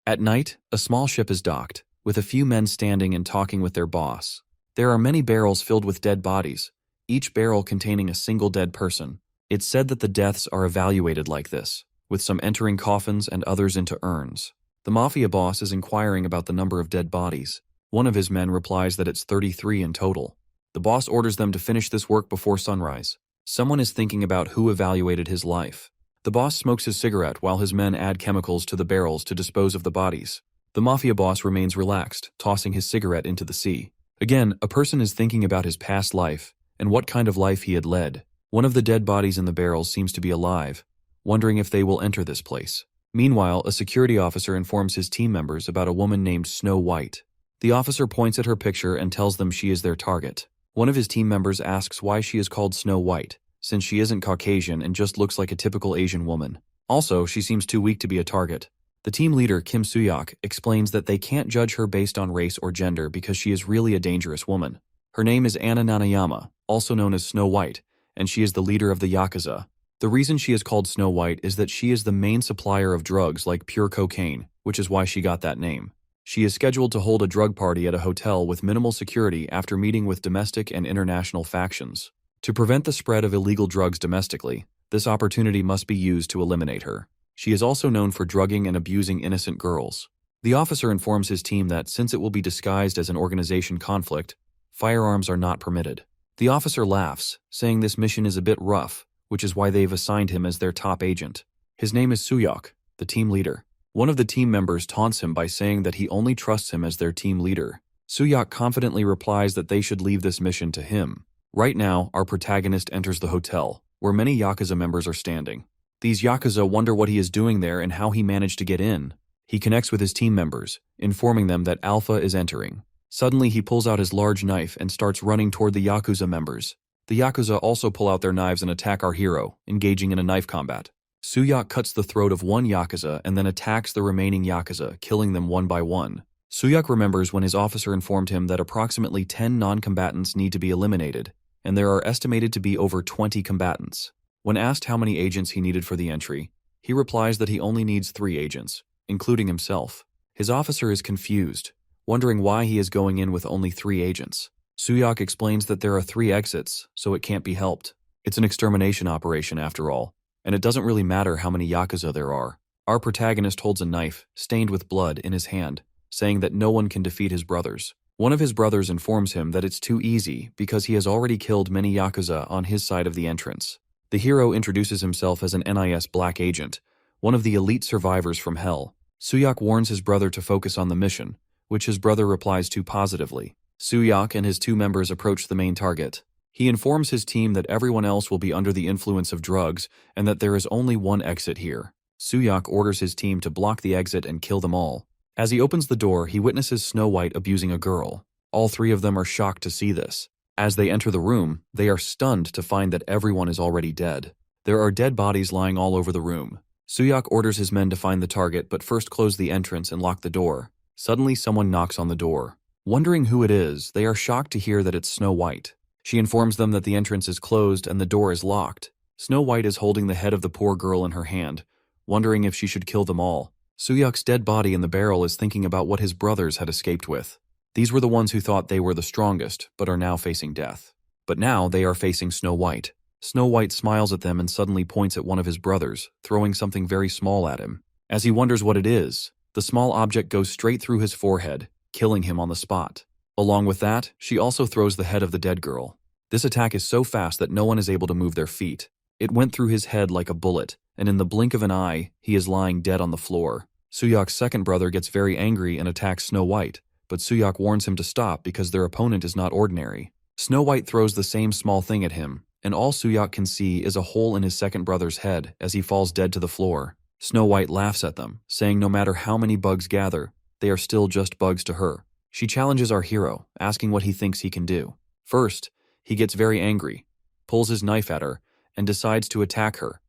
At night, a small ship is docked, with a few men standing and talking with their boss. There are many barrels filled with dead bodies, each barrel containing a single dead person. It's said that the deaths are evaluated like this, with some entering coffins and others into urns. The Mafia boss is inquiring about the number of dead bodies. One of his men replies that it's 33 in total. The boss orders them to finish this work before sunrise. Someone is thinking about who evaluated his life. The boss smokes his cigarette while his men add chemicals to the barrels to dispose of the bodies. The Mafia boss remains relaxed, tossing his cigarette into the sea. Again, a person is thinking about his past life and what kind of life he had led. One of the dead bodies in the barrels seems to be alive, wondering if they will enter this place. Meanwhile, a security officer informs his team members about a woman named Snow White. The officer points at her picture and tells them she is their target. One of his team members asks why she is called Snow White, since she isn't Caucasian and just looks like a typical Asian woman. Also, she seems too weak to be a target. The team leader, Kim Suyak, explains that they can't judge her based on race or gender because she is really a dangerous woman. Her name is Anna Nanayama, also known as Snow White, and she is the leader of the Yakuza. The reason she is called Snow White is that she is the main supplier of drugs like pure cocaine, which is why she got that name. She is scheduled to hold a drug party at a hotel with minimal security after meeting with domestic and international factions. To prevent the spread of illegal drugs domestically, this opportunity must be used to eliminate her. She is also known for drugging and abusing innocent girls. The officer informs his team that since it will be disguised as an organization conflict, firearms are not permitted. The officer laughs, saying this mission is a bit rough, which is why they've assigned him as their top agent. His name is Suyak, the team leader. One of the team members taunts him by saying that he only trusts him as their team leader. Suyak confidently replies that they should leave this mission to him. Right now, our protagonist enters the hotel, where many Yakuza members are standing. These Yakuza wonder what he is doing there and how he managed to get in. He connects with his team members, informing them that Alpha is entering. Suddenly, he pulls out his large knife and starts running toward the Yakuza members. The Yakuza also pull out their knives and attack our hero, engaging in a knife combat. Suyak cuts the throat of one Yakuza and then attacks the remaining Yakuza, killing them one by one. Suyak remembers when his officer informed him that approximately 10 non-combatants need to be eliminated, and there are estimated to be over 20 combatants. When asked how many agents he needed for the entry, he replies that he only needs 3 agents, including himself. His officer is confused, wondering why he is going in with only 3 agents. Suyak explains that there are 3 exits, so it can't be helped. It's an extermination operation after all, and it doesn't really matter how many Yakuza there are. Our protagonist holds a knife, stained with blood, in his hand, saying that no one can defeat his brothers. One of his brothers informs him that it's too easy because he has already killed many Yakuza on his side of the entrance. The hero introduces himself as an NIS black agent, one of the elite survivors from Hell. Suyak warns his brother to focus on the mission, which his brother replies to positively. Suyak and his 2 members approach the main target. He informs his team that everyone else will be under the influence of drugs and that there is only one exit here. Suyak orders his team to block the exit and kill them all. As he opens the door, he witnesses Snow White abusing a girl. All 3 of them are shocked to see this. As they enter the room, they are stunned to find that everyone is already dead. There are dead bodies lying all over the room. Suyak orders his men to find the target but first close the entrance and lock the door. Suddenly, someone knocks on the door. Wondering who it is, they are shocked to hear that it's Snow White. She informs them that the entrance is closed and the door is locked. Snow White is holding the head of the poor girl in her hand, wondering if she should kill them all. Suyak's dead body in the barrel is thinking about what his brothers had escaped with. These were the ones who thought they were the strongest, but are now facing death. But now they are facing Snow White. Snow White smiles at them and suddenly points at one of his brothers, throwing something very small at him. As he wonders what it is, the small object goes straight through his forehead, killing him on the spot. Along with that, she also throws the head of the dead girl. This attack is so fast that no one is able to move their feet. It went through his head like a bullet, and in the blink of an eye, he is lying dead on the floor. Suyak's second brother gets very angry and attacks Snow White, but Suyak warns him to stop because their opponent is not ordinary. Snow White throws the same small thing at him, and all Suyak can see is a hole in his second brother's head as he falls dead to the floor. Snow White laughs at them, saying no matter how many bugs gather, they are still just bugs to her. She challenges our hero, asking what he thinks he can do. First, he gets very angry, pulls his knife at her, and decides to attack her.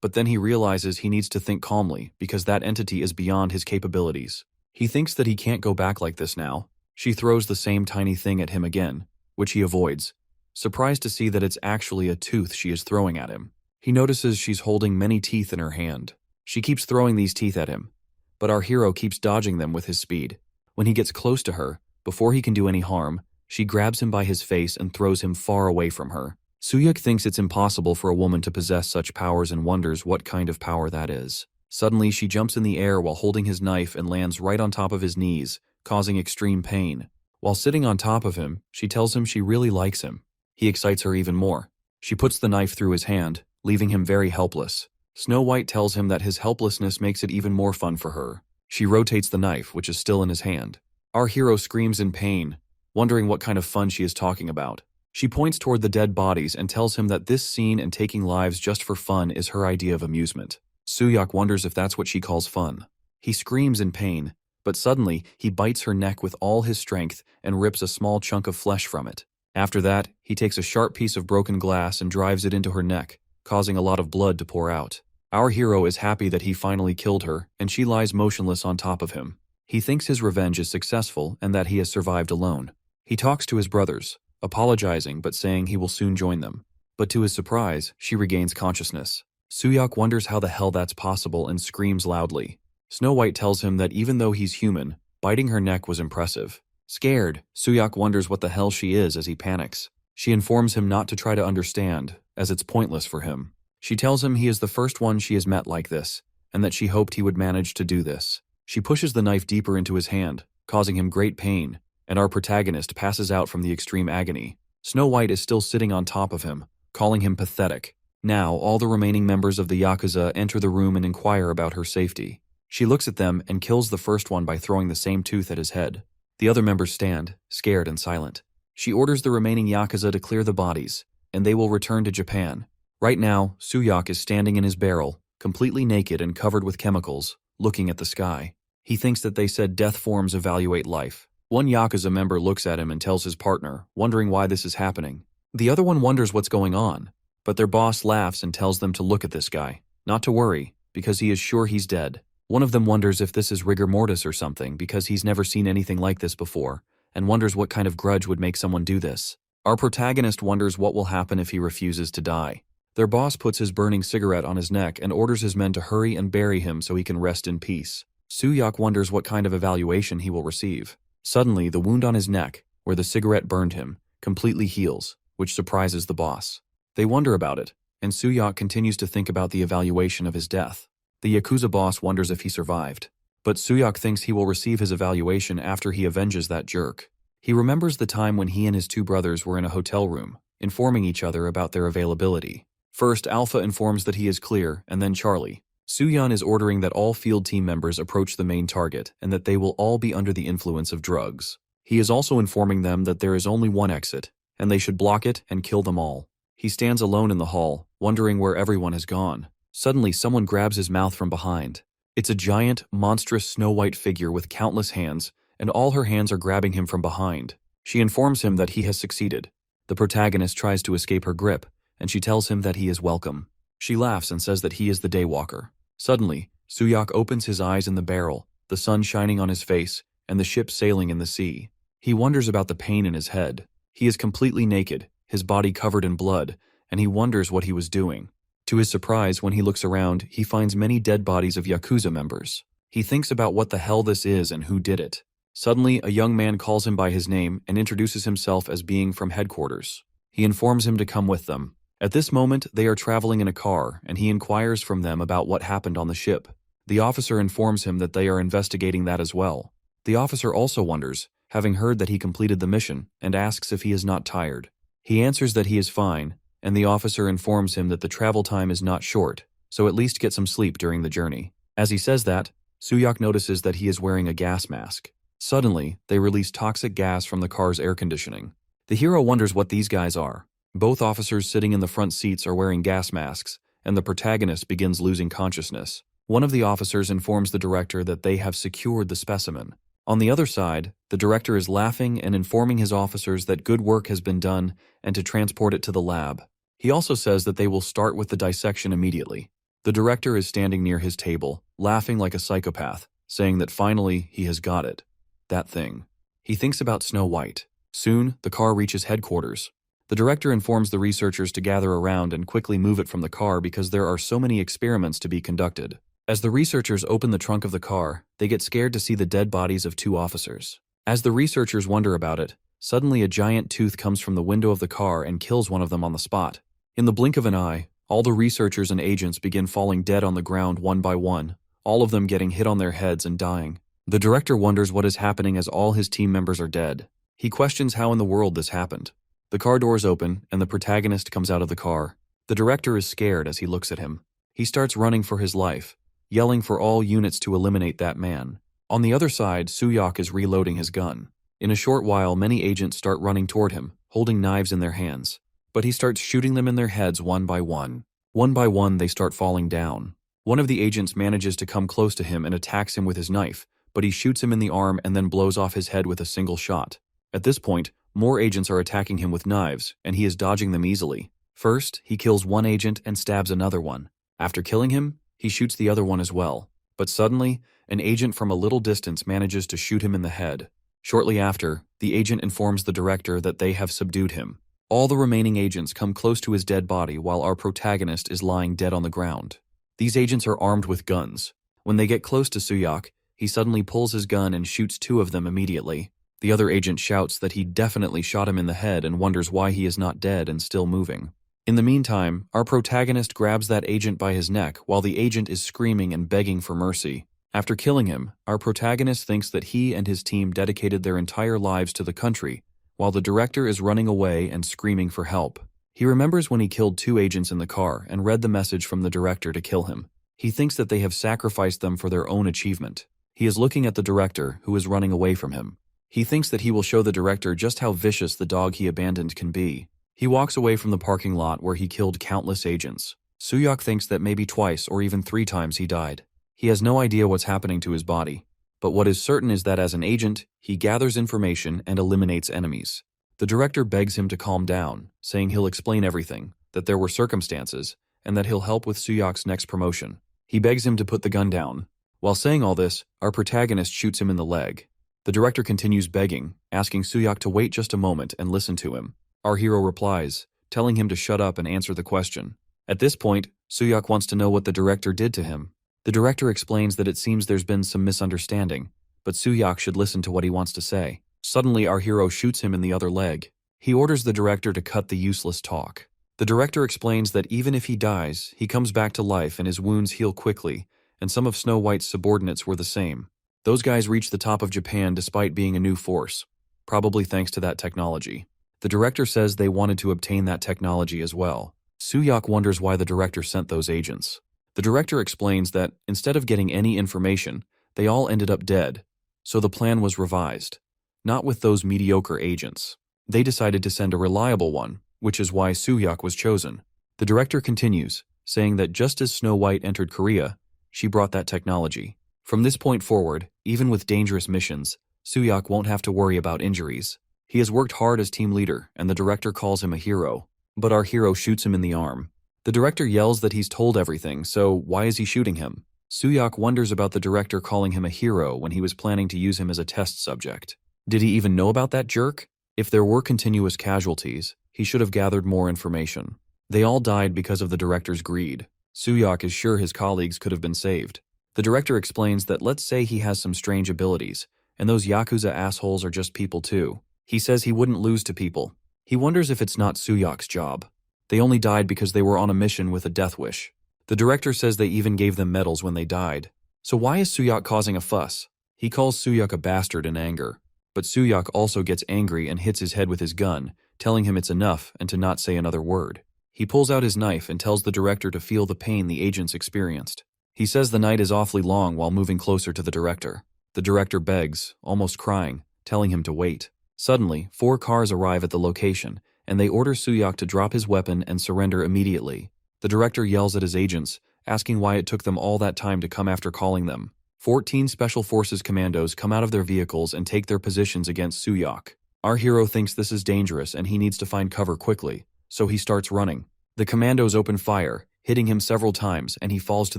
But then he realizes he needs to think calmly because that entity is beyond his capabilities. He thinks that he can't go back like this now. She throws the same tiny thing at him again, which he avoids, surprised to see that it's actually a tooth she is throwing at him. He notices she's holding many teeth in her hand. She keeps throwing these teeth at him, but our hero keeps dodging them with his speed. When he gets close to her, before he can do any harm, she grabs him by his face and throws him far away from her. Suyak thinks it's impossible for a woman to possess such powers and wonders what kind of power that is. Suddenly, she jumps in the air while holding his knife and lands right on top of his knees, causing extreme pain. While sitting on top of him, she tells him she really likes him. He excites her even more. She puts the knife through his hand, leaving him very helpless. Snow White tells him that his helplessness makes it even more fun for her. She rotates the knife, which is still in his hand. Our hero screams in pain, wondering what kind of fun she is talking about. She points toward the dead bodies and tells him that this scene and taking lives just for fun is her idea of amusement. Suyak wonders if that's what she calls fun. He screams in pain, but suddenly he bites her neck with all his strength and rips a small chunk of flesh from it. After that, he takes a sharp piece of broken glass and drives it into her neck, causing a lot of blood to pour out. Our hero is happy that he finally killed her, and she lies motionless on top of him. He thinks his revenge is successful and that he has survived alone. He talks to his brothers, apologizing but saying he will soon join them. But to his surprise, she regains consciousness. Suyak wonders how the hell that's possible and screams loudly. Snow White tells him that even though he's human, biting her neck was impressive. Scared, Suyak wonders what the hell she is as he panics. She informs him not to try to understand, as it's pointless for him. She tells him he is the first one she has met like this, and that she hoped he would manage to do this. She pushes the knife deeper into his hand, causing him great pain, and our protagonist passes out from the extreme agony. Snow White is still sitting on top of him, calling him pathetic. Now, all the remaining members of the Yakuza enter the room and inquire about her safety. She looks at them and kills the first one by throwing the same tooth at his head. The other members stand, scared and silent. She orders the remaining Yakuza to clear the bodies, and they will return to Japan. Right now, Suyak is standing in his barrel, completely naked and covered with chemicals, looking at the sky. He thinks that they said death forms evaluate life. One Yakuza member looks at him and tells his partner, wondering why this is happening. The other one wonders what's going on, but their boss laughs and tells them to look at this guy, not to worry, because he is sure he's dead. One of them wonders if this is rigor mortis or something because he's never seen anything like this before, and wonders what kind of grudge would make someone do this. Our protagonist wonders what will happen if he refuses to die. Their boss puts his burning cigarette on his neck and orders his men to hurry and bury him so he can rest in peace. Suyak wonders what kind of evaluation he will receive. Suddenly, the wound on his neck, where the cigarette burned him, completely heals, which surprises the boss. They wonder about it, and Suyak continues to think about the evaluation of his death. The Yakuza boss wonders if he survived, but Suyak thinks he will receive his evaluation after he avenges that jerk. He remembers the time when he and his two brothers were in a hotel room, informing each other about their availability. First, Alpha informs that he is clear, and then Charlie. Suyan is ordering that all field team members approach the main target and that they will all be under the influence of drugs. He is also informing them that there is only one exit, and they should block it and kill them all. He stands alone in the hall, wondering where everyone has gone. Suddenly, someone grabs his mouth from behind. It's a giant, monstrous Snow White figure with countless hands, and all her hands are grabbing him from behind. She informs him that he has succeeded. The protagonist tries to escape her grip, and she tells him that he is welcome. She laughs and says that he is the Daywalker. Suddenly, Suyak opens his eyes in the barrel, the sun shining on his face, and the ship sailing in the sea. He wonders about the pain in his head. He is completely naked, his body covered in blood, and he wonders what he was doing. To his surprise, when he looks around, he finds many dead bodies of Yakuza members. He thinks about what the hell this is and who did it. Suddenly, a young man calls him by his name and introduces himself as being from headquarters. He informs him to come with them. At this moment, they are traveling in a car, and he inquires from them about what happened on the ship. The officer informs him that they are investigating that as well. The officer also wonders, having heard that he completed the mission, and asks if he is not tired. He answers that he is fine, and the officer informs him that the travel time is not short, so at least get some sleep during the journey. As he says that, Suyak notices that he is wearing a gas mask. Suddenly, they release toxic gas from the car's air conditioning. The hero wonders what these guys are. Both officers sitting in the front seats are wearing gas masks, and the protagonist begins losing consciousness. One of the officers informs the director that they have secured the specimen. On the other side, the director is laughing and informing his officers that good work has been done and to transport it to the lab. He also says that they will start with the dissection immediately. The director is standing near his table, laughing like a psychopath, saying that finally he has got it. That thing. He thinks about Snow White. Soon, the car reaches headquarters. The director informs the researchers to gather around and quickly move it from the car because there are so many experiments to be conducted. As the researchers open the trunk of the car, they get scared to see the dead bodies of 2 officers. As the researchers wonder about it, suddenly a giant tooth comes from the window of the car and kills one of them on the spot. In the blink of an eye, all the researchers and agents begin falling dead on the ground one by one, all of them getting hit on their heads and dying. The director wonders what is happening as all his team members are dead. He questions how in the world this happened. The car doors open and the protagonist comes out of the car. The director is scared as he looks at him. He starts running for his life, yelling for all units to eliminate that man. On the other side, Suyak is reloading his gun. In a short while, many agents start running toward him, holding knives in their hands. But he starts shooting them in their heads one by one. One by one, they start falling down. One of the agents manages to come close to him and attacks him with his knife, but he shoots him in the arm and then blows off his head with a single shot. At this point, more agents are attacking him with knives, and he is dodging them easily. First, he kills one agent and stabs another one. After killing him, he shoots the other one as well. But suddenly, an agent from a little distance manages to shoot him in the head. Shortly after, the agent informs the director that they have subdued him. All the remaining agents come close to his dead body while our protagonist is lying dead on the ground. These agents are armed with guns. When they get close to Suyak, he suddenly pulls his gun and shoots 2 of them immediately. The other agent shouts that he definitely shot him in the head and wonders why he is not dead and still moving. In the meantime, our protagonist grabs that agent by his neck while the agent is screaming and begging for mercy. After killing him, our protagonist thinks that he and his team dedicated their entire lives to the country, while the director is running away and screaming for help. He remembers when he killed 2 agents in the car and read the message from the director to kill him. He thinks that they have sacrificed them for their own achievement. He is looking at the director, who is running away from him. He thinks that he will show the director just how vicious the dog he abandoned can be. He walks away from the parking lot where he killed countless agents. Suyak thinks that maybe twice or even 3 times he died. He has no idea what's happening to his body. But what is certain is that as an agent, he gathers information and eliminates enemies. The director begs him to calm down, saying he'll explain everything, that there were circumstances, and that he'll help with Suyak's next promotion. He begs him to put the gun down. While saying all this, our protagonist shoots him in the leg. The director continues begging, asking Suyak to wait just a moment and listen to him. Our hero replies, telling him to shut up and answer the question. At this point, Suyak wants to know what the director did to him. The director explains that it seems there's been some misunderstanding, but Suyak should listen to what he wants to say. Suddenly, our hero shoots him in the other leg. He orders the director to cut the useless talk. The director explains that even if he dies, he comes back to life and his wounds heal quickly, and some of Snow White's subordinates were the same. Those guys reached the top of Japan despite being a new force, probably thanks to that technology. The director says they wanted to obtain that technology as well. Suyak wonders why the director sent those agents. The director explains that, instead of getting any information, they all ended up dead, so the plan was revised. Not with those mediocre agents. They decided to send a reliable one, which is why Suyak was chosen. The director continues, saying that just as Snow White entered Korea, she brought that technology. From this point forward, even with dangerous missions, Suyak won't have to worry about injuries. He has worked hard as team leader, and the director calls him a hero. But our hero shoots him in the arm. The director yells that he's told everything, so why is he shooting him? Suyak wonders about the director calling him a hero when he was planning to use him as a test subject. Did he even know about that jerk? If there were continuous casualties, he should have gathered more information. They all died because of the director's greed. Suyak is sure his colleagues could have been saved. The director explains that let's say he has some strange abilities, and those Yakuza assholes are just people too. He says he wouldn't lose to people. He wonders if it's not Suyak's job. They only died because they were on a mission with a death wish. The director says they even gave them medals when they died. So why is Suyak causing a fuss? He calls Suyak a bastard in anger. But Suyak also gets angry and hits his head with his gun, telling him it's enough and to not say another word. He pulls out his knife and tells the director to feel the pain the agents experienced. He says the night is awfully long while moving closer to the director. The director begs, almost crying, telling him to wait. Suddenly, 4 cars arrive at the location, and they order Suyak to drop his weapon and surrender immediately. The director yells at his agents, asking why it took them all that time to come after calling them. 14 Special Forces commandos come out of their vehicles and take their positions against Suyak. Our hero thinks this is dangerous and he needs to find cover quickly, so he starts running. The commandos open fire, hitting him several times, and he falls to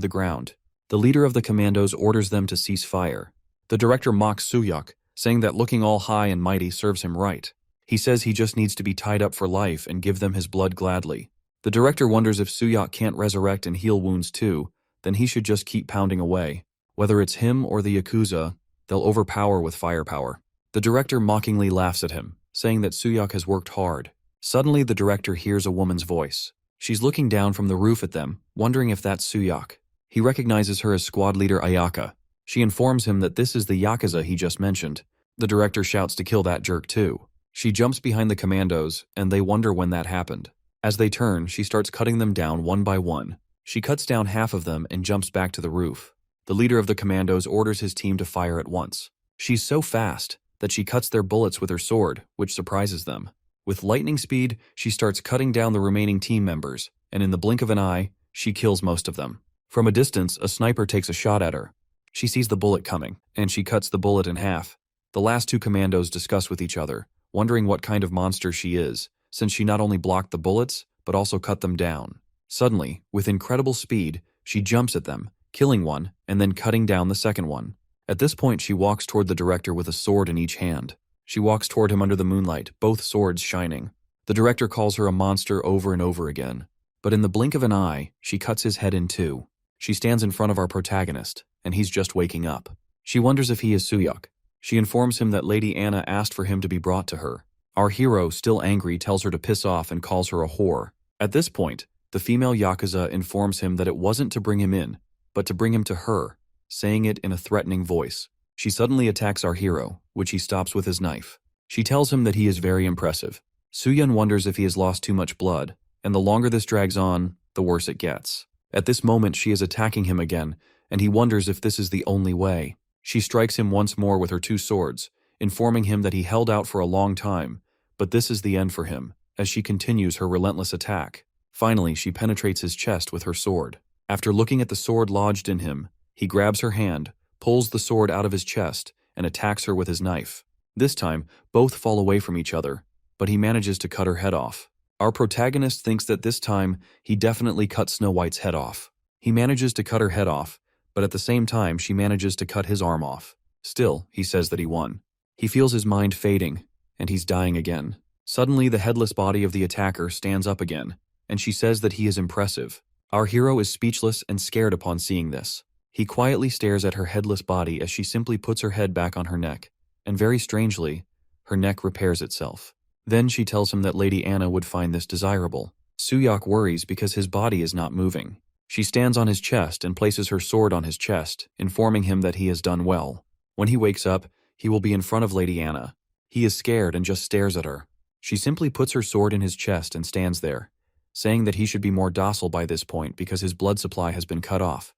the ground. The leader of the commandos orders them to cease fire. The director mocks Suyak, saying that looking all high and mighty serves him right. He says he just needs to be tied up for life and give them his blood gladly. The director wonders if Suyak can't resurrect and heal wounds too, then he should just keep pounding away. Whether it's him or the Yakuza, they'll overpower with firepower. The director mockingly laughs at him, saying that Suyak has worked hard. Suddenly, the director hears a woman's voice. She's looking down from the roof at them, wondering if that's Suyak. He recognizes her as squad leader Ayaka. She informs him that this is the Yakuza he just mentioned. The director shouts to kill that jerk too. She jumps behind the commandos, and they wonder when that happened. As they turn, she starts cutting them down one by one. She cuts down half of them and jumps back to the roof. The leader of the commandos orders his team to fire at once. She's so fast that she cuts their bullets with her sword, which surprises them. With lightning speed, she starts cutting down the remaining team members, and in the blink of an eye, she kills most of them. From a distance, a sniper takes a shot at her. She sees the bullet coming, and she cuts the bullet in half. The last two commandos discuss with each other, wondering what kind of monster she is, since she not only blocked the bullets, but also cut them down. Suddenly, with incredible speed, she jumps at them, killing one, and then cutting down the second one. At this point, she walks toward the director with a sword in each hand. She walks toward him under the moonlight, both swords shining. The director calls her a monster over and over again. But in the blink of an eye, she cuts his head in two. She stands in front of our protagonist, and he's just waking up. She wonders if he is Suyak. She informs him that Lady Anna asked for him to be brought to her. Our hero, still angry, tells her to piss off and calls her a whore. At this point, the female Yakuza informs him that it wasn't to bring him in, but to bring him to her, saying it in a threatening voice. She suddenly attacks our hero, which he stops with his knife. She tells him that he is very impressive. Suyun wonders if he has lost too much blood, and the longer this drags on, the worse it gets. At this moment, she is attacking him again, and he wonders if this is the only way. She strikes him once more with her two swords, informing him that he held out for a long time, but this is the end for him, as she continues her relentless attack. Finally, she penetrates his chest with her sword. After looking at the sword lodged in him, he grabs her hand, pulls the sword out of his chest, and attacks her with his knife. This time, both fall away from each other, but he manages to cut her head off. Our protagonist thinks that this time, he definitely cut Snow White's head off. He manages to cut her head off, but at the same time, she manages to cut his arm off. Still, he says that he won. He feels his mind fading, and he's dying again. Suddenly, the headless body of the attacker stands up again, and she says that he is impressive. Our hero is speechless and scared upon seeing this. He quietly stares at her headless body as she simply puts her head back on her neck, and very strangely, her neck repairs itself. Then she tells him that Lady Anna would find this desirable. Suyak worries because his body is not moving. She stands on his chest and places her sword on his chest, informing him that he has done well. When he wakes up, he will be in front of Lady Anna. He is scared and just stares at her. She simply puts her sword in his chest and stands there, saying that he should be more docile by this point because his blood supply has been cut off,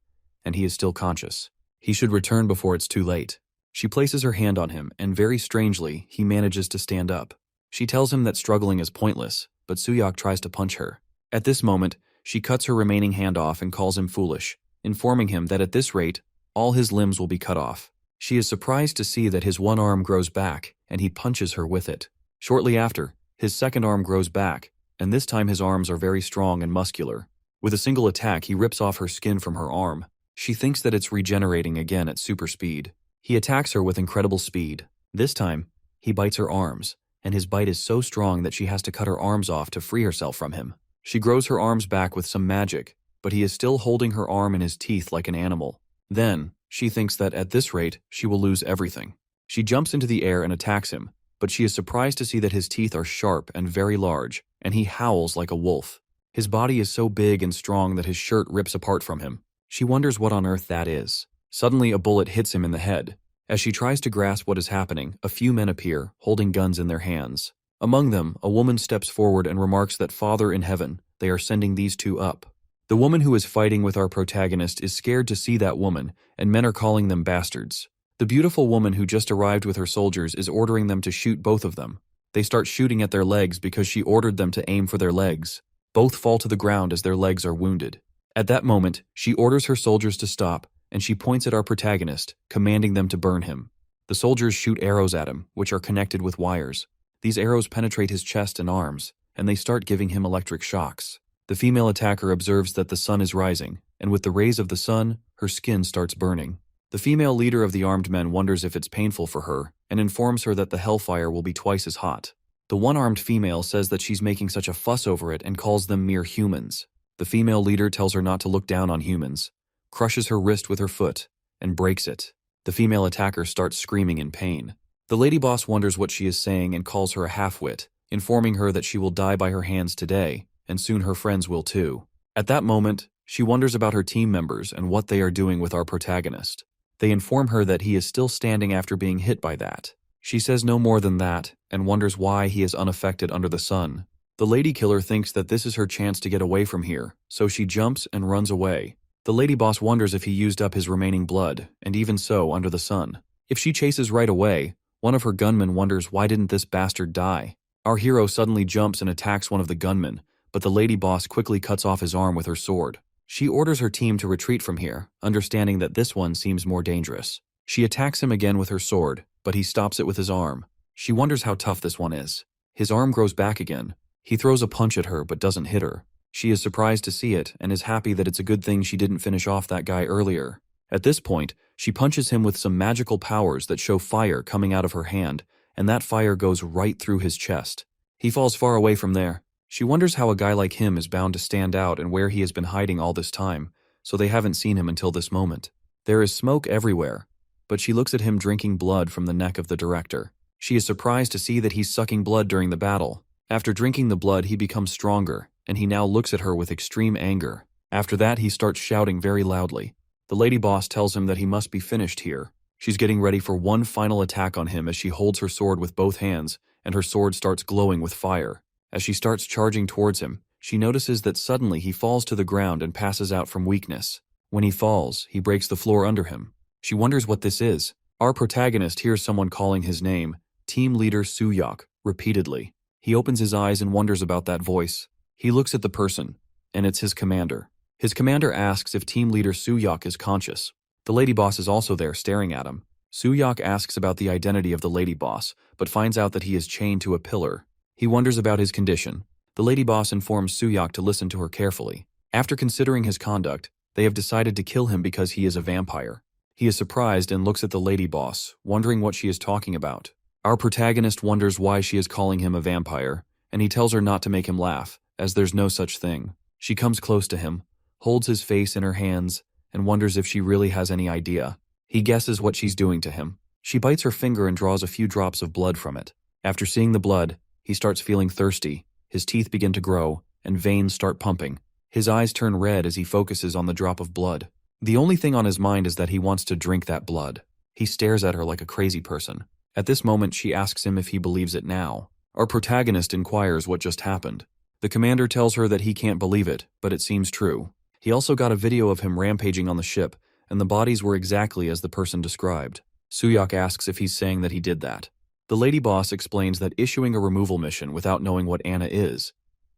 and he is still conscious. He should return before it's too late. She places her hand on him, and very strangely, he manages to stand up. She tells him that struggling is pointless, but Suyak tries to punch her. At this moment, she cuts her remaining hand off and calls him foolish, informing him that at this rate, all his limbs will be cut off. She is surprised to see that his one arm grows back, and he punches her with it. Shortly after, his second arm grows back, and this time his arms are very strong and muscular. With a single attack, he rips off her skin from her arm. She thinks that it's regenerating again at super speed. He attacks her with incredible speed. This time, he bites her arms, and his bite is so strong that she has to cut her arms off to free herself from him. She grows her arms back with some magic, but he is still holding her arm in his teeth like an animal. Then, she thinks that at this rate, she will lose everything. She jumps into the air and attacks him, but she is surprised to see that his teeth are sharp and very large, and he howls like a wolf. His body is so big and strong that his shirt rips apart from him. She wonders what on earth that is. Suddenly, a bullet hits him in the head. As she tries to grasp what is happening, a few men appear, holding guns in their hands. Among them, a woman steps forward and remarks that Father in heaven, they are sending these two up. The woman who is fighting with our protagonist is scared to see that woman, and men are calling them bastards. The beautiful woman who just arrived with her soldiers is ordering them to shoot both of them. They start shooting at their legs because she ordered them to aim for their legs. Both fall to the ground as their legs are wounded. At that moment, she orders her soldiers to stop, and she points at our protagonist, commanding them to burn him. The soldiers shoot arrows at him, which are connected with wires. These arrows penetrate his chest and arms, and they start giving him electric shocks. The female attacker observes that the sun is rising, and with the rays of the sun, her skin starts burning. The female leader of the armed men wonders if it's painful for her, and informs her that the hellfire will be twice as hot. The one-armed female says that she's making such a fuss over it and calls them mere humans. The female leader tells her not to look down on humans, crushes her wrist with her foot, and breaks it. The female attacker starts screaming in pain. The lady boss wonders what she is saying and calls her a half-wit, informing her that she will die by her hands today, and soon her friends will too. At that moment, she wonders about her team members and what they are doing with our protagonist. They inform her that he is still standing after being hit by that. She says no more than that, and wonders why he is unaffected under the sun. The lady killer thinks that this is her chance to get away from here, so she jumps and runs away. The lady boss wonders if he used up his remaining blood, and even so, under the sun. If she chases right away, one of her gunmen wonders why didn't this bastard die. Our hero suddenly jumps and attacks one of the gunmen, but the lady boss quickly cuts off his arm with her sword. She orders her team to retreat from here, understanding that this one seems more dangerous. She attacks him again with her sword, but he stops it with his arm. She wonders how tough this one is. His arm grows back again. He throws a punch at her but doesn't hit her. She is surprised to see it and is happy that it's a good thing she didn't finish off that guy earlier. At this point, she punches him with some magical powers that show fire coming out of her hand, and that fire goes right through his chest. He falls far away from there. She wonders how a guy like him is bound to stand out and where he has been hiding all this time, so they haven't seen him until this moment. There is smoke everywhere, but she looks at him drinking blood from the neck of the director. She is surprised to see that he's sucking blood during the battle. After drinking the blood, he becomes stronger, and he now looks at her with extreme anger. After that, he starts shouting very loudly. The lady boss tells him that he must be finished here. She's getting ready for one final attack on him as she holds her sword with both hands, and her sword starts glowing with fire. As she starts charging towards him, she notices that suddenly he falls to the ground and passes out from weakness. When he falls, he breaks the floor under him. She wonders what this is. Our protagonist hears someone calling his name, Team Leader Suyak, repeatedly. He opens his eyes and wonders about that voice. He looks at the person, and it's his commander. His commander asks if Team Leader Suyak is conscious. The lady boss is also there staring at him. Suyak asks about the identity of the lady boss, but finds out that he is chained to a pillar. He wonders about his condition. The lady boss informs Suyak to listen to her carefully. After considering his conduct, they have decided to kill him because he is a vampire. He is surprised and looks at the lady boss, wondering what she is talking about. Our protagonist wonders why she is calling him a vampire, and he tells her not to make him laugh, as there's no such thing. She comes close to him, holds his face in her hands, and wonders if she really has any idea. He guesses what she's doing to him. She bites her finger and draws a few drops of blood from it. After seeing the blood, he starts feeling thirsty, his teeth begin to grow, and veins start pumping. His eyes turn red as he focuses on the drop of blood. The only thing on his mind is that he wants to drink that blood. He stares at her like a crazy person. At this moment, she asks him if he believes it now. Our protagonist inquires what just happened. The commander tells her that he can't believe it, but it seems true. He also got a video of him rampaging on the ship, and the bodies were exactly as the person described. Suyak asks if he's saying that he did that. The lady boss explains that issuing a removal mission without knowing what Anna is,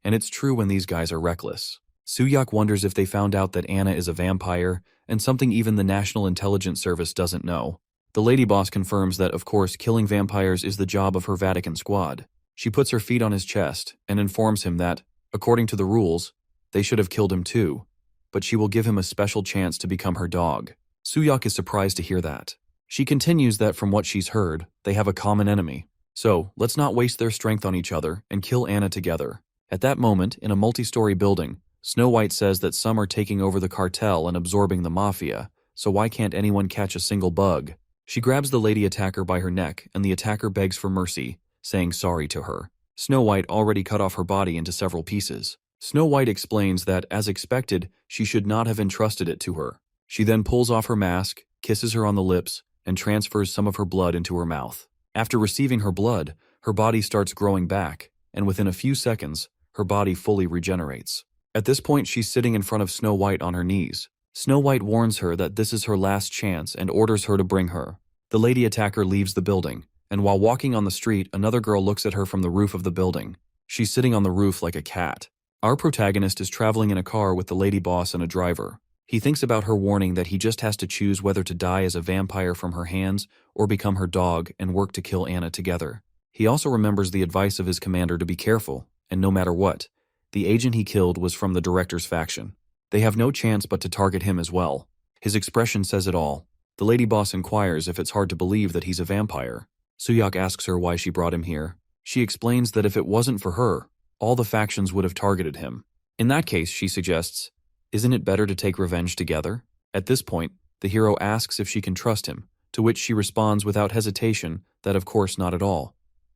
and it's true when these guys are reckless. Suyak wonders if they found out that Anna is a vampire, and something even the National Intelligence Service doesn't know. The lady boss confirms that, of course, killing vampires is the job of her Vatican squad. She puts her feet on his chest and informs him that, according to the rules, they should have killed him too, but she will give him a special chance to become her dog. Suyak is surprised to hear that. She continues that from what she's heard, they have a common enemy. So, let's not waste their strength on each other and kill Anna together. At that moment, in a multi-story building, Snow White says that some are taking over the cartel and absorbing the Mafia, so why can't anyone catch a single bug? She grabs the lady attacker by her neck, and the attacker begs for mercy, saying sorry to her. Snow White already cut off her body into several pieces. Snow White explains that, as expected, she should not have entrusted it to her. She then pulls off her mask, kisses her on the lips, and transfers some of her blood into her mouth. After receiving her blood, her body starts growing back, and within a few seconds, her body fully regenerates. At this point, she's sitting in front of Snow White on her knees. Snow White warns her that this is her last chance and orders her to bring her. The lady attacker leaves the building, and while walking on the street, another girl looks at her from the roof of the building. She's sitting on the roof like a cat. Our protagonist is traveling in a car with the lady boss and a driver. He thinks about her warning that he just has to choose whether to die as a vampire from her hands or become her dog and work to kill Anna together. He also remembers the advice of his commander to be careful, and no matter what, the agent he killed was from the director's faction. They have no chance but to target him as well. His expression says it all. The lady boss inquires if it's hard to believe that he's a vampire. Suyak asks her why she brought him here. She explains that if it wasn't for her, all the factions would have targeted him. In that case, she suggests, isn't it better to take revenge together? At this point, the hero asks if she can trust him, to which she responds without hesitation that of course not at all.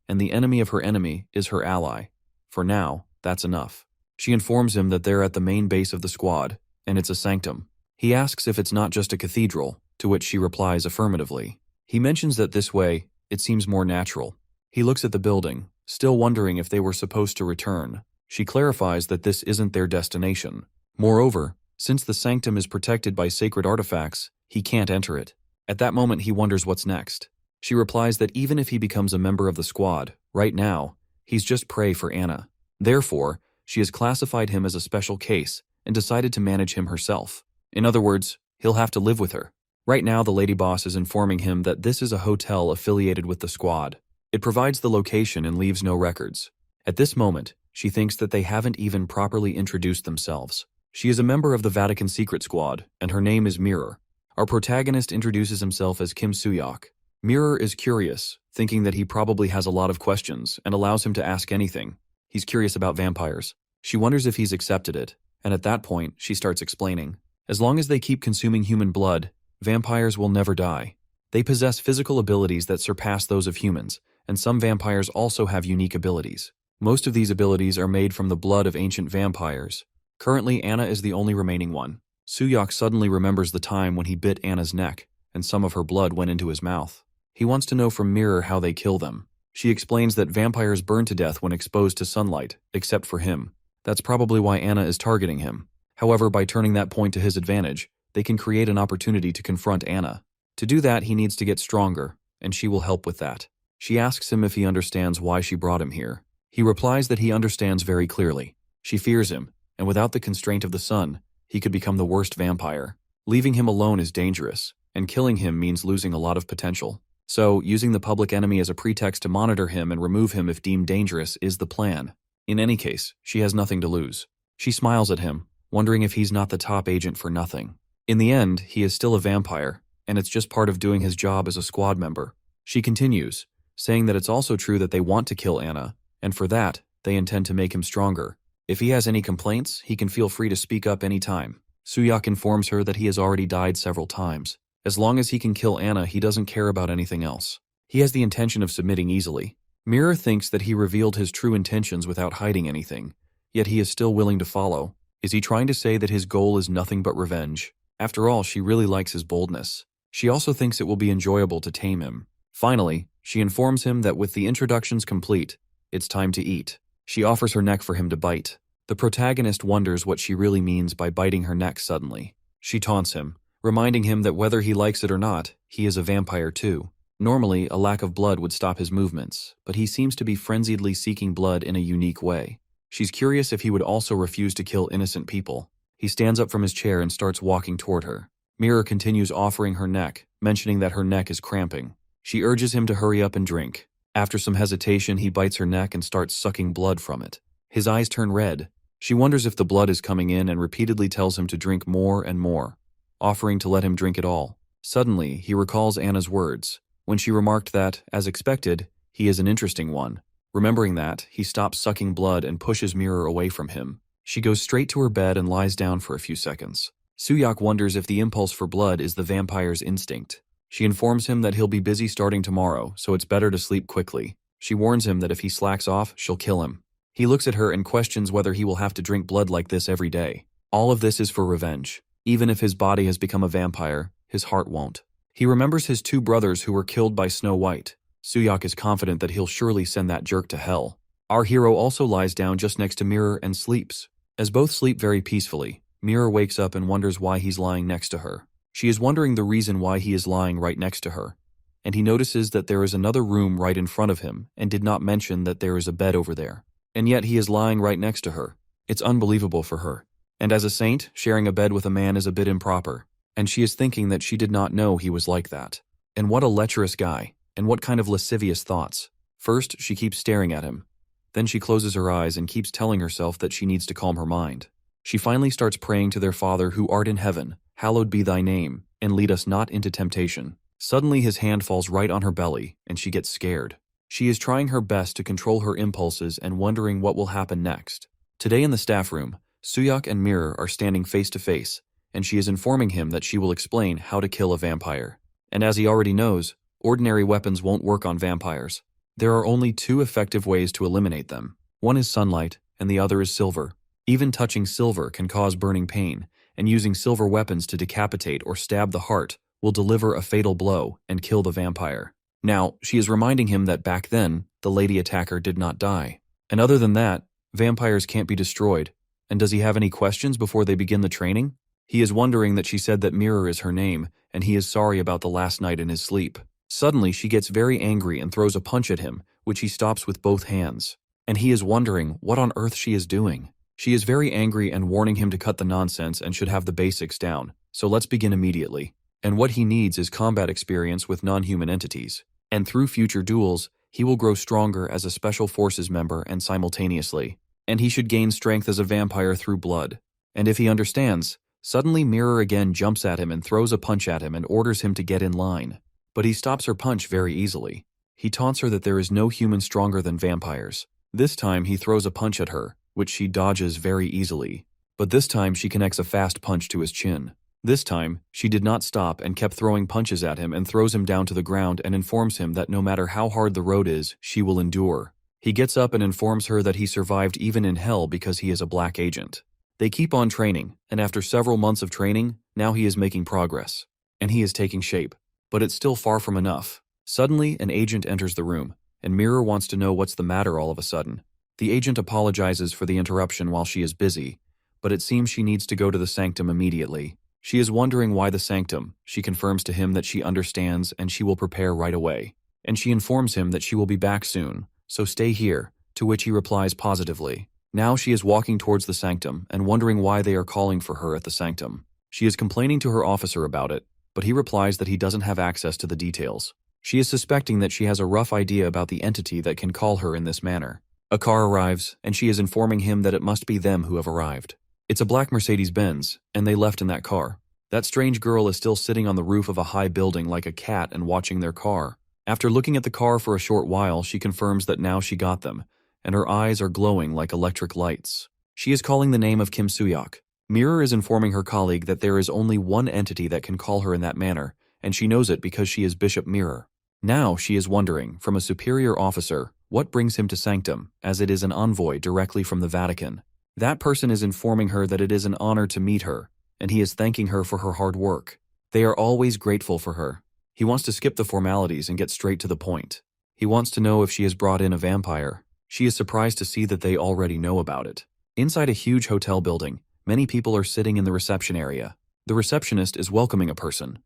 And the enemy of her enemy is her ally. For now, that's enough. She informs him that they're at the main base of the squad, and it's a sanctum. He asks if it's not just a cathedral, to which she replies affirmatively. He mentions that this way, it seems more natural. He looks at the building, still wondering if they were supposed to return. She clarifies that this isn't their destination. Moreover, since the sanctum is protected by sacred artifacts, he can't enter it. At that moment, he wonders what's next. She replies that even if he becomes a member of the squad, right now, he's just prey for Anna. Therefore, she has classified him as a special case and decided to manage him herself. In other words, he'll have to live with her. Right now, the lady boss is informing him that this is a hotel affiliated with the squad. It provides the location and leaves no records. At this moment, she thinks that they haven't even properly introduced themselves. She is a member of the Vatican secret squad, and her name is Mirror. Our protagonist introduces himself as Kim Suyak. Mirror is curious, thinking that he probably has a lot of questions and allows him to ask anything. He's curious about vampires. She wonders if he's accepted it, and at that point, she starts explaining. As long as they keep consuming human blood, vampires will never die. They possess physical abilities that surpass those of humans, and some vampires also have unique abilities. Most of these abilities are made from the blood of ancient vampires. Currently, Anna is the only remaining one. Suyak suddenly remembers the time when he bit Anna's neck, and some of her blood went into his mouth. He wants to know from Mirror how they kill them. She explains that vampires burn to death when exposed to sunlight, except for him. That's probably why Anna is targeting him. However, by turning that point to his advantage, they can create an opportunity to confront Anna. To do that, he needs to get stronger, and she will help with that. She asks him if he understands why she brought him here. He replies that he understands very clearly. She fears him, and without the constraint of the sun, he could become the worst vampire. Leaving him alone is dangerous, and killing him means losing a lot of potential. So, using the public enemy as a pretext to monitor him and remove him if deemed dangerous is the plan. In any case, she has nothing to lose. She smiles at him, wondering if he's not the top agent for nothing. In the end, he is still a vampire, and it's just part of doing his job as a squad member. She continues, saying that it's also true that they want to kill Anna, and for that, they intend to make him stronger. If he has any complaints, he can feel free to speak up any time. Suyak informs her that he has already died several times. As long as he can kill Anna, he doesn't care about anything else. He has the intention of submitting easily. Mirror thinks that he revealed his true intentions without hiding anything, yet he is still willing to follow. Is he trying to say that his goal is nothing but revenge? After all, she really likes his boldness. She also thinks it will be enjoyable to tame him. Finally, she informs him that with the introductions complete, it's time to eat. She offers her neck for him to bite. The protagonist wonders what she really means by biting her neck suddenly. She taunts him, reminding him that whether he likes it or not, he is a vampire too. Normally, a lack of blood would stop his movements, but he seems to be frenziedly seeking blood in a unique way. She's curious if he would also refuse to kill innocent people. He stands up from his chair and starts walking toward her. Mirror continues offering her neck, mentioning that her neck is cramping. She urges him to hurry up and drink. After some hesitation, he bites her neck and starts sucking blood from it. His eyes turn red. She wonders if the blood is coming in and repeatedly tells him to drink more and more, offering to let him drink it all. Suddenly, he recalls Anna's words, when she remarked that, as expected, he is an interesting one. Remembering that, he stops sucking blood and pushes Mirror away from him. She goes straight to her bed and lies down for a few seconds. Suyak wonders if the impulse for blood is the vampire's instinct. She informs him that he'll be busy starting tomorrow, so it's better to sleep quickly. She warns him that if he slacks off, she'll kill him. He looks at her and questions whether he will have to drink blood like this every day. All of this is for revenge. Even if his body has become a vampire, his heart won't. He remembers his two brothers who were killed by Snow White. Suyak is confident that he'll surely send that jerk to hell. Our hero also lies down just next to Mirror and sleeps. As both sleep very peacefully, Mirror wakes up and wonders why he's lying next to her. She is wondering the reason why he is lying right next to her, and he notices that there is another room right in front of him and did not mention that there is a bed over there. And yet he is lying right next to her. It's unbelievable for her. And as a saint, sharing a bed with a man is a bit improper, and she is thinking that she did not know he was like that. And what a lecherous guy, and what kind of lascivious thoughts. First, she keeps staring at him. Then she closes her eyes and keeps telling herself that she needs to calm her mind. She finally starts praying to their Father who art in heaven, hallowed be thy name, and lead us not into temptation. Suddenly his hand falls right on her belly, and she gets scared. She is trying her best to control her impulses and wondering what will happen next. Today in the staff room, Suyak and Mirror are standing face to face, and she is informing him that she will explain how to kill a vampire. And as he already knows, ordinary weapons won't work on vampires. There are only two effective ways to eliminate them. One is sunlight, and the other is silver. Even touching silver can cause burning pain, and using silver weapons to decapitate or stab the heart will deliver a fatal blow and kill the vampire. Now, she is reminding him that back then, the lady attacker did not die. And other than that, vampires can't be destroyed. And does he have any questions before they begin the training? He is wondering that she said that Mirror is her name, and he is sorry about the last night in his sleep. Suddenly, she gets very angry and throws a punch at him, which he stops with both hands. And he is wondering what on earth she is doing. She is very angry and warning him to cut the nonsense and should have the basics down. So let's begin immediately. And what he needs is combat experience with non-human entities. And through future duels, he will grow stronger as a Special Forces member and simultaneously. And he should gain strength as a vampire through blood. And if he understands, suddenly Mirror again jumps at him and throws a punch at him and orders him to get in line. But he stops her punch very easily. He taunts her that there is no human stronger than vampires. This time he throws a punch at her, which she dodges very easily. But this time she connects a fast punch to his chin. This time, she did not stop and kept throwing punches at him and throws him down to the ground and informs him that no matter how hard the road is, she will endure. He gets up and informs her that he survived even in hell because he is a black agent. They keep on training, and after several months of training, now he is making progress. And he is taking shape. But it's still far from enough. Suddenly, an agent enters the room, and Mirror wants to know what's the matter all of a sudden. The agent apologizes for the interruption while she is busy, but it seems she needs to go to the sanctum immediately. She is wondering why the sanctum. She confirms to him that she understands and she will prepare right away. And she informs him that she will be back soon, so stay here, to which he replies positively. Now she is walking towards the sanctum and wondering why they are calling for her at the sanctum. She is complaining to her officer about it, but he replies that he doesn't have access to the details. She is suspecting that she has a rough idea about the entity that can call her in this manner. A car arrives, and she is informing him that it must be them who have arrived. It's a black Mercedes-Benz, and they left in that car. That strange girl is still sitting on the roof of a high building like a cat and watching their car. After looking at the car for a short while, she confirms that now she got them, and her eyes are glowing like electric lights. She is calling the name of Kim Suyak. Mirror is informing her colleague that there is only one entity that can call her in that manner, and she knows it because she is Bishop Mirror. Now she is wondering, from a superior officer, what brings him to Sanctum, as it is an envoy directly from the Vatican. That person is informing her that it is an honor to meet her, and he is thanking her for her hard work. They are always grateful for her. He wants to skip the formalities and get straight to the point. He wants to know if she has brought in a vampire. She is surprised to see that they already know about it. Inside a huge hotel building, many people are sitting in the reception area. The receptionist is welcoming a person.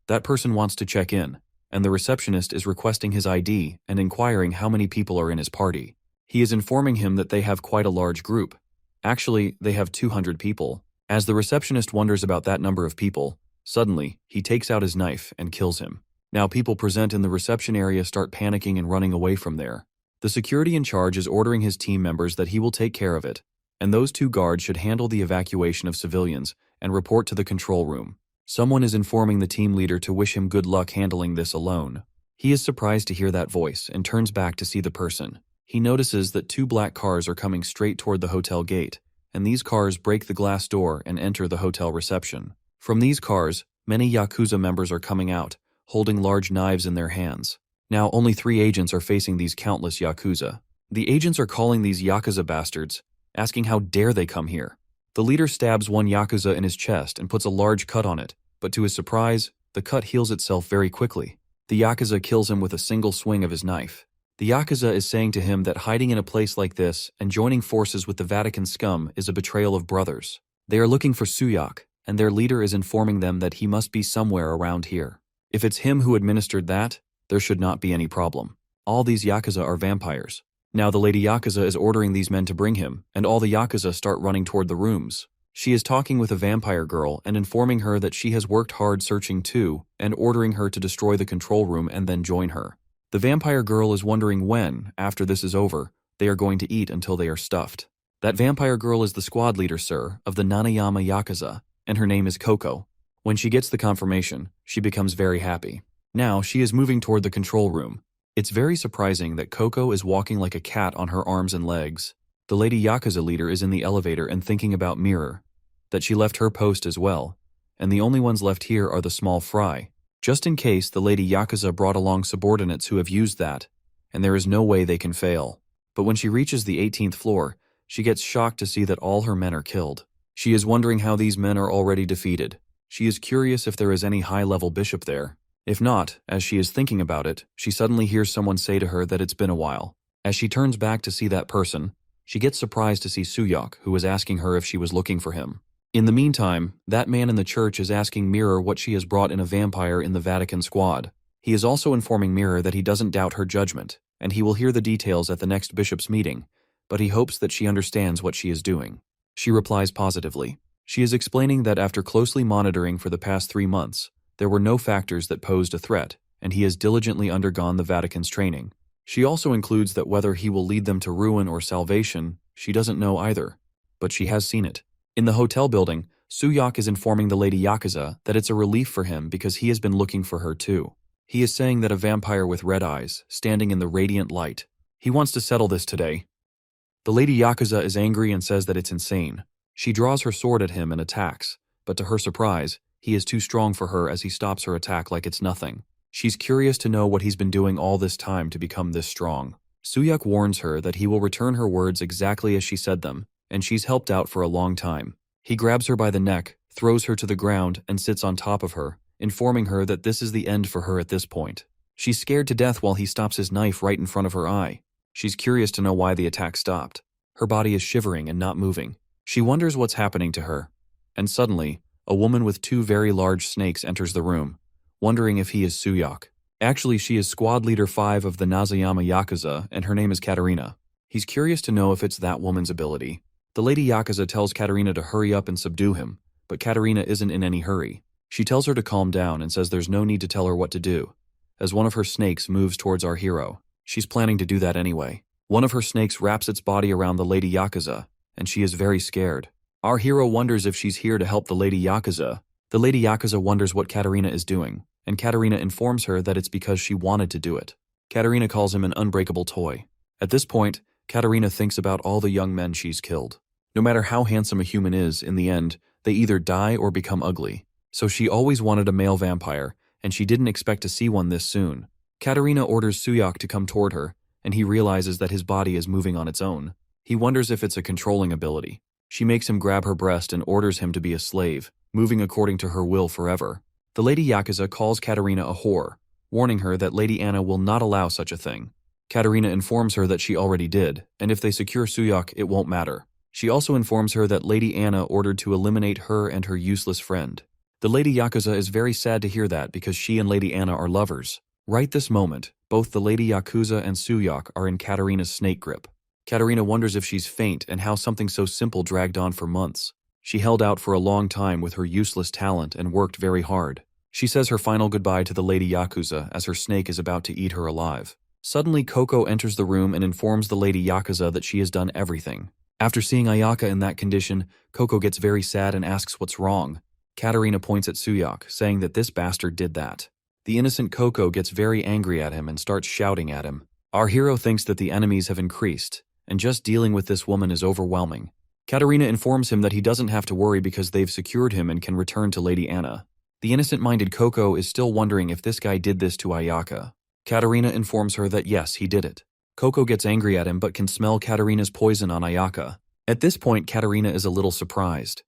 That person wants to check in, and the receptionist is requesting his ID and inquiring how many people are in his party. He is informing him that they have quite a large group. Actually, they have 200 people. As the receptionist wonders about that number of people, suddenly, he takes out his knife and kills him. Now people present in the reception area start panicking and running away from there. The security in charge is ordering his team members that he will take care of it, and those two guards should handle the evacuation of civilians and report to the control room. Someone is informing the team leader to wish him good luck handling this alone. He is surprised to hear that voice and turns back to see the person. He notices that two black cars are coming straight toward the hotel gate, and these cars break the glass door and enter the hotel reception. From these cars, many Yakuza members are coming out, holding large knives in their hands. Now only 3 agents are facing these countless Yakuza. The agents are calling these Yakuza bastards, asking how dare they come here. The leader stabs one Yakuza in his chest and puts a large cut on it, but to his surprise, the cut heals itself very quickly. The Yakuza kills him with a single swing of his knife. The Yakuza is saying to him that hiding in a place like this and joining forces with the Vatican scum is a betrayal of brothers. They are looking for Suyak, and their leader is informing them that he must be somewhere around here. If it's him who administered that, there should not be any problem. All these Yakuza are vampires. Now the lady Yakuza is ordering these men to bring him, and all the Yakuza start running toward the rooms. She is talking with a vampire girl and informing her that she has worked hard searching too, and ordering her to destroy the control room and then join her. The vampire girl is wondering when, after this is over, they are going to eat until they are stuffed. That vampire girl is the squad leader, sir, of the Nanayama Yakuza, and her name is Coco. When she gets the confirmation, she becomes very happy. Now she is moving toward the control room. It's very surprising that Coco is walking like a cat on her arms and legs. The lady Yakuza leader is in the elevator and thinking about Mirror, that she left her post as well, and the only ones left here are the small fry. Just in case, the Lady Yakuza brought along subordinates who have used that, and there is no way they can fail. But when she reaches the 18th floor, she gets shocked to see that all her men are killed. She is wondering how these men are already defeated. She is curious if there is any high-level bishop there. If not, as she is thinking about it, she suddenly hears someone say to her that it's been a while. As she turns back to see that person, she gets surprised to see Suyak, who is asking her if she was looking for him. In the meantime, that man in the church is asking Mirror what she has brought in a vampire in the Vatican squad. He is also informing Mirror that he doesn't doubt her judgment, and he will hear the details at the next bishop's meeting, but he hopes that she understands what she is doing. She replies positively. She is explaining that after closely monitoring for the past 3 months, there were no factors that posed a threat, and he has diligently undergone the Vatican's training. She also includes that whether he will lead them to ruin or salvation, she doesn't know either, but she has seen it. In the hotel building, Suyak is informing the Lady Yakuza that it's a relief for him because he has been looking for her too. He is saying that a vampire with red eyes, standing in the radiant light. He wants to settle this today. The Lady Yakuza is angry and says that it's insane. She draws her sword at him and attacks, but to her surprise, he is too strong for her as he stops her attack like it's nothing. She's curious to know what he's been doing all this time to become this strong. Suyak warns her that he will return her words exactly as she said them, and she's helped out for a long time. He grabs her by the neck, throws her to the ground, and sits on top of her, informing her that this is the end for her at this point. She's scared to death while he stops his knife right in front of her eye. She's curious to know why the attack stopped. Her body is shivering and not moving. She wonders what's happening to her. And suddenly, a woman with 2 very large snakes enters the room, wondering if he is Suyak. Actually, she is squad leader 5 of the Nazayama Yakuza, and her name is Katarina. He's curious to know if it's that woman's ability. The Lady Yakuza tells Katarina to hurry up and subdue him, but Katarina isn't in any hurry. She tells her to calm down and says there's no need to tell her what to do, as one of her snakes moves towards our hero. She's planning to do that anyway. One of her snakes wraps its body around the Lady Yakuza, and she is very scared. Our hero wonders if she's here to help the Lady Yakuza. The Lady Yakuza wonders what Katarina is doing, and Katarina informs her that it's because she wanted to do it. Katarina calls him an unbreakable toy. At this point, Katarina thinks about all the young men she's killed. No matter how handsome a human is, in the end, they either die or become ugly. So she always wanted a male vampire, and she didn't expect to see one this soon. Katarina orders Suyak to come toward her, and he realizes that his body is moving on its own. He wonders if it's a controlling ability. She makes him grab her breast and orders him to be a slave, moving according to her will forever. The Lady Yakuza calls Katarina a whore, warning her that Lady Anna will not allow such a thing. Katarina informs her that she already did, and if they secure Suyak, it won't matter. She also informs her that Lady Anna ordered to eliminate her and her useless friend. The Lady Yakuza is very sad to hear that because she and Lady Anna are lovers. Right this moment, both the Lady Yakuza and Suyak are in Katarina's snake grip. Katarina wonders if she's faint and how something so simple dragged on for months. She held out for a long time with her useless talent and worked very hard. She says her final goodbye to the Lady Yakuza as her snake is about to eat her alive. Suddenly, Coco enters the room and informs the Lady Yakuza that she has done everything. After seeing Ayaka in that condition, Coco gets very sad and asks what's wrong. Katarina points at Suyak, saying that this bastard did that. The innocent Coco gets very angry at him and starts shouting at him. Our hero thinks that the enemies have increased, and just dealing with this woman is overwhelming. Katarina informs him that he doesn't have to worry because they've secured him and can return to Lady Anna. The innocent-minded Coco is still wondering if this guy did this to Ayaka. Katarina informs her that yes, he did it. Coco gets angry at him but can smell Katarina's poison on Ayaka. At this point, Katarina is a little surprised.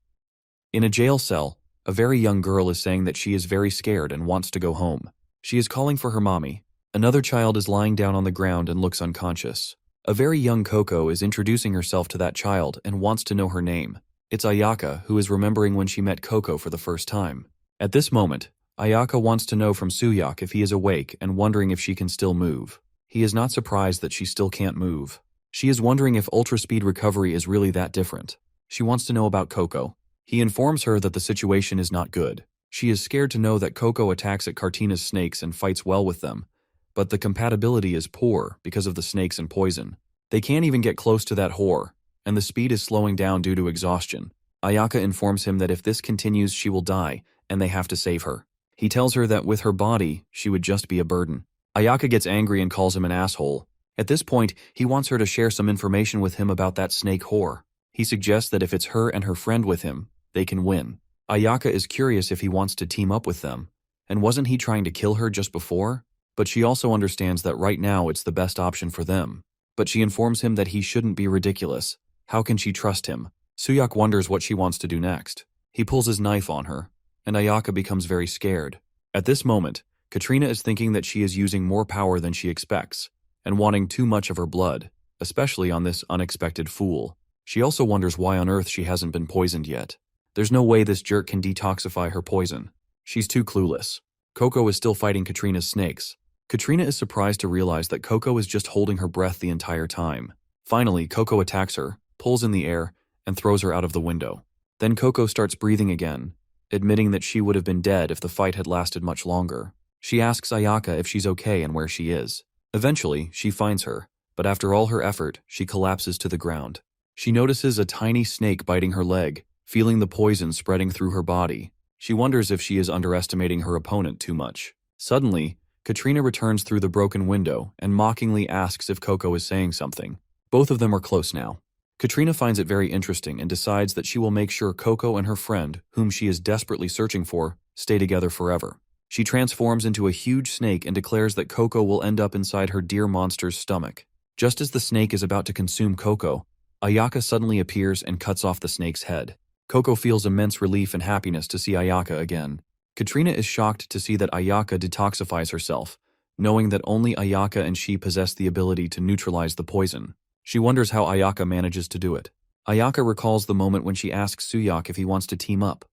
In a jail cell, a very young girl is saying that she is very scared and wants to go home. She is calling for her mommy. Another child is lying down on the ground and looks unconscious. A very young Coco is introducing herself to that child and wants to know her name. It's Ayaka, who is remembering when she met Coco for the first time. At this moment, Ayaka wants to know from Suyak if he is awake and wondering if she can still move. He is not surprised that she still can't move. She is wondering if ultra-speed recovery is really that different. She wants to know about Coco. He informs her that the situation is not good. She is scared to know that Coco attacks at Cartina's snakes and fights well with them, but the compatibility is poor because of the snakes and poison. They can't even get close to that whore, and the speed is slowing down due to exhaustion. Ayaka informs him that if this continues she will die, and they have to save her. He tells her that with her body, she would just be a burden. Ayaka gets angry and calls him an asshole. At this point, he wants her to share some information with him about that snake whore. He suggests that if it's her and her friend with him, they can win. Ayaka is curious if he wants to team up with them, and wasn't he trying to kill her just before? But she also understands that right now it's the best option for them. But she informs him that he shouldn't be ridiculous. How can she trust him? Suyak wonders what she wants to do next. He pulls his knife on her, and Ayaka becomes very scared. At this moment, Katrina is thinking that she is using more power than she expects, and wanting too much of her blood, especially on this unexpected fool. She also wonders why on earth she hasn't been poisoned yet. There's no way this jerk can detoxify her poison. She's too clueless. Coco is still fighting Katrina's snakes. Katrina is surprised to realize that Coco is just holding her breath the entire time. Finally, Coco attacks her, pulls in the air, and throws her out of the window. Then Coco starts breathing again, admitting that she would have been dead if the fight had lasted much longer. She asks Ayaka if she's okay and where she is. Eventually, she finds her, but after all her effort, she collapses to the ground. She notices a tiny snake biting her leg, feeling the poison spreading through her body. She wonders if she is underestimating her opponent too much. Suddenly, Katrina returns through the broken window and mockingly asks if Coco is saying something. Both of them are close now. Katrina finds it very interesting and decides that she will make sure Coco and her friend, whom she is desperately searching for, stay together forever. She transforms into a huge snake and declares that Coco will end up inside her dear monster's stomach. Just as the snake is about to consume Coco, Ayaka suddenly appears and cuts off the snake's head. Coco feels immense relief and happiness to see Ayaka again. Katrina is shocked to see that Ayaka detoxifies herself, knowing that only Ayaka and she possess the ability to neutralize the poison. She wonders how Ayaka manages to do it. Ayaka recalls the moment when she asks Suyak if he wants to team up,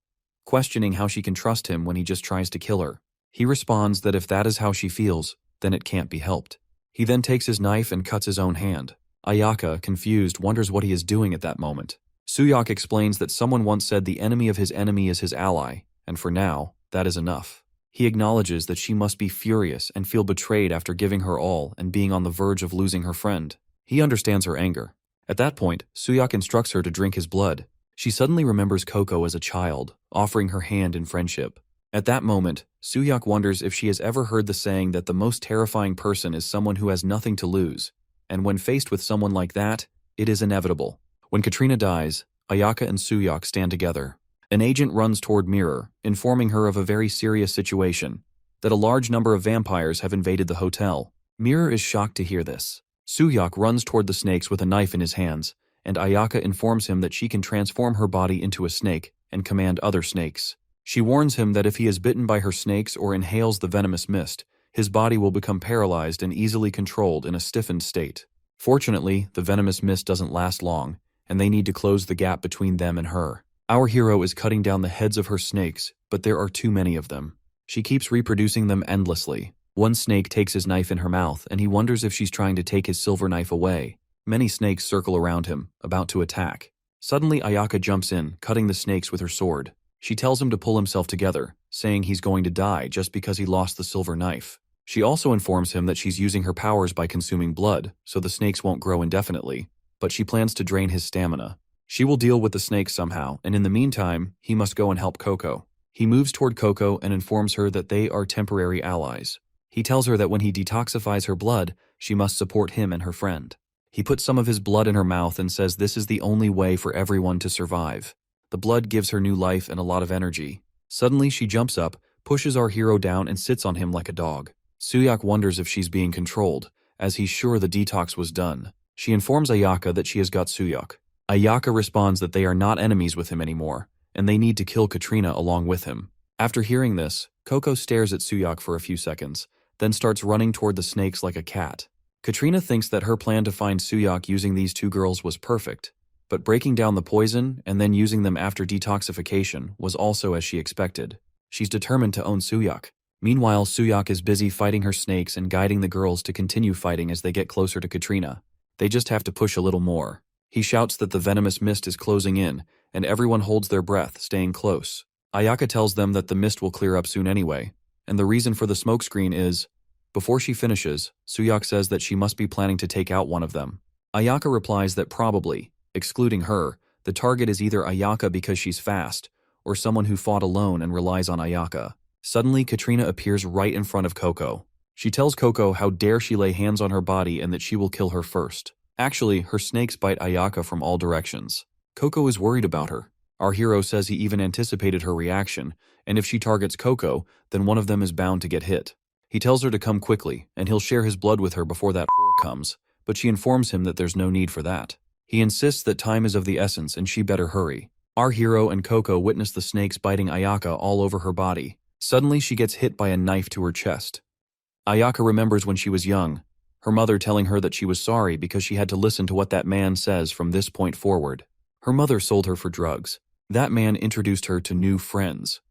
questioning how she can trust him when he just tries to kill her. He responds that if that is how she feels, then it can't be helped. He then takes his knife and cuts his own hand. Ayaka, confused, wonders what he is doing at that moment. Suyak explains that someone once said the enemy of his enemy is his ally, and for now, that is enough. He acknowledges that she must be furious and feel betrayed after giving her all and being on the verge of losing her friend. He understands her anger. At that point, Suyak instructs her to drink his blood. She suddenly remembers Coco as a child, offering her hand in friendship. At that moment, Suyak wonders if she has ever heard the saying that the most terrifying person is someone who has nothing to lose, and when faced with someone like that, it is inevitable. When Katrina dies, Ayaka and Suyak stand together. An agent runs toward Mirror, informing her of a very serious situation, that a large number of vampires have invaded the hotel. Mirror is shocked to hear this. Suyak runs toward the snakes with a knife in his hands, and Ayaka informs him that she can transform her body into a snake and command other snakes. She warns him that if he is bitten by her snakes or inhales the venomous mist, his body will become paralyzed and easily controlled in a stiffened state. Fortunately, the venomous mist doesn't last long, and they need to close the gap between them and her. Our hero is cutting down the heads of her snakes, but there are too many of them. She keeps reproducing them endlessly. One snake takes his knife in her mouth, and he wonders if she's trying to take his silver knife away. Many snakes circle around him, about to attack. Suddenly, Ayaka jumps in, cutting the snakes with her sword. She tells him to pull himself together, saying he's going to die just because he lost the silver knife. She also informs him that she's using her powers by consuming blood, so the snakes won't grow indefinitely, but she plans to drain his stamina. She will deal with the snakes somehow, and in the meantime, he must go and help Coco. He moves toward Coco and informs her that they are temporary allies. He tells her that when he detoxifies her blood, she must support him and her friend. He puts some of his blood in her mouth and says this is the only way for everyone to survive. The blood gives her new life and a lot of energy. Suddenly, she jumps up, pushes our hero down and sits on him like a dog. Suyak wonders if she's being controlled, as he's sure the detox was done. She informs Ayaka that she has got Suyak. Ayaka responds that they are not enemies with him anymore, and they need to kill Katrina along with him. After hearing this, Coco stares at Suyak for a few seconds, then starts running toward the snakes like a cat. Katrina thinks that her plan to find Suyak using these two girls was perfect, but breaking down the poison and then using them after detoxification was also as she expected. She's determined to own Suyak. Meanwhile, Suyak is busy fighting her snakes and guiding the girls to continue fighting as they get closer to Katrina. They just have to push a little more. He shouts that the venomous mist is closing in, and everyone holds their breath, staying close. Ayaka tells them that the mist will clear up soon anyway, and the reason for the smokescreen is... Before she finishes, Suyak says that she must be planning to take out one of them. Ayaka replies that probably, excluding her, the target is either Ayaka because she's fast, or someone who fought alone and relies on Ayaka. Suddenly, Katrina appears right in front of Coco. She tells Coco how dare she lay hands on her body and that she will kill her first. Actually, her snakes bite Ayaka from all directions. Coco is worried about her. Our hero says he even anticipated her reaction, and if she targets Coco, then one of them is bound to get hit. He tells her to come quickly, and he'll share his blood with her before that whore comes, but she informs him that there's no need for that. He insists that time is of the essence and she better hurry. Our hero and Coco witness the snakes biting Ayaka all over her body. Suddenly she gets hit by a knife to her chest. Ayaka remembers when she was young, her mother telling her that she was sorry because she had to listen to what that man says from this point forward. Her mother sold her for drugs. That man introduced her to new friends.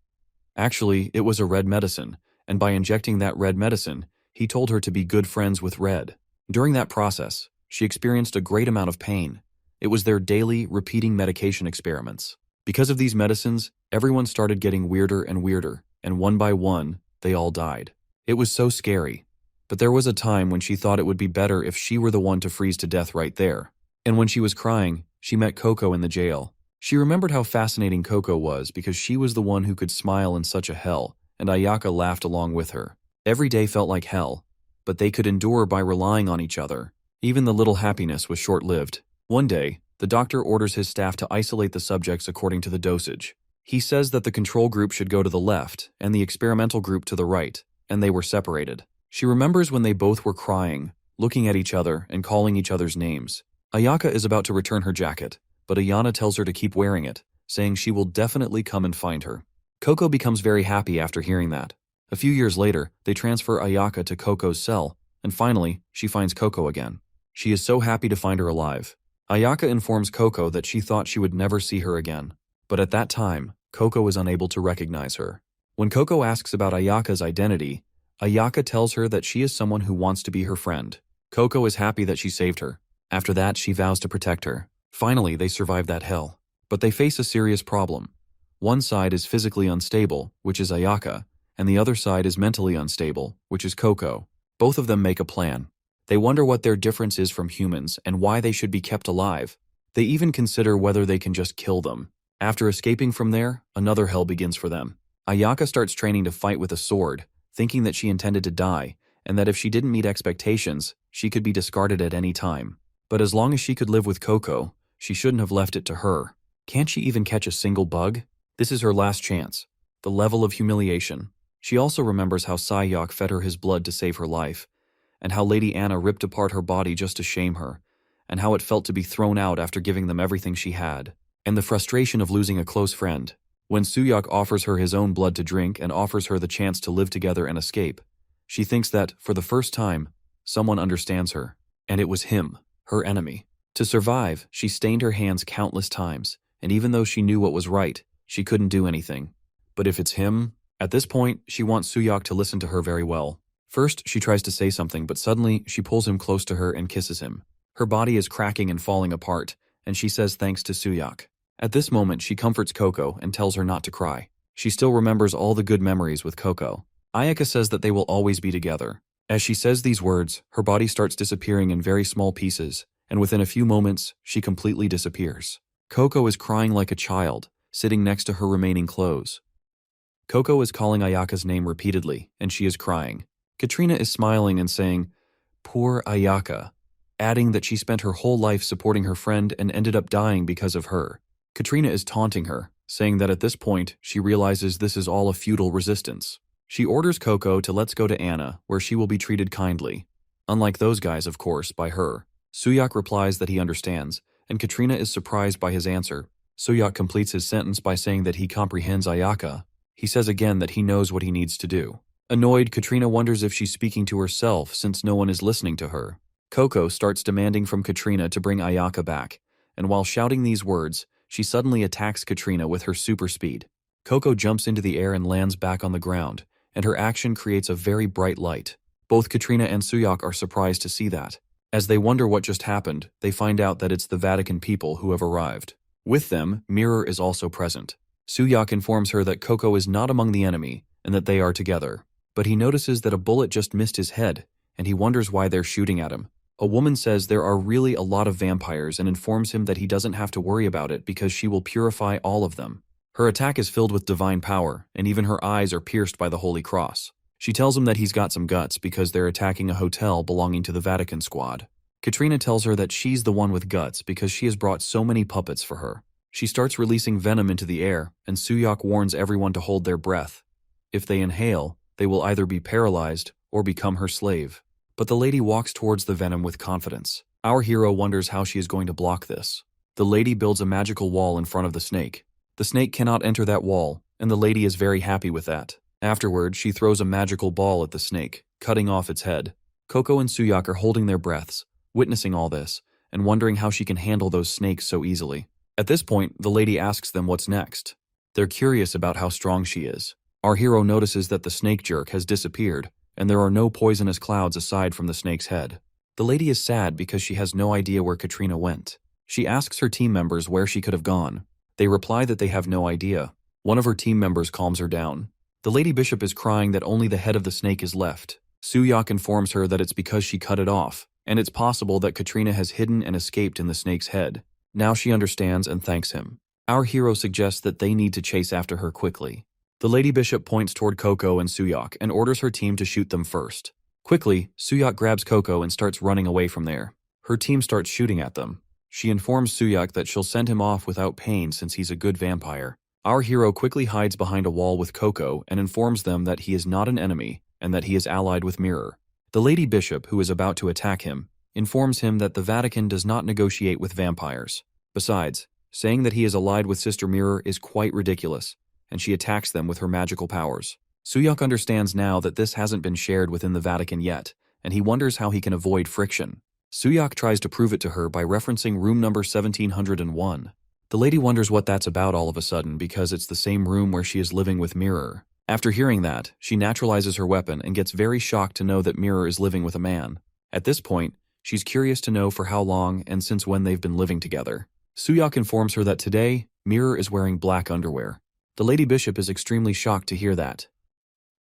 Actually, it was a red medicine, and by injecting that red medicine, he told her to be good friends with Red. During that process, she experienced a great amount of pain. It was their daily, repeating medication experiments. Because of these medicines, everyone started getting weirder and weirder, and one by one, they all died. It was so scary. But there was a time when she thought it would be better if she were the one to freeze to death right there. And when she was crying, she met Coco in the jail. She remembered how fascinating Coco was because she was the one who could smile in such a hell, and Ayaka laughed along with her. Every day felt like hell, but they could endure by relying on each other. Even the little happiness was short-lived. One day, the doctor orders his staff to isolate the subjects according to the dosage. He says that the control group should go to the left and the experimental group to the right, and they were separated. She remembers when they both were crying, looking at each other and calling each other's names. Ayaka is about to return her jacket, but Ayana tells her to keep wearing it, saying she will definitely come and find her. Coco becomes very happy after hearing that. A few years later, they transfer Ayaka to Coco's cell, and finally, she finds Coco again. She is so happy to find her alive. Ayaka informs Coco that she thought she would never see her again, but at that time, Coco is unable to recognize her. When Coco asks about Ayaka's identity, Ayaka tells her that she is someone who wants to be her friend. Coco is happy that she saved her. After that, she vows to protect her. Finally, they survive that hell. But they face a serious problem. One side is physically unstable, which is Ayaka, and the other side is mentally unstable, which is Coco. Both of them make a plan. They wonder what their difference is from humans and why they should be kept alive. They even consider whether they can just kill them. After escaping from there, another hell begins for them. Ayaka starts training to fight with a sword, thinking that she intended to die, and that if she didn't meet expectations, she could be discarded at any time. But as long as she could live with Coco, she shouldn't have left it to her. Can't she even catch a single bug? This is her last chance. The level of humiliation. She also remembers how Suyak fed her his blood to save her life, and how Lady Anna ripped apart her body just to shame her, and how it felt to be thrown out after giving them everything she had, and the frustration of losing a close friend. When Suyak offers her his own blood to drink and offers her the chance to live together and escape, she thinks that, for the first time, someone understands her, and it was him, her enemy. To survive, she stained her hands countless times, and even though she knew what was right, she couldn't do anything. But if it's him, at this point, she wants Suyak to listen to her very well. First, she tries to say something, but suddenly, she pulls him close to her and kisses him. Her body is cracking and falling apart, and she says thanks to Suyak. At this moment, she comforts Coco and tells her not to cry. She still remembers all the good memories with Coco. Ayaka says that they will always be together. As she says these words, her body starts disappearing in very small pieces, and within a few moments, she completely disappears. Coco is crying like a child, sitting next to her remaining clothes. Coco is calling Ayaka's name repeatedly, and she is crying. Katrina is smiling and saying, "Poor Ayaka," adding that she spent her whole life supporting her friend and ended up dying because of her. Katrina is taunting her, saying that at this point, she realizes this is all a futile resistance. She orders Coco to let's go to Anna, where she will be treated kindly. Unlike those guys, of course, by her. Suyak replies that he understands, and Katrina is surprised by his answer. Suyak completes his sentence by saying that he comprehends Ayaka. He says again that he knows what he needs to do. Annoyed, Katrina wonders if she's speaking to herself since no one is listening to her. Coco starts demanding from Katrina to bring Ayaka back, and while shouting these words, she suddenly attacks Katrina with her super speed. Coco jumps into the air and lands back on the ground, and her action creates a very bright light. Both Katrina and Suyak are surprised to see that. As they wonder what just happened, they find out that it's the Vatican people who have arrived. With them, Mirror is also present. Suyak informs her that Coco is not among the enemy, and that they are together. But he notices that a bullet just missed his head, and he wonders why they're shooting at him. A woman says there are really a lot of vampires and informs him that he doesn't have to worry about it because she will purify all of them. Her attack is filled with divine power, and even her eyes are pierced by the Holy Cross. She tells him that he's got some guts because they're attacking a hotel belonging to the Vatican squad. Katrina tells her that she's the one with guts because she has brought so many puppets for her. She starts releasing venom into the air, and Suyak warns everyone to hold their breath. If they inhale, they will either be paralyzed or become her slave. But the lady walks towards the venom with confidence. Our hero wonders how she is going to block this. The lady builds a magical wall in front of the snake. The snake cannot enter that wall, and the lady is very happy with that. Afterward, she throws a magical ball at the snake, cutting off its head. Coco and Suyak are holding their breaths, witnessing all this, and wondering how she can handle those snakes so easily. At this point, the lady asks them what's next. They're curious about how strong she is. Our hero notices that the snake jerk has disappeared, and there are no poisonous clouds aside from the snake's head. The lady is sad because she has no idea where Katrina went. She asks her team members where she could have gone. They reply that they have no idea. One of her team members calms her down. The lady bishop is crying that only the head of the snake is left. Suyak informs her that it's because she cut it off, and it's possible that Katrina has hidden and escaped in the snake's head. Now she understands and thanks him. Our hero suggests that they need to chase after her quickly. The lady bishop points toward Coco and Suyak and orders her team to shoot them first. Quickly, Suyak grabs Coco and starts running away from there. Her team starts shooting at them. She informs Suyak that she'll send him off without pain since he's a good vampire. Our hero quickly hides behind a wall with Coco and informs them that he is not an enemy and that he is allied with Mirror. The lady bishop, who is about to attack him, informs him that the Vatican does not negotiate with vampires. Besides, saying that he is allied with Sister Mirror is quite ridiculous, and she attacks them with her magical powers. Suyak understands now that this hasn't been shared within the Vatican yet, and he wonders how he can avoid friction. Suyak tries to prove it to her by referencing room number 1701. The lady wonders what that's about all of a sudden because it's the same room where she is living with Mirror. After hearing that, she naturalizes her weapon and gets very shocked to know that Mirror is living with a man. At this point, she's curious to know for how long and since when they've been living together. Suyak informs her that today, Mirror is wearing black underwear. The lady bishop is extremely shocked to hear that.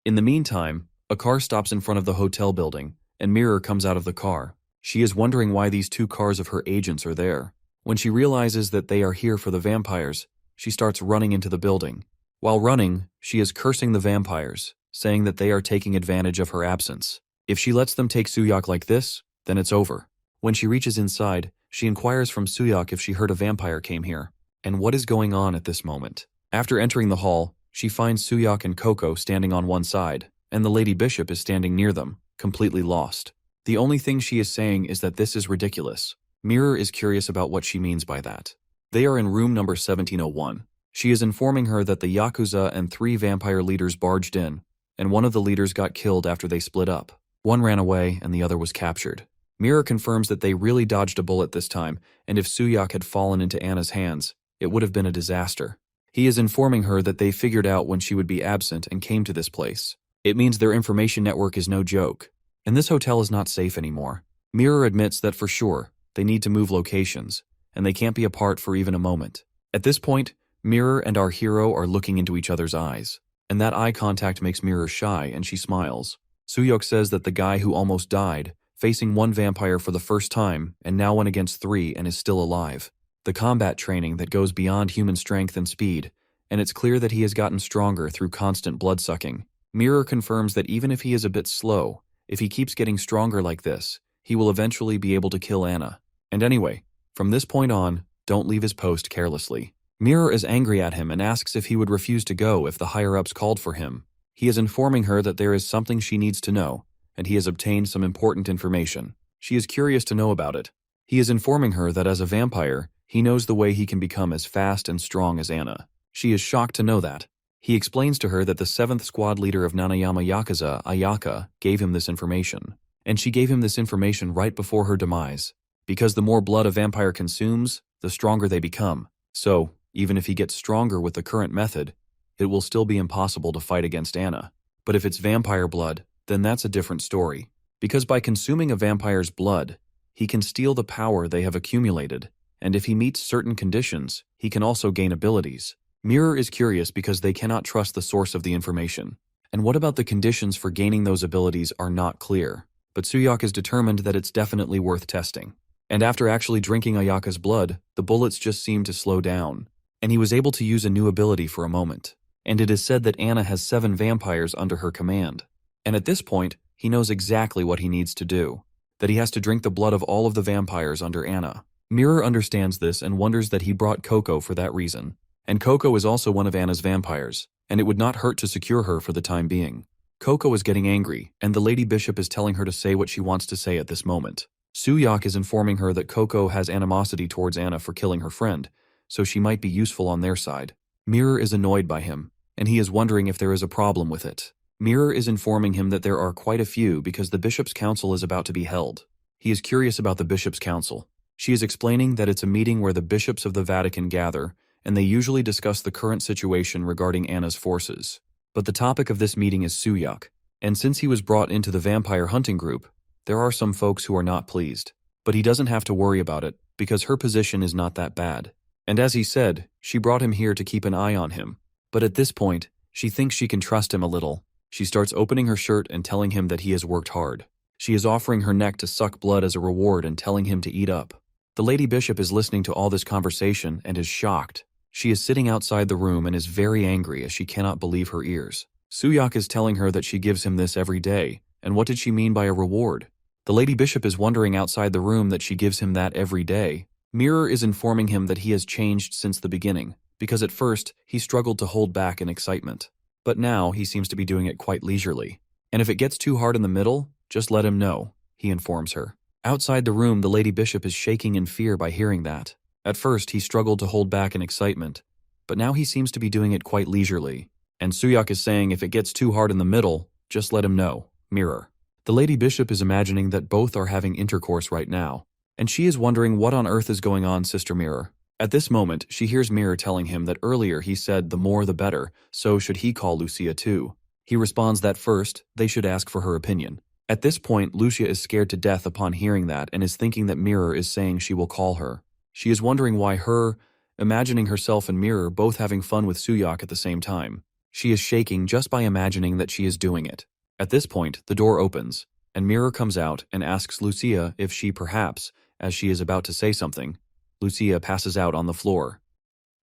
In the meantime, a car stops in front of the hotel building, and Mirror comes out of the car. She is wondering why these two cars of her agents are there. When she realizes that they are here for the vampires, she starts running into the building. While running, she is cursing the vampires, saying that they are taking advantage of her absence. If she lets them take Suyak like this, then it's over. When she reaches inside, she inquires from Suyak if she heard a vampire came here, and what is going on at this moment. After entering the hall, she finds Suyak and Coco standing on one side, and the lady bishop is standing near them, completely lost. The only thing she is saying is that this is ridiculous. Mirror is curious about what she means by that. They are in room number 1701. She is informing her that the Yakuza and 3 vampire leaders barged in, and one of the leaders got killed after they split up. One ran away and the other was captured. Mirror confirms that they really dodged a bullet this time, and if Suyak had fallen into Anna's hands, it would have been a disaster. He is informing her that they figured out when she would be absent and came to this place. It means their information network is no joke, and this hotel is not safe anymore. Mirror admits that for sure, they need to move locations, and they can't be apart for even a moment. At this point, Mirror and our hero are looking into each other's eyes, and that eye contact makes Mirror shy and she smiles. Suyak says that the guy who almost died, facing one vampire for the first time and now went against 3 and is still alive. The combat training that goes beyond human strength and speed, and it's clear that he has gotten stronger through constant blood-sucking. Mirror confirms that even if he is a bit slow, if he keeps getting stronger like this, he will eventually be able to kill Anna. And anyway, from this point on, don't leave his post carelessly. Mirror is angry at him and asks if he would refuse to go if the higher-ups called for him. He is informing her that there is something she needs to know, and he has obtained some important information. She is curious to know about it. He is informing her that as a vampire, he knows the way he can become as fast and strong as Anna. She is shocked to know that. He explains to her that the 7th squad leader of Nanayama Yakuza, Ayaka, gave him this information. And she gave him this information right before her demise. Because the more blood a vampire consumes, the stronger they become. So, even if he gets stronger with the current method, it will still be impossible to fight against Anna. But if it's vampire blood, then that's a different story. Because by consuming a vampire's blood, he can steal the power they have accumulated, and if he meets certain conditions, he can also gain abilities. Mirror is curious because they cannot trust the source of the information. And what about the conditions for gaining those abilities are not clear. But Suyak is determined that it's definitely worth testing. And after actually drinking Ayaka's blood, the bullets just seemed to slow down, and he was able to use a new ability for a moment. And it is said that Anna has 7 vampires under her command. And at this point, he knows exactly what he needs to do. That he has to drink the blood of all of the vampires under Anna. Mirror understands this and wonders that he brought Coco for that reason. And Coco is also one of Anna's vampires, and it would not hurt to secure her for the time being. Coco is getting angry, and the Lady Bishop is telling her to say what she wants to say at this moment. Suyak is informing her that Coco has animosity towards Anna for killing her friend, so she might be useful on their side. Mirror is annoyed by him, and he is wondering if there is a problem with it. Mirror is informing him that there are quite a few because the Bishop's Council is about to be held. He is curious about the Bishop's Council. She is explaining that it's a meeting where the bishops of the Vatican gather, and they usually discuss the current situation regarding Anna's forces. But the topic of this meeting is Suyak, and since he was brought into the vampire hunting group, there are some folks who are not pleased. But he doesn't have to worry about it, because her position is not that bad. And as he said, she brought him here to keep an eye on him. But at this point, she thinks she can trust him a little. She starts opening her shirt and telling him that he has worked hard. She is offering her neck to suck blood as a reward and telling him to eat up. The Lady Bishop is listening to all this conversation and is shocked. She is sitting outside the room and is very angry as she cannot believe her ears. Suyak is telling her that she gives him this every day, and what did she mean by a reward? The Lady Bishop is wondering outside the room that she gives him that every day. Mirror is informing him that he has changed since the beginning, because at first, he struggled to hold back in excitement. But now, he seems to be doing it quite leisurely. And if it gets too hard in the middle, just let him know, he informs her. Outside the room, the Lady Bishop is shaking in fear by hearing that. At first, he struggled to hold back in excitement, but now he seems to be doing it quite leisurely. And Suyak is saying if it gets too hard in the middle, just let him know, Mirror. The Lady Bishop is imagining that both are having intercourse right now, and she is wondering what on earth is going on, Sister Mirror. At this moment, she hears Mirror telling him that earlier he said the more the better, so should he call Lucia too. He responds that first, they should ask for her opinion. At this point, Lucia is scared to death upon hearing that and is thinking that Mirror is saying she will call her. She is wondering why her, imagining herself and Mirror both having fun with Suyak at the same time. She is shaking just by imagining that she is doing it. At this point, the door opens, and Mirror comes out and asks Lucia if she perhaps, as she is about to say something, Lucia passes out on the floor.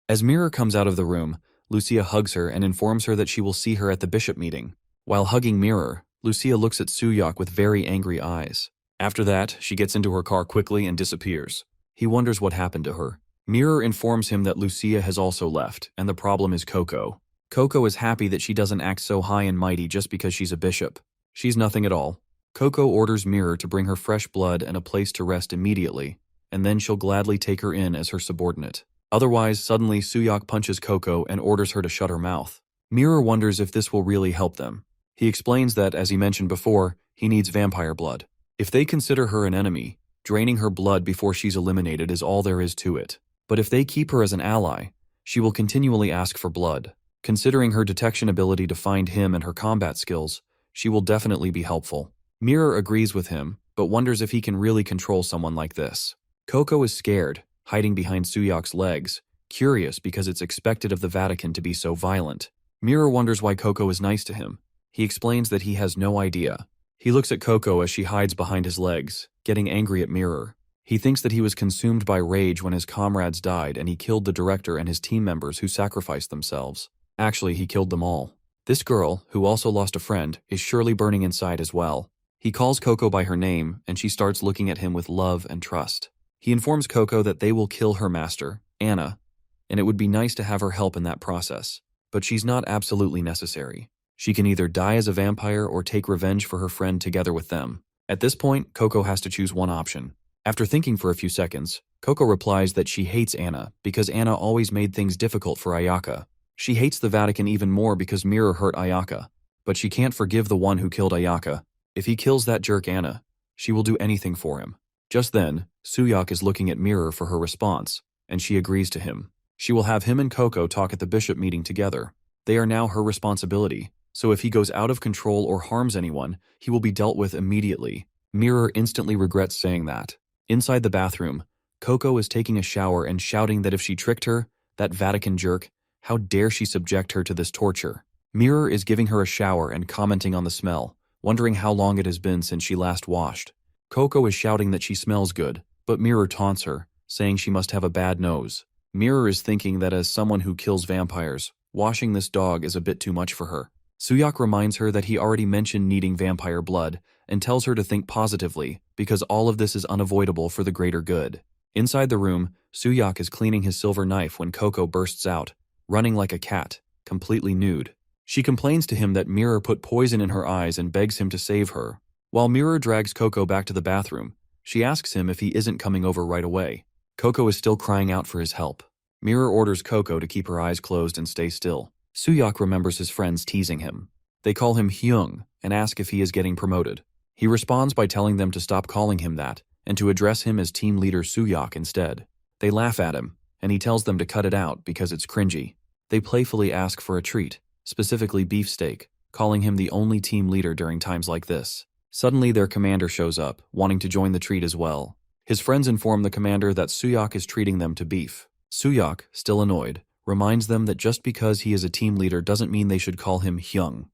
As Mirror comes out of the room, Lucia hugs her and informs her that she will see her at the bishop meeting. While hugging Mirror, Lucia looks at Suyak with very angry eyes. After that, she gets into her car quickly and disappears. He wonders what happened to her. Mirror informs him that Lucia has also left, and the problem is Coco. Coco is happy that she doesn't act so high and mighty just because she's a bishop. She's nothing at all. Coco orders Mirror to bring her fresh blood and a place to rest immediately, and then she'll gladly take her in as her subordinate. Otherwise, suddenly Suyak punches Coco and orders her to shut her mouth. Mirror wonders if this will really help them. He explains that, as he mentioned before, he needs vampire blood. If they consider her an enemy, draining her blood before she's eliminated is all there is to it. But if they keep her as an ally, she will continually ask for blood. Considering her detection ability to find him and her combat skills, she will definitely be helpful. Mirror agrees with him, but wonders if he can really control someone like this. Coco is scared, hiding behind Suyak's legs, curious because it's expected of the Vatican to be so violent. Mirror wonders why Coco is nice to him. He explains that he has no idea. He looks at Coco as she hides behind his legs, getting angry at Mirror. He thinks that he was consumed by rage when his comrades died and he killed the director and his team members who sacrificed themselves. Actually, he killed them all. This girl, who also lost a friend, is surely burning inside as well. He calls Coco by her name, and she starts looking at him with love and trust. He informs Coco that they will kill her master, Anna, and it would be nice to have her help in that process. But she's not absolutely necessary. She can either die as a vampire or take revenge for her friend together with them. At this point, Coco has to choose one option. After thinking for a few seconds, Coco replies that she hates Anna because Anna always made things difficult for Ayaka. She hates the Vatican even more because Mirror hurt Ayaka, but she can't forgive the one who killed Ayaka. If he kills that jerk Anna, she will do anything for him. Just then, Suyak is looking at Mirror for her response, and she agrees to him. She will have him and Coco talk at the bishop meeting together. They are now her responsibility, so if he goes out of control or harms anyone, he will be dealt with immediately. Mirror instantly regrets saying that. Inside the bathroom, Coco is taking a shower and shouting that if she tricked her, that Vatican jerk, how dare she subject her to this torture. Mirror is giving her a shower and commenting on the smell, wondering how long it has been since she last washed. Coco is shouting that she smells good, but Mirror taunts her, saying she must have a bad nose. Mirror is thinking that as someone who kills vampires, washing this dog is a bit too much for her. Suyak reminds her that he already mentioned needing vampire blood and tells her to think positively because all of this is unavoidable for the greater good. Inside the room, Suyak is cleaning his silver knife when Coco bursts out, running like a cat, completely nude. She complains to him that Mirror put poison in her eyes and begs him to save her. While Mirror drags Coco back to the bathroom, she asks him if he isn't coming over right away. Coco is still crying out for his help. Mirror orders Coco to keep her eyes closed and stay still. Suyak remembers his friends teasing him. They call him Hyung and ask if he is getting promoted. He responds by telling them to stop calling him that and to address him as team leader Suyak instead. They laugh at him, and he tells them to cut it out because it's cringy. They playfully ask for a treat, specifically beefsteak, calling him the only team leader during times like this. Suddenly their commander shows up, wanting to join the treat as well. His friends inform the commander that Suyak is treating them to beef. Suyak, still annoyed, reminds them that just because he is a team leader doesn't mean they should call him Hyung.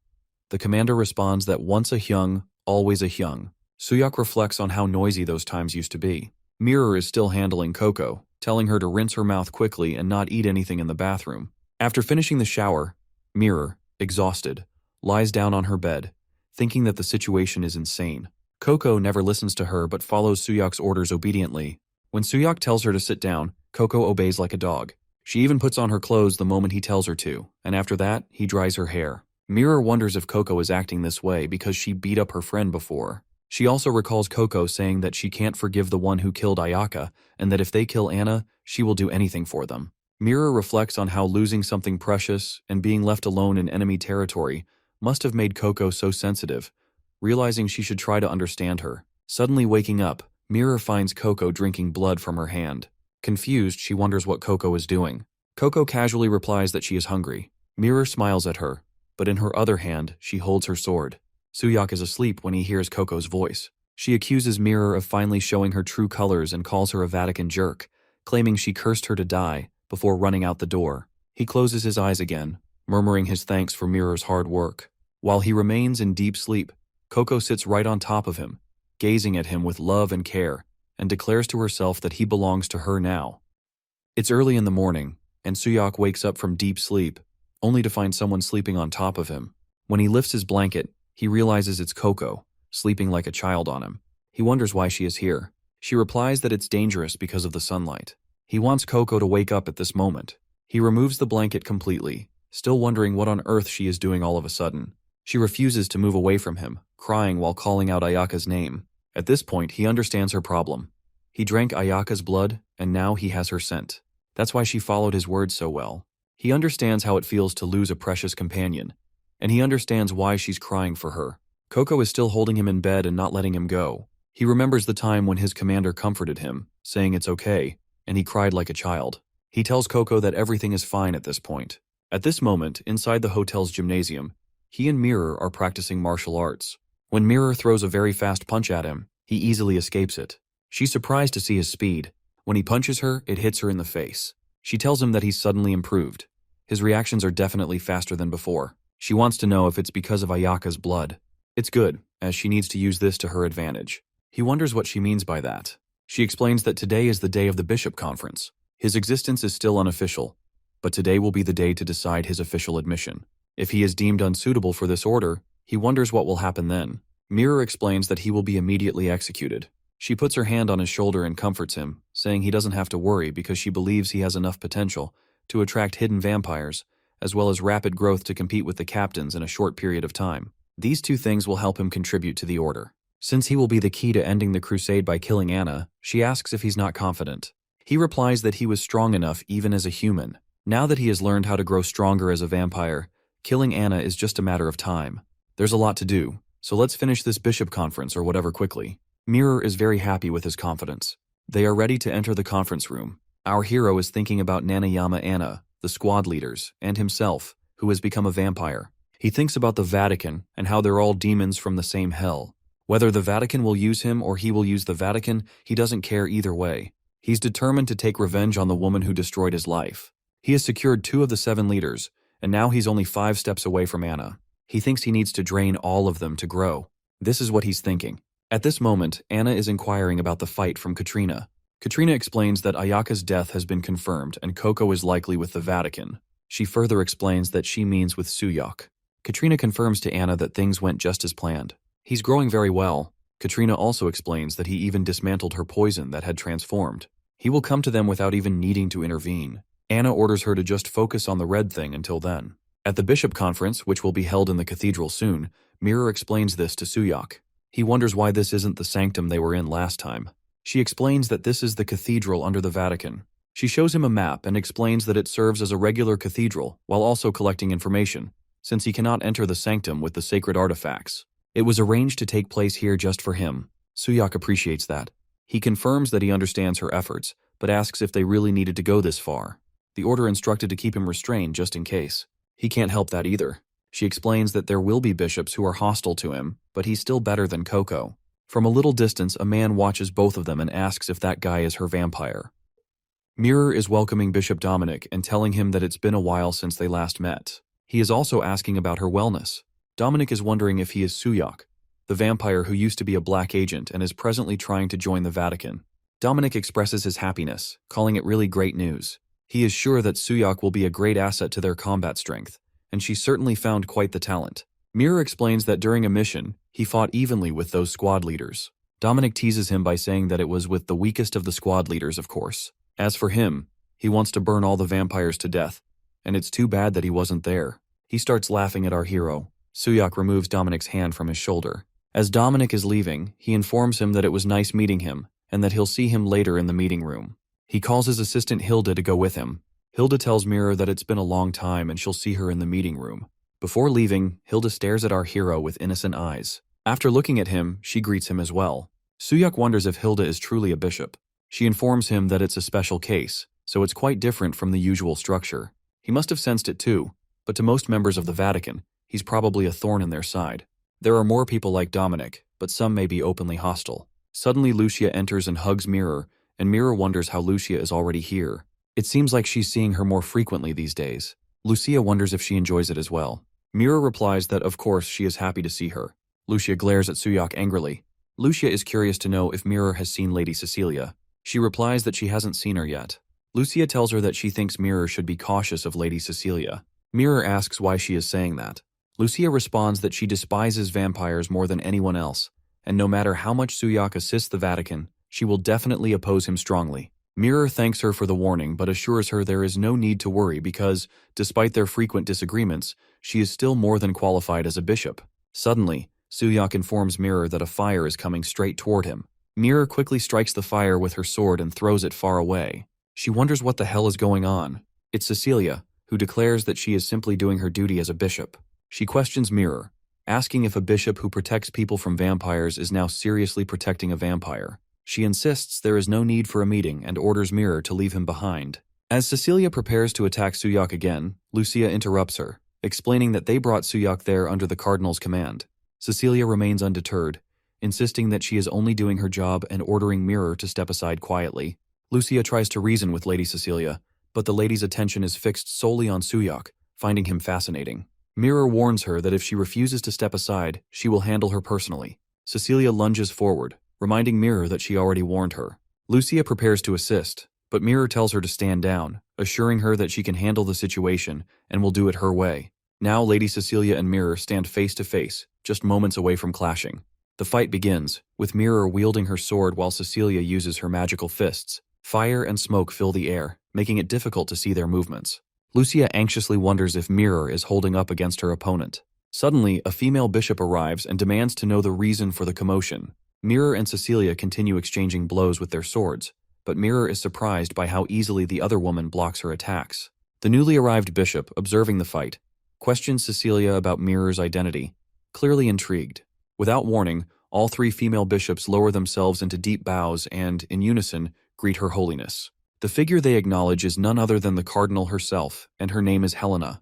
The commander responds that once a Hyung, always a Hyung. Suyak reflects on how noisy those times used to be. Mirror is still handling Coco, telling her to rinse her mouth quickly and not eat anything in the bathroom. After finishing the shower, Mirror, exhausted, lies down on her bed, thinking that the situation is insane. Coco never listens to her but follows Suyak's orders obediently. When Suyak tells her to sit down, Coco obeys like a dog. She even puts on her clothes the moment he tells her to, and after that, he dries her hair. Mirror wonders if Coco is acting this way because she beat up her friend before. She also recalls Coco saying that she can't forgive the one who killed Ayaka, and that if they kill Anna, she will do anything for them. Mirror reflects on how losing something precious and being left alone in enemy territory must have made Coco so sensitive, realizing she should try to understand her. Suddenly waking up, Mirror finds Coco drinking blood from her hand. Confused, she wonders what Coco is doing. Coco casually replies that she is hungry. Mirror smiles at her, but in her other hand, she holds her sword. Suyak is asleep when he hears Coco's voice. She accuses Mirror of finally showing her true colors and calls her a Vatican jerk, claiming she cursed her to die before running out the door. He closes his eyes again, murmuring his thanks for Mirror's hard work. While he remains in deep sleep, Coco sits right on top of him, gazing at him with love and care, and declares to herself that he belongs to her now. It's early in the morning, and Suyak wakes up from deep sleep, only to find someone sleeping on top of him. When he lifts his blanket, he realizes it's Coco, sleeping like a child on him. He wonders why she is here. She replies that it's dangerous because of the sunlight. He wants Coco to wake up at this moment. He removes the blanket completely, still wondering what on earth she is doing all of a sudden. She refuses to move away from him, crying while calling out Ayaka's name. At this point, he understands her problem. He drank Ayaka's blood, and now he has her scent. That's why she followed his words so well. He understands how it feels to lose a precious companion, and he understands why she's crying for her. Coco is still holding him in bed and not letting him go. He remembers the time when his commander comforted him, saying it's okay, and he cried like a child. He tells Coco that everything is fine at this point. At this moment, inside the hotel's gymnasium, he and Mirror are practicing martial arts. When Mirror throws a very fast punch at him, he easily escapes it. She's surprised to see his speed. When he punches her, it hits her in the face. She tells him that he's suddenly improved. His reactions are definitely faster than before. She wants to know if it's because of Ayaka's blood. It's good, as she needs to use this to her advantage. He wonders what she means by that. She explains that today is the day of the Bishop Conference. His existence is still unofficial, but today will be the day to decide his official admission. If he is deemed unsuitable for this order, he wonders what will happen then. Mirror explains that he will be immediately executed. She puts her hand on his shoulder and comforts him, saying he doesn't have to worry because she believes he has enough potential to attract hidden vampires, as well as rapid growth to compete with the captains in a short period of time. These two things will help him contribute to the order. Since he will be the key to ending the crusade by killing Anna, she asks if he's not confident. He replies that he was strong enough even as a human. Now that he has learned how to grow stronger as a vampire, killing Anna is just a matter of time. There's a lot to do, so let's finish this bishop conference or whatever quickly. Mirror is very happy with his confidence. They are ready to enter the conference room. Our hero is thinking about Nanayama Anna, the squad leaders, and himself, who has become a vampire. He thinks about the Vatican and how they're all demons from the same hell. Whether the Vatican will use him or he will use the Vatican, he doesn't care either way. He's determined to take revenge on the woman who destroyed his life. He has secured 2 of the 7 leaders, and now he's only 5 steps away from Anna. He thinks he needs to drain all of them to grow. This is what he's thinking. At this moment, Anna is inquiring about the fight from Katrina. Katrina explains that Ayaka's death has been confirmed and Coco is likely with the Vatican. She further explains that she means with Suyak. Katrina confirms to Anna that things went just as planned. He's growing very well. Katrina also explains that he even dismantled her poison that had transformed. He will come to them without even needing to intervene. Anna orders her to just focus on the red thing until then. At the bishop conference, which will be held in the cathedral soon, Mirror explains this to Suyak. He wonders why this isn't the sanctum they were in last time. She explains that this is the cathedral under the Vatican. She shows him a map and explains that it serves as a regular cathedral while also collecting information, since he cannot enter the sanctum with the sacred artifacts. It was arranged to take place here just for him. Suyak appreciates that. He confirms that he understands her efforts, but asks if they really needed to go this far. The order instructed to keep him restrained just in case. He can't help that either. She explains that there will be bishops who are hostile to him, but he's still better than Coco. From a little distance, a man watches both of them and asks if that guy is her vampire. Mirror is welcoming Bishop Dominic and telling him that it's been a while since they last met. He is also asking about her wellness. Dominic is wondering if he is Suyak, the vampire who used to be a black agent and is presently trying to join the Vatican. Dominic expresses his happiness, calling it really great news. He is sure that Suyak will be a great asset to their combat strength, and she certainly found quite the talent. Mirror explains that during a mission, he fought evenly with those squad leaders. Dominic teases him by saying that it was with the weakest of the squad leaders, of course. As for him, he wants to burn all the vampires to death, and it's too bad that he wasn't there. He starts laughing at our hero. Suyak removes Dominic's hand from his shoulder. As Dominic is leaving, he informs him that it was nice meeting him, and that he'll see him later in the meeting room. He calls his assistant Hilda to go with him. Hilda tells Mirror that it's been a long time and she'll see her in the meeting room. Before leaving, Hilda stares at our hero with innocent eyes. After looking at him, she greets him as well. Suyak wonders if Hilda is truly a bishop. She informs him that it's a special case, so it's quite different from the usual structure. He must have sensed it too, but to most members of the Vatican, he's probably a thorn in their side. There are more people like Dominic, but some may be openly hostile. Suddenly Lucia enters and hugs Mirror, and Mirror wonders how Lucia is already here. It seems like she's seeing her more frequently these days. Lucia wonders if she enjoys it as well. Mirror replies that of course she is happy to see her. Lucia glares at Suyak angrily. Lucia is curious to know if Mirror has seen Lady Cecilia. She replies that she hasn't seen her yet. Lucia tells her that she thinks Mirror should be cautious of Lady Cecilia. Mirror asks why she is saying that. Lucia responds that she despises vampires more than anyone else, and no matter how much Suyak assists the Vatican, she will definitely oppose him strongly. Mirror thanks her for the warning but assures her there is no need to worry because, despite their frequent disagreements, she is still more than qualified as a bishop. Suddenly, Suyak informs Mirror that a fire is coming straight toward him. Mirror quickly strikes the fire with her sword and throws it far away. She wonders what the hell is going on. It's Cecilia, who declares that she is simply doing her duty as a bishop. She questions Mirror, asking if a bishop who protects people from vampires is now seriously protecting a vampire. She insists there is no need for a meeting and orders Mirror to leave him behind. As Cecilia prepares to attack Suyak again, Lucia interrupts her, explaining that they brought Suyak there under the Cardinal's command. Cecilia remains undeterred, insisting that she is only doing her job and ordering Mirror to step aside quietly. Lucia tries to reason with Lady Cecilia, but the lady's attention is fixed solely on Suyak, finding him fascinating. Mirror warns her that if she refuses to step aside, she will handle her personally. Cecilia lunges forward, reminding Mirror that she already warned her. Lucia prepares to assist, but Mirror tells her to stand down, assuring her that she can handle the situation and will do it her way. Now Lady Cecilia and Mirror stand face to face, just moments away from clashing. The fight begins, with Mirror wielding her sword while Cecilia uses her magical fists. Fire and smoke fill the air, making it difficult to see their movements. Lucia anxiously wonders if Mirror is holding up against her opponent. Suddenly, a female bishop arrives and demands to know the reason for the commotion. Mirror and Cecilia continue exchanging blows with their swords, but Mirror is surprised by how easily the other woman blocks her attacks. The newly arrived bishop, observing the fight, questions Cecilia about Mirror's identity, clearly intrigued. Without warning, all three female bishops lower themselves into deep bows and, in unison, greet Her Holiness. The figure they acknowledge is none other than the Cardinal herself, and her name is Helena.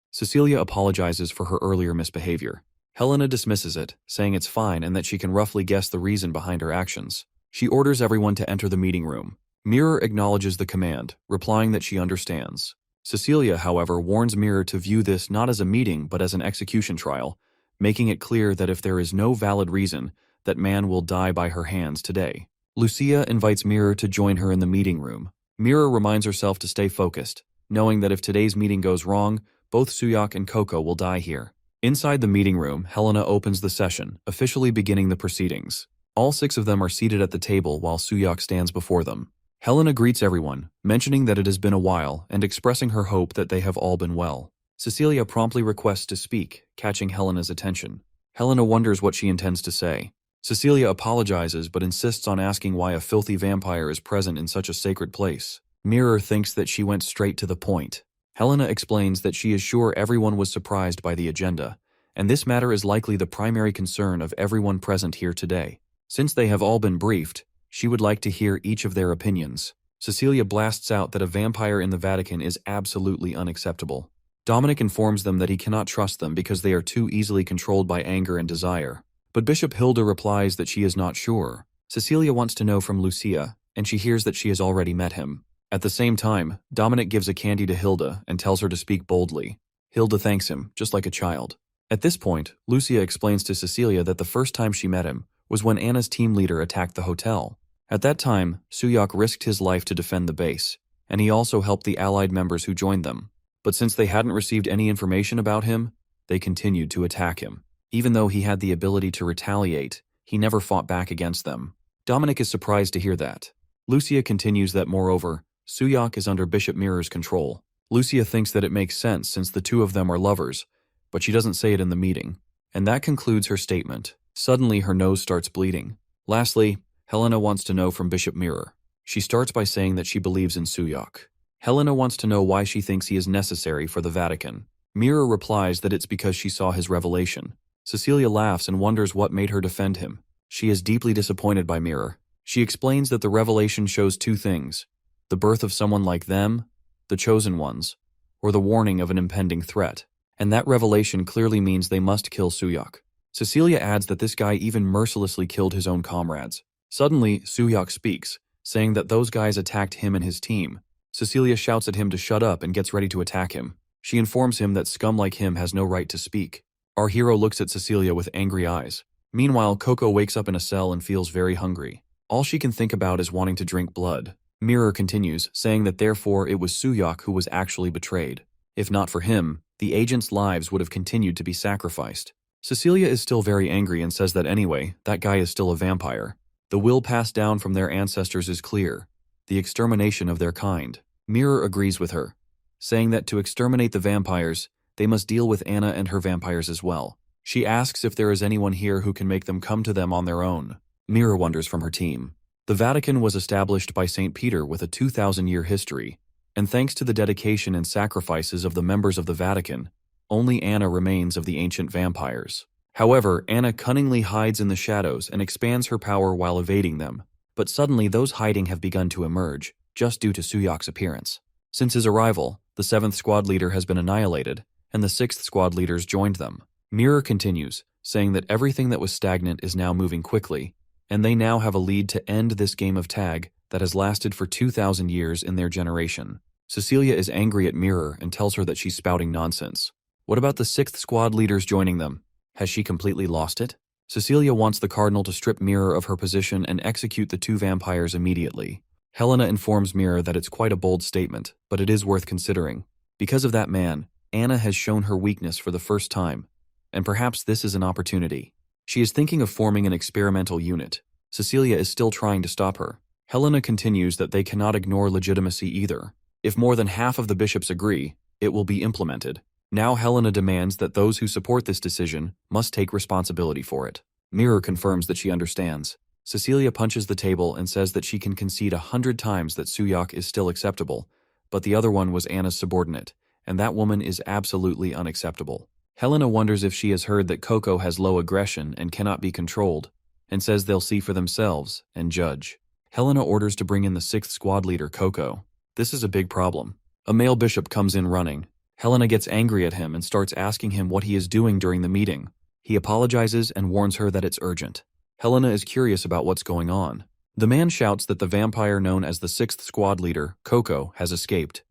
Cecilia apologizes for her earlier misbehavior. Helena dismisses it, saying it's fine and that she can roughly guess the reason behind her actions. She orders everyone to enter the meeting room. Mirror acknowledges the command, replying that she understands. Cecilia, however, warns Mirror to view this not as a meeting but as an execution trial, making it clear that if there is no valid reason, that man will die by her hands today. Lucia invites Mirror to join her in the meeting room. Mirror reminds herself to stay focused, knowing that if today's meeting goes wrong, both Suyak and Coco will die here. Inside the meeting room, Helena opens the session, officially beginning the proceedings. All 6 of them are seated at the table while Suyak stands before them. Helena greets everyone, mentioning that it has been a while and expressing her hope that they have all been well. Cecilia promptly requests to speak, catching Helena's attention. Helena wonders what she intends to say. Cecilia apologizes but insists on asking why a filthy vampire is present in such a sacred place. Mirror thinks that she went straight to the point. Helena explains that she is sure everyone was surprised by the agenda, and this matter is likely the primary concern of everyone present here today. Since they have all been briefed, she would like to hear each of their opinions. Cecilia blasts out that a vampire in the Vatican is absolutely unacceptable. Dominic informs them that he cannot trust them because they are too easily controlled by anger and desire. But Bishop Hilda replies that she is not sure. Cecilia wants to know from Lucia, and she hears that she has already met him. At the same time, Dominic gives a candy to Hilda and tells her to speak boldly. Hilda thanks him, just like a child. At this point, Lucia explains to Cecilia that the first time she met him was when Anna's team leader attacked the hotel. At that time, Suyak risked his life to defend the base, and he also helped the allied members who joined them. But since they hadn't received any information about him, they continued to attack him. Even though he had the ability to retaliate, he never fought back against them. Dominic is surprised to hear that. Lucia continues that, moreover, Suyak is under Bishop Mirror's control. Lucia thinks that it makes sense since the two of them are lovers, but she doesn't say it in the meeting. And that concludes her statement. Suddenly, her nose starts bleeding. Lastly, Helena wants to know from Bishop Mirror. She starts by saying that she believes in Suyak. Helena wants to know why she thinks he is necessary for the Vatican. Mirror replies that it's because she saw his revelation. Cecilia laughs and wonders what made her defend him. She is deeply disappointed by Mirror. She explains that the revelation shows two things: the birth of someone like them, the chosen ones, or the warning of an impending threat. And that revelation clearly means they must kill Suyak. Cecilia adds that this guy even mercilessly killed his own comrades. Suddenly, Suyak speaks, saying that those guys attacked him and his team. Cecilia shouts at him to shut up and gets ready to attack him. She informs him that scum like him has no right to speak. Our hero looks at Cecilia with angry eyes. Meanwhile, Coco wakes up in a cell and feels very hungry. All she can think about is wanting to drink blood. Mirror continues, saying that therefore it was Suyak who was actually betrayed. If not for him, the agents' lives would have continued to be sacrificed. Cecilia is still very angry and says that anyway, that guy is still a vampire. The will passed down from their ancestors is clear: the extermination of their kind. Mirror agrees with her, saying that to exterminate the vampires, they must deal with Anna and her vampires as well. She asks if there is anyone here who can make them come to them on their own. Mirror wonders from her team. The Vatican was established by St. Peter with a 2,000-year history, and thanks to the dedication and sacrifices of the members of the Vatican, only Anna remains of the ancient vampires. However, Anna cunningly hides in the shadows and expands her power while evading them. But suddenly those hiding have begun to emerge, just due to Suyak's appearance. Since his arrival, the 7th squad leader has been annihilated, and the 6th squad leaders joined them. Mirror continues, saying that everything that was stagnant is now moving quickly, and they now have a lead to end this game of tag that has lasted for 2,000 years in their generation. Cecilia is angry at Mirror and tells her that she's spouting nonsense. What about the 6th squad leaders joining them? Has she completely lost it? Cecilia wants the Cardinal to strip Mirror of her position and execute the 2 vampires immediately. Helena informs Mirror that it's quite a bold statement, but it is worth considering. Because of that man, Anna has shown her weakness for the first time, and perhaps this is an opportunity. She is thinking of forming an experimental unit. Cecilia is still trying to stop her. Helena continues that they cannot ignore legitimacy either. If more than half of the bishops agree, it will be implemented. Now Helena demands that those who support this decision must take responsibility for it. Mirror confirms that she understands. Cecilia punches the table and says that she can concede 100 times that Suyak is still acceptable, but the other one was Anna's subordinate, and that woman is absolutely unacceptable. Helena wonders if she has heard that Coco has low aggression and cannot be controlled, and says they'll see for themselves and judge. Helena orders to bring in the 6th squad leader, Coco. This is a big problem. A male bishop comes in running. Helena gets angry at him and starts asking him what he is doing during the meeting. He apologizes and warns her that it's urgent. Helena is curious about what's going on. The man shouts that the vampire known as the 6th squad leader, Coco, has escaped.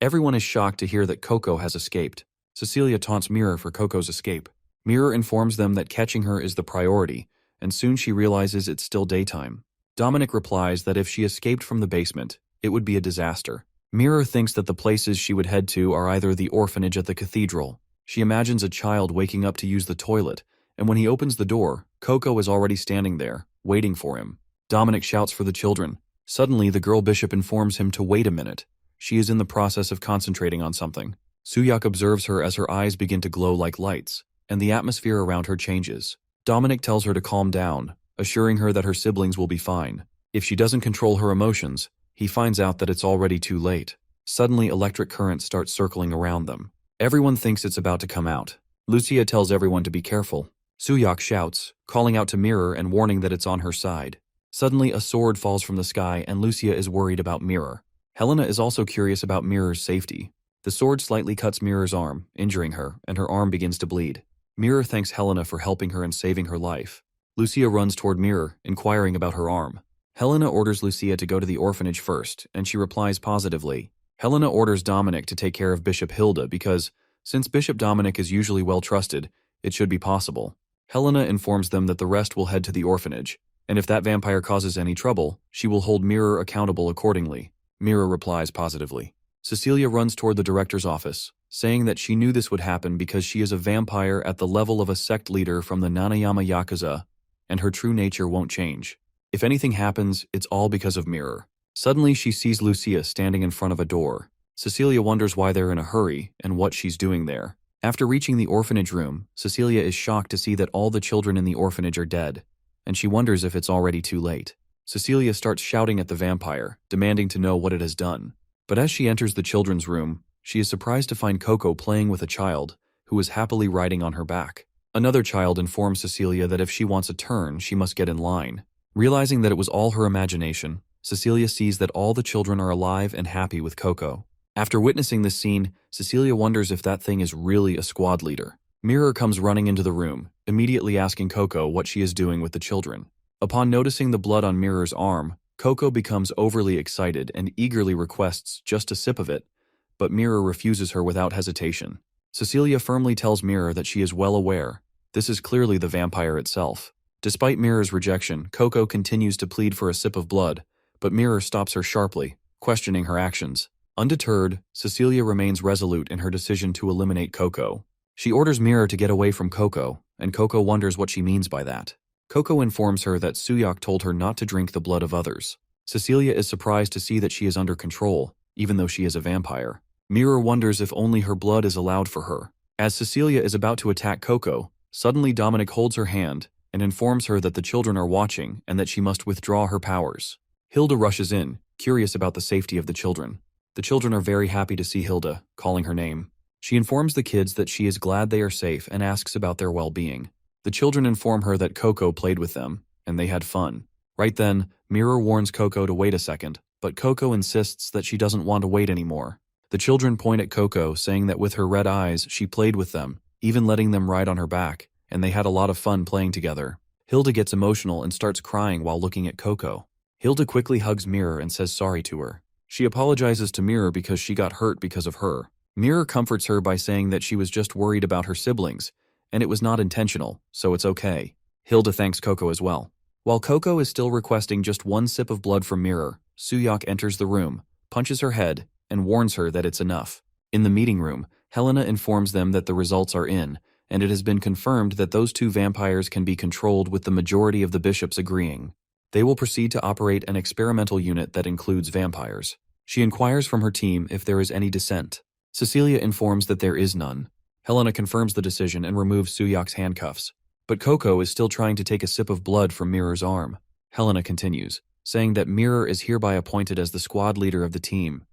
Everyone is shocked to hear that Coco has escaped. Cecilia taunts Mirror for Coco's escape. Mirror informs them that catching her is the priority, and soon she realizes it's still daytime. Dominic replies that if she escaped from the basement, it would be a disaster. Mirror thinks that the places she would head to are either the orphanage at the cathedral. She imagines a child waking up to use the toilet, and when he opens the door, Coco is already standing there, waiting for him. Dominic shouts for the children, Suddenly, the girl bishop informs him to wait a minute. She is in the process of concentrating on something. Suyak observes her as her eyes begin to glow like lights, and the atmosphere around her changes. Dominic tells her to calm down, assuring her that her siblings will be fine. If she doesn't control her emotions, he finds out that it's already too late. Suddenly, electric currents start circling around them. Everyone thinks it's about to come out. Lucia tells everyone to be careful. Suyak shouts, calling out to Mirror and warning that it's on her side. Suddenly, a sword falls from the sky and Lucia is worried about Mirror. Helena is also curious about Mirror's safety. The sword slightly cuts Mirror's arm, injuring her, and her arm begins to bleed. Mirror thanks Helena for helping her and saving her life. Lucia runs toward Mirror, inquiring about her arm. Helena orders Lucia to go to the orphanage first, and she replies positively. Helena orders Dominic to take care of Bishop Hilda because, since Bishop Dominic is usually well trusted, it should be possible. Helena informs them that the rest will head to the orphanage, and if that vampire causes any trouble, she will hold Mirror accountable accordingly. Mirror replies positively. Cecilia runs toward the director's office, saying that she knew this would happen because she is a vampire at the level of a sect leader from the Nanayama Yakuza, and her true nature won't change. If anything happens, it's all because of Mirror. Suddenly, she sees Lucia standing in front of a door. Cecilia wonders why they're in a hurry and what she's doing there. After reaching the orphanage room, Cecilia is shocked to see that all the children in the orphanage are dead, and she wonders if it's already too late. Cecilia starts shouting at the vampire, demanding to know what it has done. But as she enters the children's room, she is surprised to find Coco playing with a child, who is happily riding on her back. Another child informs Cecilia that if she wants a turn, she must get in line. Realizing that it was all her imagination, Cecilia sees that all the children are alive and happy with Coco. After witnessing this scene, Cecilia wonders if that thing is really a squad leader. Mirror comes running into the room, immediately asking Coco what she is doing with the children. Upon noticing the blood on Mirror's arm, Coco becomes overly excited and eagerly requests just a sip of it, but Mirror refuses her without hesitation. Cecilia firmly tells Mirror that she is well aware. This is clearly the vampire itself. Despite Mirror's rejection, Coco continues to plead for a sip of blood, but Mirror stops her sharply, questioning her actions. Undeterred, Cecilia remains resolute in her decision to eliminate Coco. She orders Mirror to get away from Coco, and Coco wonders what she means by that. Coco informs her that Suyak told her not to drink the blood of others. Cecilia is surprised to see that she is under control, even though she is a vampire. Mirror wonders if only her blood is allowed for her. As Cecilia is about to attack Coco, suddenly Dominic holds her hand and informs her that the children are watching and that she must withdraw her powers. Hilda rushes in, curious about the safety of the children. The children are very happy to see Hilda, calling her name. She informs the kids that she is glad they are safe and asks about their well-being. The children inform her that Coco played with them, and they had fun. Right then, Mirror warns Coco to wait a second, but Coco insists that she doesn't want to wait anymore. The children point at Coco, saying that with her red eyes, she played with them, even letting them ride on her back, and they had a lot of fun playing together. Hilda gets emotional and starts crying while looking at Coco. Hilda quickly hugs Mirror and says sorry to her. She apologizes to Mirror because she got hurt because of her. Mirror comforts her by saying that she was just worried about her siblings, and it was not intentional, so it's okay. Hilda thanks Coco as well. While Coco is still requesting just one sip of blood from Mirror, Suyak enters the room, punches her head, and warns her that it's enough. In the meeting room, Helena informs them that the results are in, and it has been confirmed that those two vampires can be controlled with the majority of the bishops agreeing. They will proceed to operate an experimental unit that includes vampires. She inquires from her team if there is any dissent. Cecilia informs that there is none. Helena confirms the decision and removes Suyak's handcuffs. But Coco is still trying to take a sip of blood from Mirror's arm. Helena continues, saying that Mirror is hereby appointed as the squad leader of the team.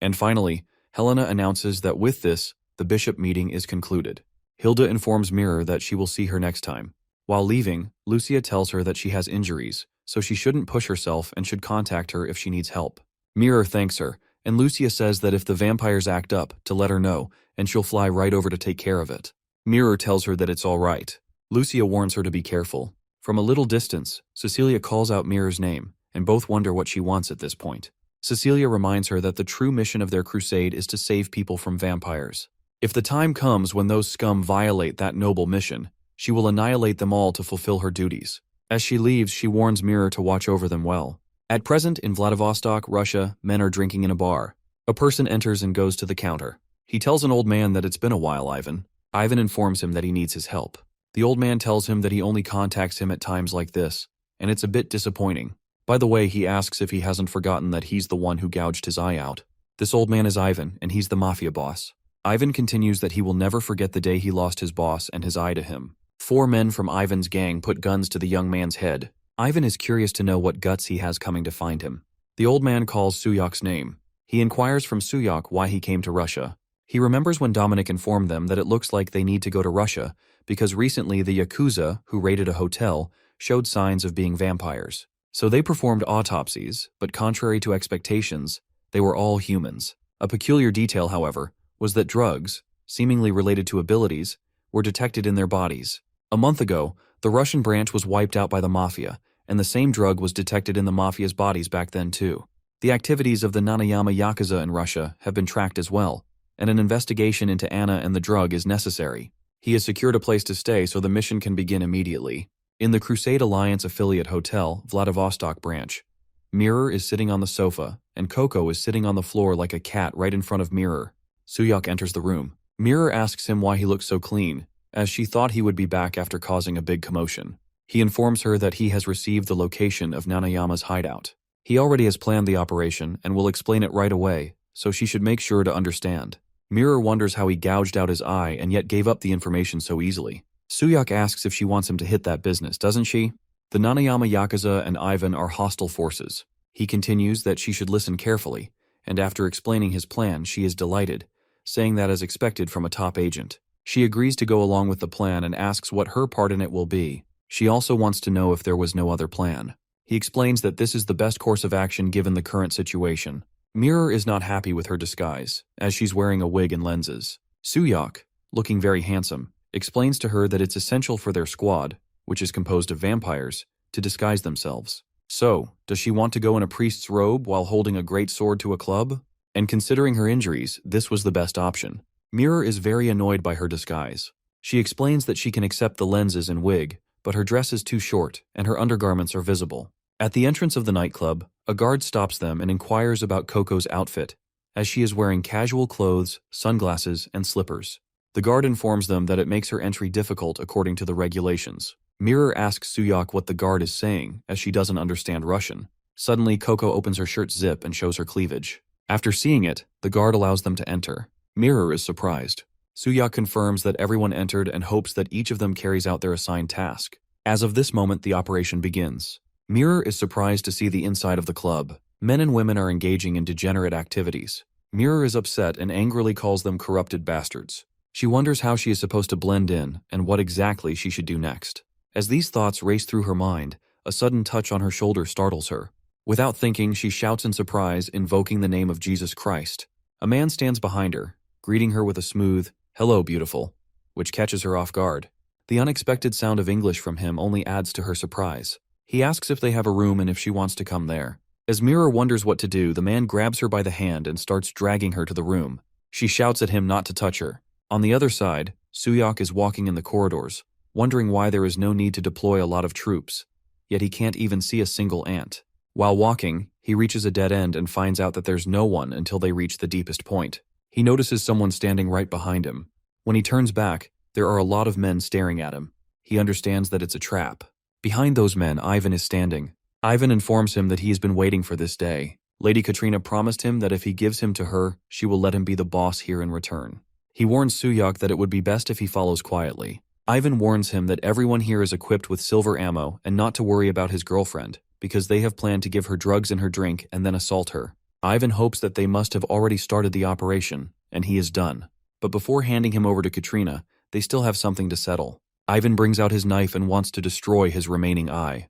And finally, Helena announces that with this, the bishop meeting is concluded. Hilda informs Mirror that she will see her next time. While leaving, Lucia tells her that she has injuries, so she shouldn't push herself and should contact her if she needs help. Mirror thanks her, and Lucia says that if the vampires act up, to let her know, and she'll fly right over to take care of it. Mirror tells her that it's all right. Lucia warns her to be careful. From a little distance, Cecilia calls out Mirror's name, and both wonder what she wants at this point. Cecilia reminds her that the true mission of their crusade is to save people from vampires. If the time comes when those scum violate that noble mission, she will annihilate them all to fulfill her duties. As she leaves, she warns Mirror to watch over them well. At present, in Vladivostok, Russia, men are drinking in a bar. A person enters and goes to the counter. He tells an old man that it's been a while, Ivan. Ivan informs him that he needs his help. The old man tells him that he only contacts him at times like this, and it's a bit disappointing. By the way, he asks if he hasn't forgotten that he's the one who gouged his eye out. This old man is Ivan, and he's the Mafia boss. Ivan continues that he will never forget the day he lost his boss and his eye to him. 4 men from Ivan's gang put guns to the young man's head. Ivan is curious to know what guts he has coming to find him. The old man calls Suyak's name. He inquires from Suyak why he came to Russia. He remembers when Dominic informed them that it looks like they need to go to Russia because recently the Yakuza, who raided a hotel, showed signs of being vampires. So they performed autopsies, but contrary to expectations, they were all humans. A peculiar detail, however, was that drugs, seemingly related to abilities, were detected in their bodies. A month ago, the Russian branch was wiped out by the Mafia, and the same drug was detected in the Mafia's bodies back then too. The activities of the Nanayama Yakuza in Russia have been tracked as well, and an investigation into Anna and the drug is necessary. He has secured a place to stay so the mission can begin immediately. In the Crusade Alliance affiliate hotel, Vladivostok branch, Mirror is sitting on the sofa, and Coco is sitting on the floor like a cat right in front of Mirror. Suyak enters the room. Mirror asks him why he looks so clean, as she thought he would be back after causing a big commotion. He informs her that he has received the location of Nanayama's hideout. He already has planned the operation and will explain it right away, so she should make sure to understand. Mirror wonders how he gouged out his eye and yet gave up the information so easily. Suyak asks if she wants him to hit that business, doesn't she? The Nanayama Yakuza and Ivan are hostile forces. He continues that she should listen carefully, and after explaining his plan, she is delighted, saying that as expected from a top agent. She agrees to go along with the plan and asks what her part in it will be. She also wants to know if there was no other plan. He explains that this is the best course of action given the current situation. Mirror is not happy with her disguise, as she's wearing a wig and lenses. Suyak, looking very handsome, explains to her that it's essential for their squad, which is composed of vampires, to disguise themselves. So, does she want to go in a priest's robe while holding a great sword to a club? And considering her injuries, this was the best option. Mirror is very annoyed by her disguise. She explains that she can accept the lenses and wig, but her dress is too short and her undergarments are visible. At the entrance of the nightclub, a guard stops them and inquires about Coco's outfit, as she is wearing casual clothes, sunglasses, and slippers. The guard informs them that it makes her entry difficult according to the regulations. Mirror asks Suyak what the guard is saying, as she doesn't understand Russian. Suddenly, Coco opens her shirt zip and shows her cleavage. After seeing it, the guard allows them to enter. Mirror is surprised. Suyak confirms that everyone entered and hopes that each of them carries out their assigned task. As of this moment, the operation begins. Mirror is surprised to see the inside of the club. Men and women are engaging in degenerate activities. Mirror is upset and angrily calls them corrupted bastards. She wonders how she is supposed to blend in and what exactly she should do next. As these thoughts race through her mind, a sudden touch on her shoulder startles her. Without thinking, she shouts in surprise, invoking the name of Jesus Christ. A man stands behind her, greeting her with a smooth, "Hello, beautiful," which catches her off guard. The unexpected sound of English from him only adds to her surprise. He asks if they have a room and if she wants to come there. As Mirror wonders what to do, the man grabs her by the hand and starts dragging her to the room. She shouts at him not to touch her. On the other side, Suyak is walking in the corridors, wondering why there is no need to deploy a lot of troops, yet he can't even see a single ant. While walking, he reaches a dead end and finds out that there's no one until they reach the deepest point. He notices someone standing right behind him. When he turns back, there are a lot of men staring at him. He understands that it's a trap. Behind those men, Ivan is standing. Ivan informs him that he has been waiting for this day. Lady Katrina promised him that if he gives him to her, she will let him be the boss here in return. He warns Suyak that it would be best if he follows quietly. Ivan warns him that everyone here is equipped with silver ammo and not to worry about his girlfriend, because they have planned to give her drugs in her drink and then assault her. Ivan hopes that they must have already started the operation, and he is done. But before handing him over to Katrina, they still have something to settle. Ivan brings out his knife and wants to destroy his remaining eye.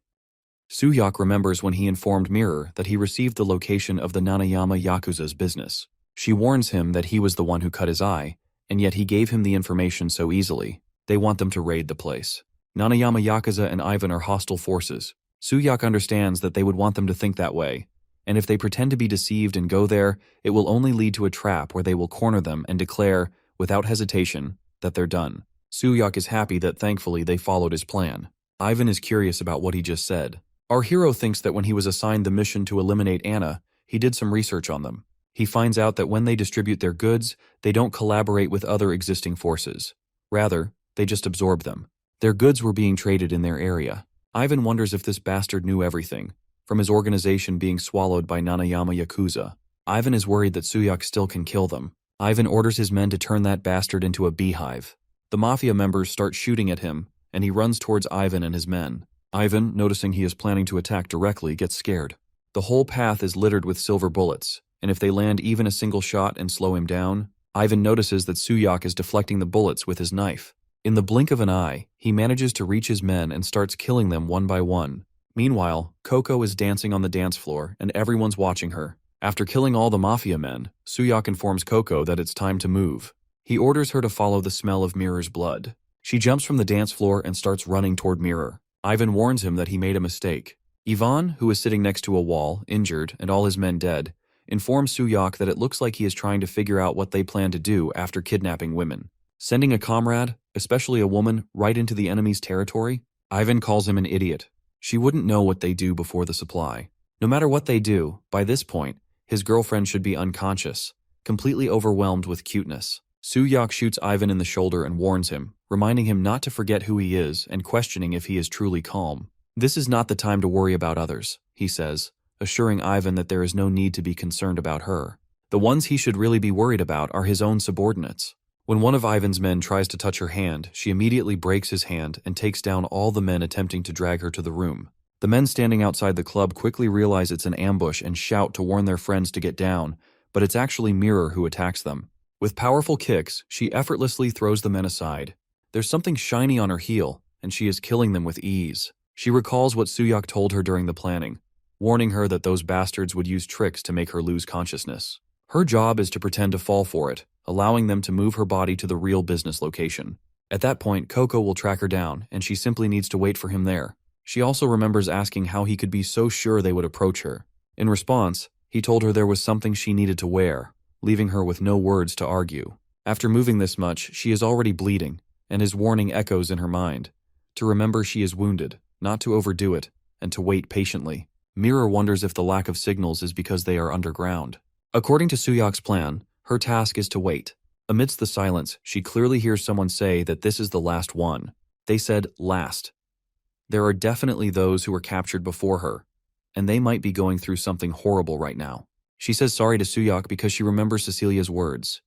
Suyak remembers when he informed Mirror that he received the location of the Nanayama Yakuza's business. She warns him that he was the one who cut his eye, and yet he gave him the information so easily. They want them to raid the place. Nanayama Yakuza and Ivan are hostile forces. Suyak understands that they would want them to think that way, and if they pretend to be deceived and go there, it will only lead to a trap where they will corner them and declare, without hesitation, that they're done. Suyak is happy that thankfully they followed his plan. Ivan is curious about what he just said. Our hero thinks that when he was assigned the mission to eliminate Anna, he did some research on them. He finds out that when they distribute their goods, they don't collaborate with other existing forces. Rather, they just absorb them. Their goods were being traded in their area. Ivan wonders if this bastard knew everything, from his organization being swallowed by Nanayama Yakuza. Ivan is worried that Suyak still can kill them. Ivan orders his men to turn that bastard into a beehive. The Mafia members start shooting at him, and he runs towards Ivan and his men. Ivan, noticing he is planning to attack directly, gets scared. The whole path is littered with silver bullets, and if they land even a single shot and slow him down, Ivan notices that Suyak is deflecting the bullets with his knife. In the blink of an eye, he manages to reach his men and starts killing them one by one. Meanwhile, Coco is dancing on the dance floor, and everyone's watching her. After killing all the Mafia men, Suyak informs Coco that it's time to move. He orders her to follow the smell of Mirror's blood. She jumps from the dance floor and starts running toward Mirror. Ivan warns him that he made a mistake. Ivan, who is sitting next to a wall, injured, and all his men dead, informs Suyak that it looks like he is trying to figure out what they plan to do after kidnapping women. Sending a comrade, especially a woman, right into the enemy's territory? Ivan calls him an idiot. She wouldn't know what they do before the supply. No matter what they do, by this point, his girlfriend should be unconscious, completely overwhelmed with cuteness. Suyak shoots Ivan in the shoulder and warns him, reminding him not to forget who he is and questioning if he is truly calm. This is not the time to worry about others, he says, assuring Ivan that there is no need to be concerned about her. The ones he should really be worried about are his own subordinates. When one of Ivan's men tries to touch her hand, she immediately breaks his hand and takes down all the men attempting to drag her to the room. The men standing outside the club quickly realize it's an ambush and shout to warn their friends to get down, but it's actually Mirror who attacks them. With powerful kicks, she effortlessly throws the men aside. There's something shiny on her heel, and she is killing them with ease. She recalls what Suyak told her during the planning, warning her that those bastards would use tricks to make her lose consciousness. Her job is to pretend to fall for it, allowing them to move her body to the real business location. At that point, Coco will track her down, and she simply needs to wait for him there. She also remembers asking how he could be so sure they would approach her. In response, he told her there was something she needed to wear, leaving her with no words to argue. After moving this much, she is already bleeding, and his warning echoes in her mind. To remember she is wounded, not to overdo it, and to wait patiently. Mirror wonders if the lack of signals is because they are underground. According to Suyak's plan, her task is to wait. Amidst the silence, she clearly hears someone say that this is the last one. They said last. There are definitely those who were captured before her, and they might be going through something horrible right now. She says sorry to Suyak because she remembers Cecilia's words.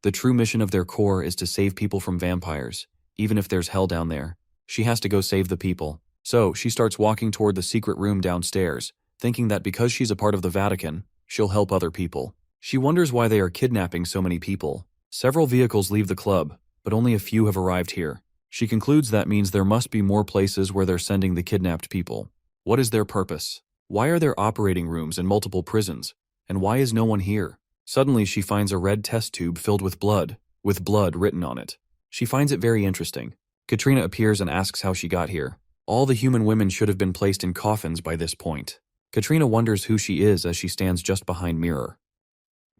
The true mission of their core is to save people from vampires, even if there's hell down there. She has to go save the people. So, she starts walking toward the secret room downstairs, thinking that because she's a part of the Vatican, she'll help other people. She wonders why they are kidnapping so many people. Several vehicles leave the club, but only a few have arrived here. She concludes that means there must be more places where they're sending the kidnapped people. What is their purpose? Why are there operating rooms in multiple prisons? And why is no one here? Suddenly she finds a red test tube filled with blood written on it. She finds it very interesting. Katrina appears and asks how she got here. All the human women should have been placed in coffins by this point. Katrina wonders who she is as she stands just behind Mirror.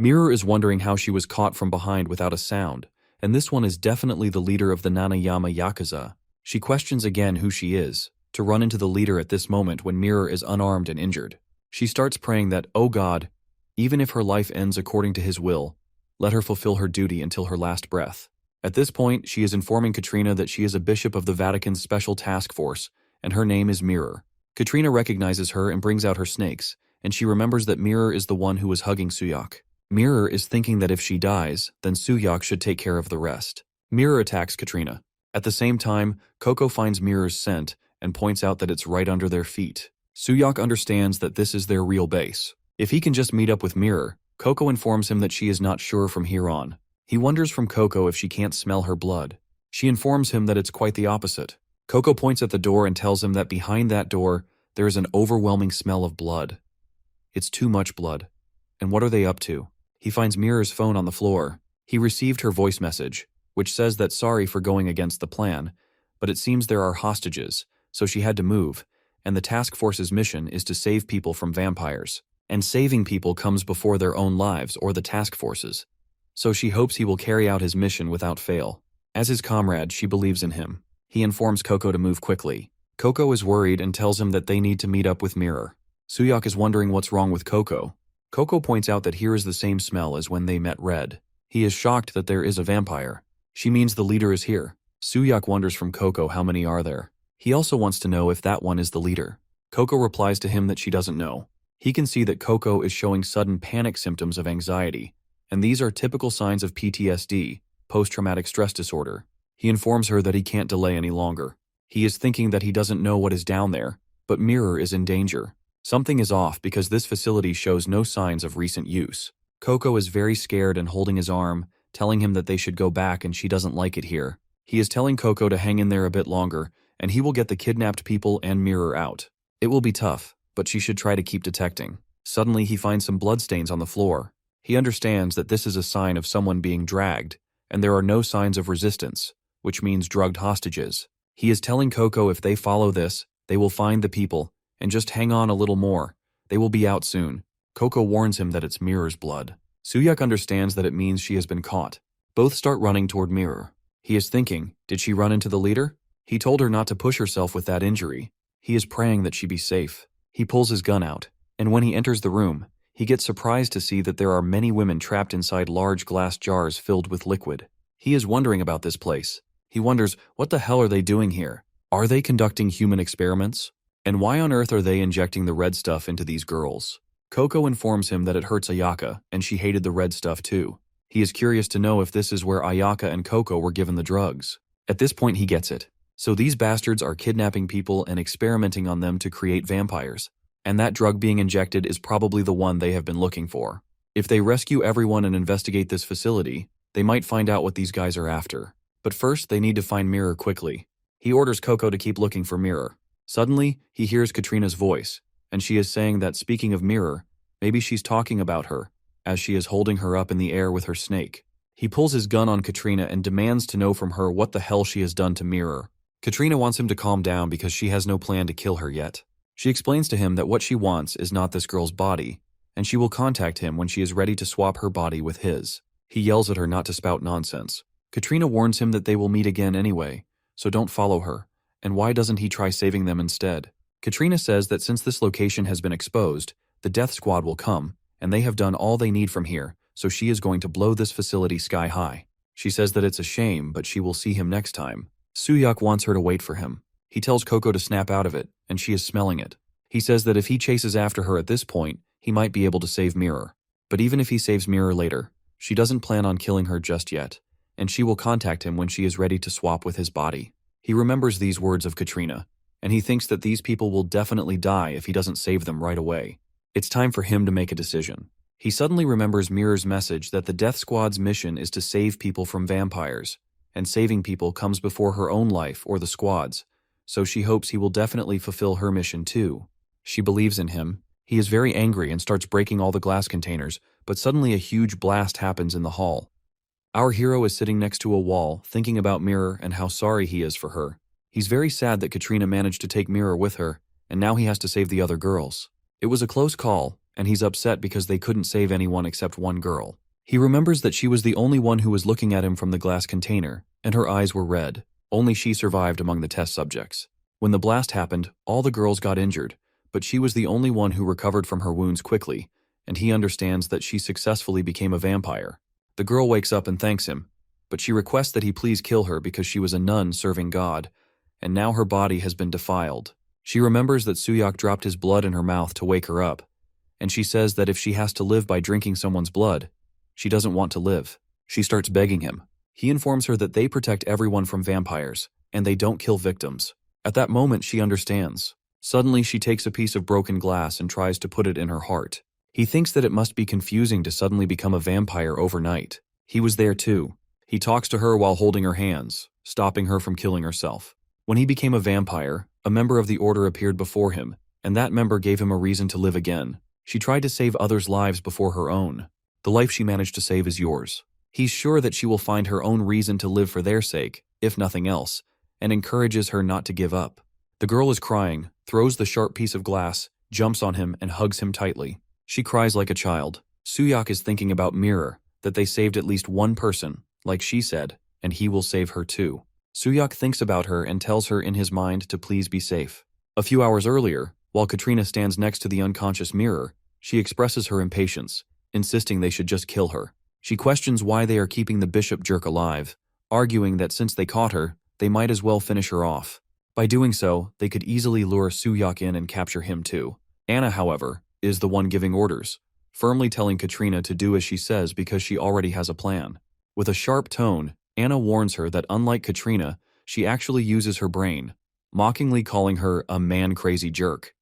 Mirror is wondering how she was caught from behind without a sound, and this one is definitely the leader of the Nanayama Yakuza. She questions again who she is, to run into the leader at this moment when Mirror is unarmed and injured. She starts praying that, oh God, even if her life ends according to his will, let her fulfill her duty until her last breath. At this point, she is informing Katrina that she is a bishop of the Vatican's Special Task Force, and her name is Mirror. Katrina recognizes her and brings out her snakes, and she remembers that Mirror is the one who was hugging Suyak. Mirror is thinking that if she dies, then Suyak should take care of the rest. Mirror attacks Katrina. At the same time, Coco finds Mirror's scent and points out that it's right under their feet. Suyak understands that this is their real base. If he can just meet up with Mirror, Coco informs him that she is not sure from here on. He wonders from Coco if she can't smell her blood. She informs him that it's quite the opposite. Coco points at the door and tells him that behind that door, there is an overwhelming smell of blood. It's too much blood. And what are they up to? He finds Mirror's phone on the floor. He received her voice message, which says that sorry for going against the plan, but it seems there are hostages, so she had to move, and the task force's mission is to save people from vampires. And saving people comes before their own lives or the task force's. So she hopes he will carry out his mission without fail. As his comrade, she believes in him. He informs Coco to move quickly. Coco is worried and tells him that they need to meet up with Mirror. Suyak is wondering what's wrong with Coco. Coco points out that here is the same smell as when they met Red. He is shocked that there is a vampire. She means the leader is here. Suyak wonders from Coco how many are there. He also wants to know if that one is the leader. Coco replies to him that she doesn't know. He can see that Coco is showing sudden panic symptoms of anxiety, and these are typical signs of PTSD, post-traumatic stress disorder. He informs her that he can't delay any longer. He is thinking that he doesn't know what is down there, but Mirror is in danger. Something is off because this facility shows no signs of recent use. Coco is very scared and holding his arm, telling him that they should go back and she doesn't like it here. He is telling Coco to hang in there a bit longer, and he will get the kidnapped people and Mirror out. It will be tough, but she should try to keep detecting. Suddenly he finds some bloodstains on the floor. He understands that this is a sign of someone being dragged, and there are no signs of resistance, which means drugged hostages. He is telling Coco if they follow this, they will find the people, and just hang on a little more. They will be out soon. Coco warns him that it's Mirror's blood. Suyak understands that it means she has been caught. Both start running toward Mirror. He is thinking, did she run into the leader? He told her not to push herself with that injury. He is praying that she be safe. He pulls his gun out, and when he enters the room, he gets surprised to see that there are many women trapped inside large glass jars filled with liquid. He is wondering about this place. He wonders, what the hell are they doing here? Are they conducting human experiments? And why on earth are they injecting the red stuff into these girls? Coco informs him that it hurts Ayaka, and she hated the red stuff too. He is curious to know if this is where Ayaka and Coco were given the drugs. At this point he gets it. So these bastards are kidnapping people and experimenting on them to create vampires. And that drug being injected is probably the one they have been looking for. If they rescue everyone and investigate this facility, they might find out what these guys are after. But first, they need to find Mirror quickly. He orders Coco to keep looking for Mirror. Suddenly, he hears Katrina's voice, and she is saying that speaking of Mirror, maybe she's talking about her, as she is holding her up in the air with her snake. He pulls his gun on Katrina and demands to know from her what the hell she has done to Mirror. Katrina wants him to calm down because she has no plan to kill her yet. She explains to him that what she wants is not this girl's body, and she will contact him when she is ready to swap her body with his. He yells at her not to spout nonsense. Katrina warns him that they will meet again anyway, so don't follow her, and why doesn't he try saving them instead? Katrina says that since this location has been exposed, the death squad will come, and they have done all they need from here, so she is going to blow this facility sky high. She says that it's a shame, but she will see him next time. Suyak wants her to wait for him. He tells Coco to snap out of it, and she is smelling it. He says that if he chases after her at this point, he might be able to save Mirror. But even if he saves Mirror later, she doesn't plan on killing her just yet, and she will contact him when she is ready to swap with his body. He remembers these words of Katrina, and he thinks that these people will definitely die if he doesn't save them right away. It's time for him to make a decision. He suddenly remembers Mirror's message that the Death Squad's mission is to save people from vampires, and saving people comes before her own life or the squad's, so she hopes he will definitely fulfill her mission too. She believes in him. He is very angry and starts breaking all the glass containers, but suddenly a huge blast happens in the hall. Our hero is sitting next to a wall, thinking about Mirror and how sorry he is for her. He's very sad that Katrina managed to take Mirror with her, and now he has to save the other girls. It was a close call, and he's upset because they couldn't save anyone except one girl. He remembers that she was the only one who was looking at him from the glass container, and her eyes were red. Only she survived among the test subjects. When the blast happened, all the girls got injured, but she was the only one who recovered from her wounds quickly, and he understands that she successfully became a vampire. The girl wakes up and thanks him, but she requests that he please kill her because she was a nun serving God, and now her body has been defiled. She remembers that Suyak dropped his blood in her mouth to wake her up, and she says that if she has to live by drinking someone's blood, she doesn't want to live. She starts begging him. He informs her that they protect everyone from vampires, and they don't kill victims. At that moment, she understands. Suddenly, she takes a piece of broken glass and tries to put it in her heart. He thinks that it must be confusing to suddenly become a vampire overnight. He was there too. He talks to her while holding her hands, stopping her from killing herself. When he became a vampire, a member of the Order appeared before him, and that member gave him a reason to live again. She tried to save others' lives before her own. The life she managed to save is yours. He's sure that she will find her own reason to live for their sake, if nothing else, and encourages her not to give up. The girl is crying, throws the sharp piece of glass, jumps on him, and hugs him tightly. She cries like a child. Suyak is thinking about Mirror, that they saved at least one person, like she said, and he will save her too. Suyak thinks about her and tells her in his mind to please be safe. A few hours earlier, while Katrina stands next to the unconscious Mirror, she expresses her impatience, insisting they should just kill her. She questions why they are keeping the bishop jerk alive, arguing that since they caught her, they might as well finish her off. By doing so, they could easily lure Suyak in and capture him too. Anna, however, is the one giving orders, firmly telling Katrina to do as she says because she already has a plan. With a sharp tone, Anna warns her that unlike Katrina, she actually uses her brain, mockingly calling her a man-crazy jerk.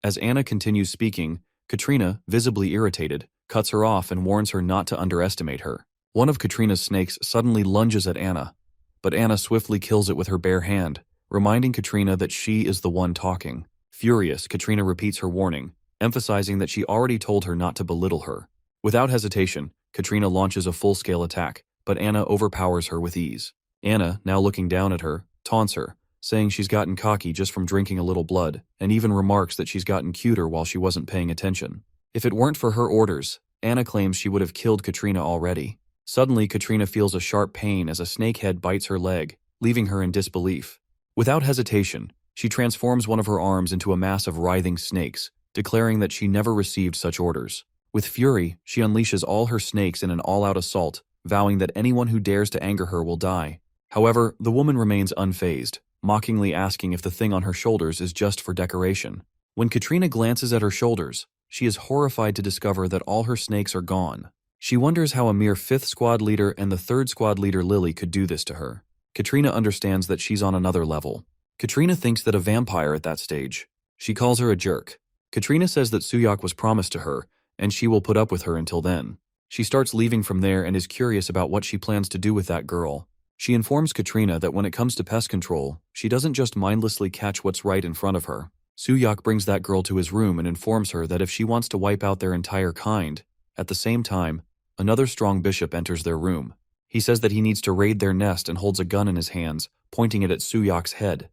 As Anna continues speaking, Katrina, visibly irritated, cuts her off and warns her not to underestimate her. One of Katrina's snakes suddenly lunges at Anna, but Anna swiftly kills it with her bare hand, reminding Katrina that she is the one talking. Furious, Katrina repeats her warning, emphasizing that she already told her not to belittle her. Without hesitation, Katrina launches a full-scale attack, but Anna overpowers her with ease. Anna, now looking down at her, taunts her, saying she's gotten cocky just from drinking a little blood, and even remarks that she's gotten cuter while she wasn't paying attention. If it weren't for her orders, Anna claims she would have killed Katrina already. Suddenly, Katrina feels a sharp pain as a snakehead bites her leg, leaving her in disbelief. Without hesitation, she transforms one of her arms into a mass of writhing snakes, declaring that she never received such orders. With fury, she unleashes all her snakes in an all-out assault, vowing that anyone who dares to anger her will die. However, the woman remains unfazed, mockingly asking if the thing on her shoulders is just for decoration. When Katrina glances at her shoulders, she is horrified to discover that all her snakes are gone. She wonders how a mere 5th squad leader and the 3rd squad leader Lily could do this to her. Katrina understands that she's on another level. Katrina thinks that a vampire at that stage. She calls her a jerk. Katrina says that Suyak was promised to her, and she will put up with her until then. She starts leaving from there and is curious about what she plans to do with that girl. She informs Katrina that when it comes to pest control, she doesn't just mindlessly catch what's right in front of her. Suyak brings that girl to his room and informs her that if she wants to wipe out their entire kind, at the same time, another strong bishop enters their room. He says that he needs to raid their nest and holds a gun in his hands, pointing it at Suyak's head.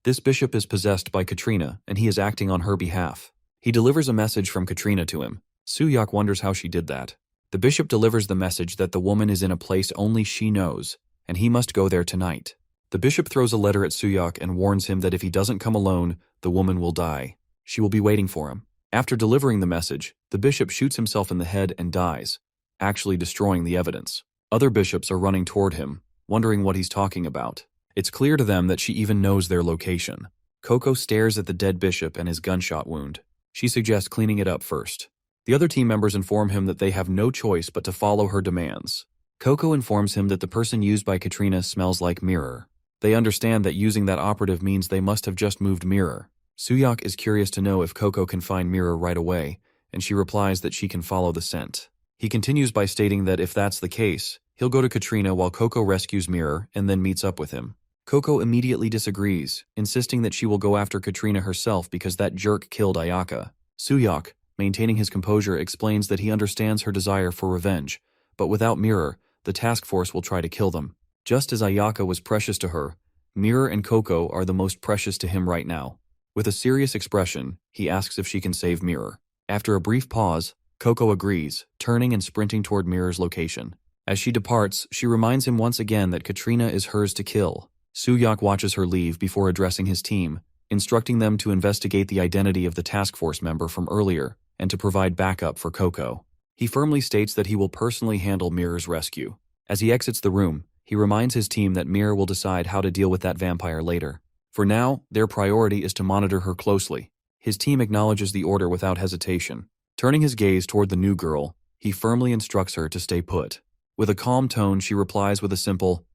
This bishop is possessed by Katrina, and he is acting on her behalf. He delivers a message from Katrina to him. Suyak wonders how she did that. The bishop delivers the message that the woman is in a place only she knows, and he must go there tonight. The bishop throws a letter at Suyak and warns him that if he doesn't come alone, the woman will die. She will be waiting for him. After delivering the message, the bishop shoots himself in the head and dies, actually destroying the evidence. Other bishops are running toward him, wondering what he's talking about. It's clear to them that she even knows their location. Coco stares at the dead bishop and his gunshot wound. She suggests cleaning it up first. The other team members inform him that they have no choice but to follow her demands. Coco informs him that the person used by Katrina smells like Mirror. They understand that using that operative means they must have just moved Mirror. Suyak is curious to know if Coco can find Mirror right away, and she replies that she can follow the scent. He continues by stating that if that's the case, he'll go to Katrina while Coco rescues Mirror and then meets up with him. Coco immediately disagrees, insisting that she will go after Katrina herself because that jerk killed Ayaka. Suyak, maintaining his composure, explains that he understands her desire for revenge, but without Mirror, the task force will try to kill them. Just as Ayaka was precious to her, Mirror and Coco are the most precious to him right now. With a serious expression, he asks if she can save Mirror. After a brief pause, Coco agrees, turning and sprinting toward Mirror's location. As she departs, she reminds him once again that Katrina is hers to kill. Suyak watches her leave before addressing his team, instructing them to investigate the identity of the task force member from earlier and to provide backup for Coco. He firmly states that he will personally handle Mirror's rescue. As he exits the room, he reminds his team that Mirror will decide how to deal with that vampire later. For now, their priority is to monitor her closely. His team acknowledges the order without hesitation. Turning his gaze toward the new girl, he firmly instructs her to stay put. With a calm tone, she replies with a simple,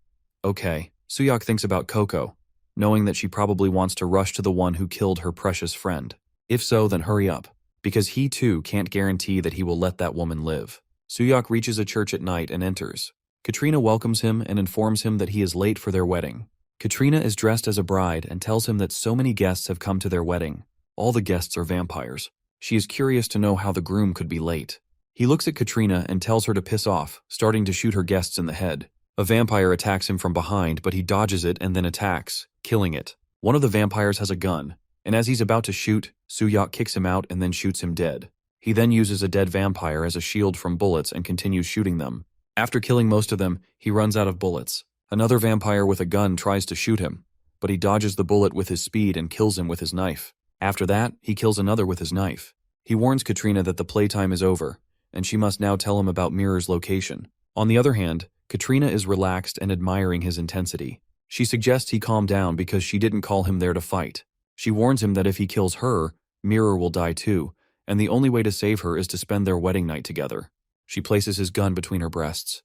"Okay." Suyak thinks about Coco, knowing that she probably wants to rush to the one who killed her precious friend. If so, then hurry up, because he too can't guarantee that he will let that woman live. Suyak reaches a church at night and enters. Katrina welcomes him and informs him that he is late for their wedding. Katrina is dressed as a bride and tells him that so many guests have come to their wedding. All the guests are vampires. She is curious to know how the groom could be late. He looks at Katrina and tells her to piss off, starting to shoot her guests in the head. A vampire attacks him from behind, but he dodges it and then attacks, killing it. One of the vampires has a gun, and as he's about to shoot, Suyak kicks him out and then shoots him dead. He then uses a dead vampire as a shield from bullets and continues shooting them. After killing most of them, he runs out of bullets. Another vampire with a gun tries to shoot him, but he dodges the bullet with his speed and kills him with his knife. After that, he kills another with his knife. He warns Katrina that the playtime is over, and she must now tell him about Mirror's location. On the other hand, Katrina is relaxed and admiring his intensity. She suggests he calm down because she didn't call him there to fight. She warns him that if he kills her, Mirror will die too, and the only way to save her is to spend their wedding night together. She places his gun between her breasts.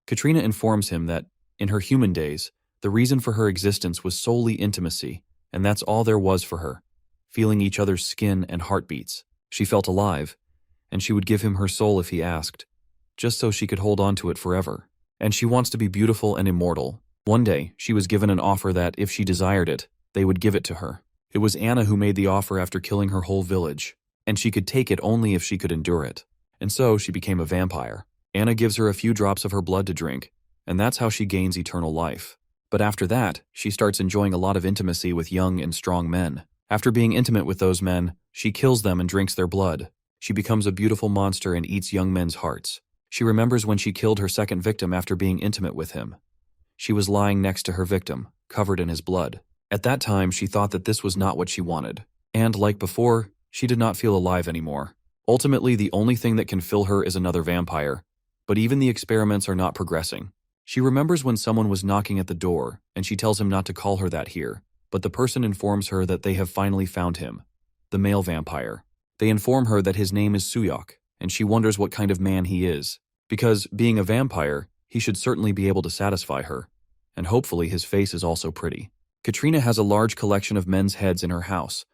Katrina informs him that, in her human days, the reason for her existence was solely intimacy, and that's all there was for her. Feeling each other's skin and heartbeats, she felt alive, and she would give him her soul if he asked, just so she could hold on to it forever. And she wants to be beautiful and immortal. One day, she was given an offer that, if she desired it, they would give it to her. It was Anna who made the offer after killing her whole village, and she could take it only if she could endure it. And so she became a vampire. Anna gives her a few drops of her blood to drink, and that's how she gains eternal life. But after that, she starts enjoying a lot of intimacy with young and strong men. After being intimate with those men, she kills them and drinks their blood. She becomes a beautiful monster and eats young men's hearts. She remembers when she killed her second victim after being intimate with him. She was lying next to her victim, covered in his blood. At that time, she thought that this was not what she wanted. And, like before, she did not feel alive anymore. Ultimately, the only thing that can fill her is another vampire. But even the experiments are not progressing. She remembers when someone was knocking at the door, and she tells him not to call her that here. But the person informs her that they have finally found him, the male vampire. They inform her that his name is Suyak, and she wonders what kind of man he is. Because, being a vampire, he should certainly be able to satisfy her. And hopefully his face is also pretty. Katrina has a large collection of men's heads in her house,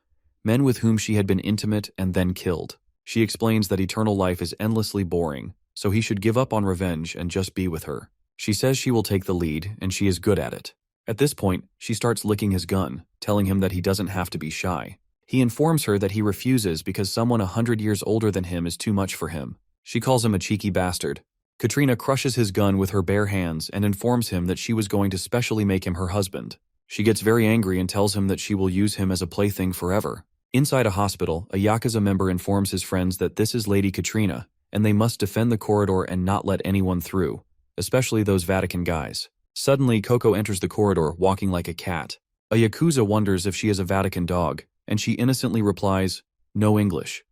men with whom she had been intimate and then killed. She explains that eternal life is endlessly boring, so he should give up on revenge and just be with her. She says she will take the lead, and she is good at it. At this point, she starts licking his gun, telling him that he doesn't have to be shy. He informs her that he refuses because someone 100 years older than him is too much for him. She calls him a cheeky bastard. Katrina crushes his gun with her bare hands and informs him that she was going to specially make him her husband. She gets very angry and tells him that she will use him as a plaything forever. Inside a hospital, a Yakuza member informs his friends that this is Lady Katrina, and they must defend the corridor and not let anyone through, especially those Vatican guys. Suddenly, Coco enters the corridor, walking like a cat. A Yakuza wonders if she is a Vatican dog, and she innocently replies, "No English."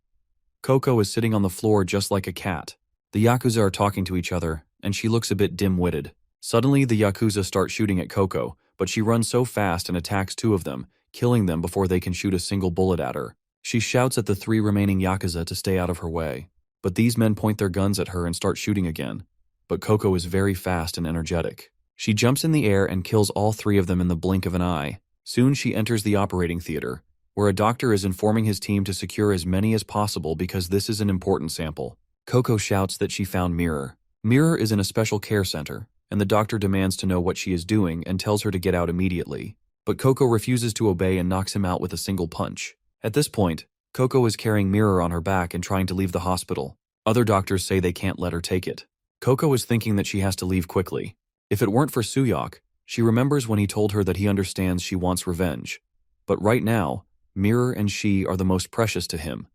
Coco is sitting on the floor just like a cat. The Yakuza are talking to each other, and she looks a bit dim-witted. Suddenly, the Yakuza start shooting at Coco, but she runs so fast and attacks two of them, killing them before they can shoot a single bullet at her. She shouts at the three remaining Yakuza to stay out of her way. But these men point their guns at her and start shooting again. But Coco is very fast and energetic. She jumps in the air and kills all three of them in the blink of an eye. Soon she enters the operating theater, where a doctor is informing his team to secure as many as possible because this is an important sample. Coco shouts that she found Mirror. Mirror is in a special care center, and the doctor demands to know what she is doing and tells her to get out immediately. But Coco refuses to obey and knocks him out with a single punch. At this point, Coco is carrying Mirror on her back and trying to leave the hospital. Other doctors say they can't let her take it. Coco is thinking that she has to leave quickly. If it weren't for Suyak, she remembers when he told her that he understands she wants revenge. But right now, Mirror and she are the most precious to him,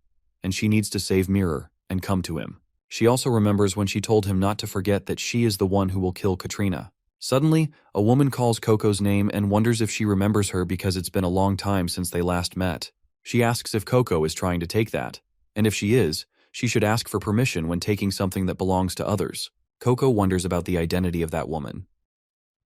and she needs to save Mirror and come to him. She also remembers when she told him not to forget that she is the one who will kill Katrina. Suddenly, a woman calls Coco's name and wonders if she remembers her because it's been a long time since they last met. She asks if Coco is trying to take that, and if she is, she should ask for permission when taking something that belongs to others. Coco wonders about the identity of that woman.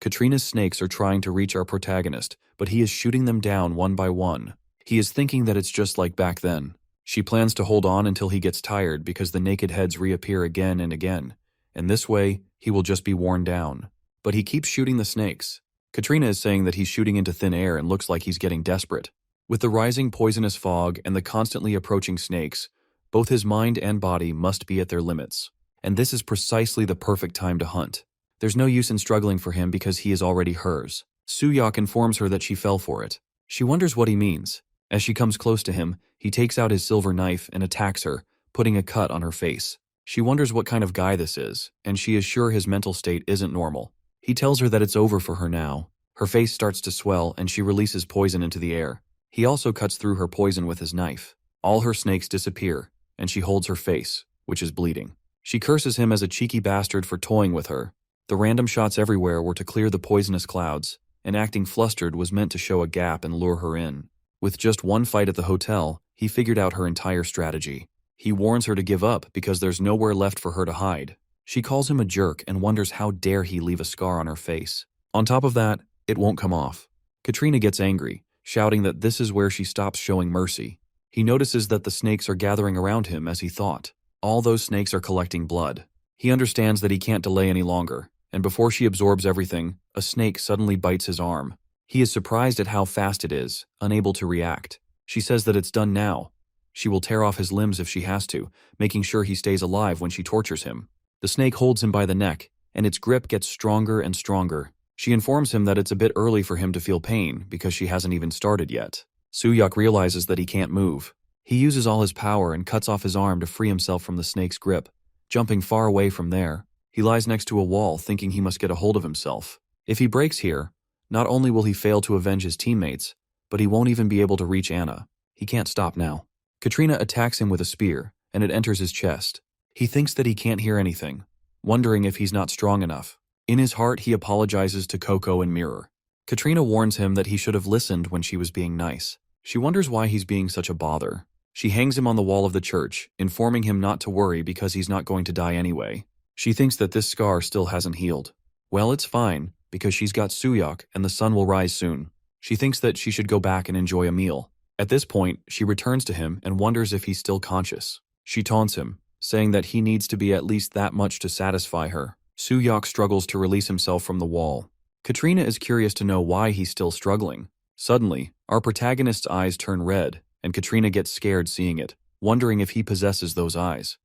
Katrina's snakes are trying to reach our protagonist, but he is shooting them down one by one. He is thinking that it's just like back then. She plans to hold on until he gets tired because the naked heads reappear again and again, and this way, he will just be worn down. But he keeps shooting the snakes. Katrina is saying that he's shooting into thin air and looks like he's getting desperate. With the rising poisonous fog and the constantly approaching snakes, both his mind and body must be at their limits. And this is precisely the perfect time to hunt. There's no use in struggling for him because he is already hers. Suyak informs her that she fell for it. She wonders what he means. As she comes close to him, he takes out his silver knife and attacks her, putting a cut on her face. She wonders what kind of guy this is, and she is sure his mental state isn't normal. He tells her that it's over for her now. Her face starts to swell and she releases poison into the air. He also cuts through her poison with his knife. All her snakes disappear, and she holds her face, which is bleeding. She curses him as a cheeky bastard for toying with her. The random shots everywhere were to clear the poisonous clouds, and acting flustered was meant to show a gap and lure her in. With just one fight at the hotel, he figured out her entire strategy. He warns her to give up because there's nowhere left for her to hide. She calls him a jerk and wonders how dare he leave a scar on her face. On top of that, It won't come off. Katrina gets angry, shouting that this is where she stops showing mercy. He notices that the snakes are gathering around him as he thought. All those snakes are collecting blood. He understands that he can't delay any longer, and before she absorbs everything, a snake suddenly bites his arm. He is surprised at how fast it is, unable to react. She says that it's done now. She will tear off his limbs if she has to, making sure he stays alive when she tortures him. The snake holds him by the neck, and its grip gets stronger and stronger. She informs him that it's a bit early for him to feel pain because she hasn't even started yet. Suyak realizes that he can't move. He uses all his power and cuts off his arm to free himself from the snake's grip. Jumping far away from there, he lies next to a wall thinking he must get a hold of himself. If he breaks here, not only will he fail to avenge his teammates, but he won't even be able to reach Anna. He can't stop now. Katrina attacks him with a spear, and it enters his chest. He thinks that he can't hear anything, wondering if he's not strong enough. In his heart, he apologizes to Coco and Mirror. Katrina warns him that he should have listened when she was being nice. She wonders why he's being such a bother. She hangs him on the wall of the church, informing him not to worry because he's not going to die anyway. She thinks that this scar still hasn't healed. Well, it's fine, because she's got Suyak and the sun will rise soon. She thinks that she should go back and enjoy a meal. At this point, she returns to him and wonders if he's still conscious. She taunts him, saying that he needs to be at least that much to satisfy her. Suyak struggles to release himself from the wall. Katrina is curious to know why he's still struggling. Suddenly, our protagonist's eyes turn red, and Katrina gets scared seeing it, wondering if he possesses those eyes.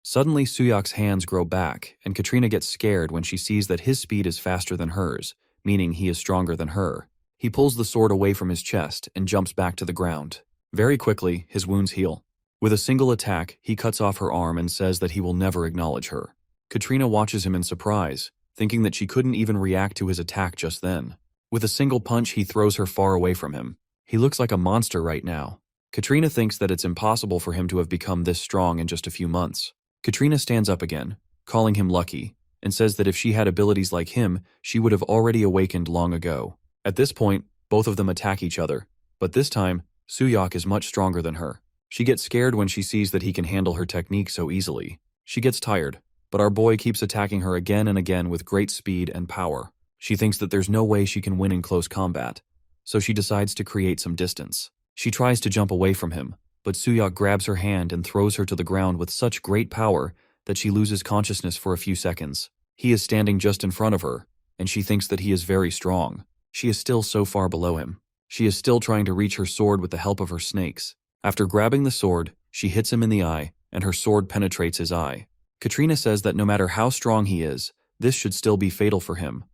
Suddenly, Suyak's hands grow back, and Katrina gets scared when she sees that his speed is faster than hers, meaning he is stronger than her. He pulls the sword away from his chest and jumps back to the ground. Very quickly, his wounds heal. With a single attack, he cuts off her arm and says that he will never acknowledge her. Katrina watches him in surprise, thinking that she couldn't even react to his attack just then. With a single punch, he throws her far away from him. He looks like a monster right now. Katrina thinks that it's impossible for him to have become this strong in just a few months. Katrina stands up again, calling him lucky, and says that if she had abilities like him, she would have already awakened long ago. At this point, both of them attack each other, but this time, Suyak is much stronger than her. She gets scared when she sees that he can handle her technique so easily. She gets tired, but our boy keeps attacking her again and again with great speed and power. She thinks that there's no way she can win in close combat, so she decides to create some distance. She tries to jump away from him, but Suyak grabs her hand and throws her to the ground with such great power that she loses consciousness for a few seconds. He is standing just in front of her, and she thinks that he is very strong. She is still so far below him. She is still trying to reach her sword with the help of her snakes. After grabbing the sword, she hits him in the eye, and her sword penetrates his eye. Katrina says that no matter how strong he is, this should still be fatal for him.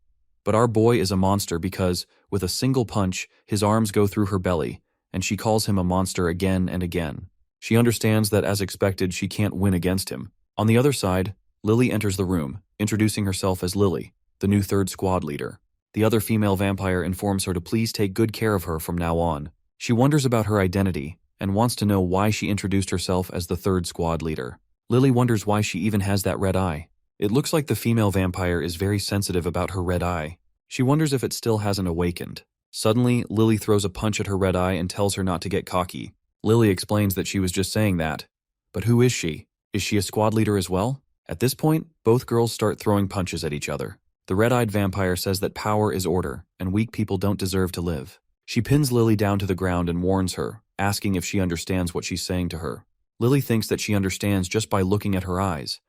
But our boy is a monster because, with a single punch, his arms go through her belly, and she calls him a monster again and again. She understands that, as expected, she can't win against him. On the other side, Lily enters the room, introducing herself as Lily, the new third squad leader. The other female vampire informs her to please take good care of her from now on. She wonders about her identity and wants to know why she introduced herself as the third squad leader. Lily wonders why she even has that red eye. It looks like the female vampire is very sensitive about her red eye. She wonders if it still hasn't awakened. Suddenly, Lily throws a punch at her red eye and tells her not to get cocky. Lily explains that she was just saying that. But who is she? Is she a squad leader as well? At this point, both girls start throwing punches at each other. The red-eyed vampire says that power is order, and weak people don't deserve to live. She pins Lily down to the ground and warns her, asking if she understands what she's saying to her. Lily thinks that she understands just by looking at her eyes,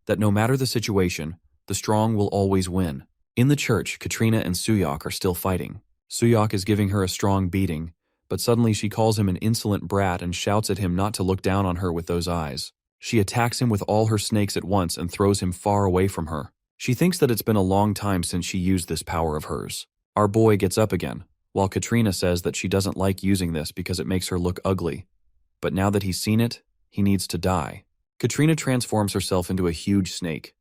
that no matter the situation, the strong will always win. In the church, Katrina and Suyak are still fighting. Suyak is giving her a strong beating, but suddenly she calls him an insolent brat and shouts at him not to look down on her with those eyes. She attacks him with all her snakes at once and throws him far away from her. She thinks that it's been a long time since she used this power of hers. Our boy gets up again, while Katrina says that she doesn't like using this because it makes her look ugly. But now that he's seen it, he needs to die. Katrina transforms herself into a huge snake.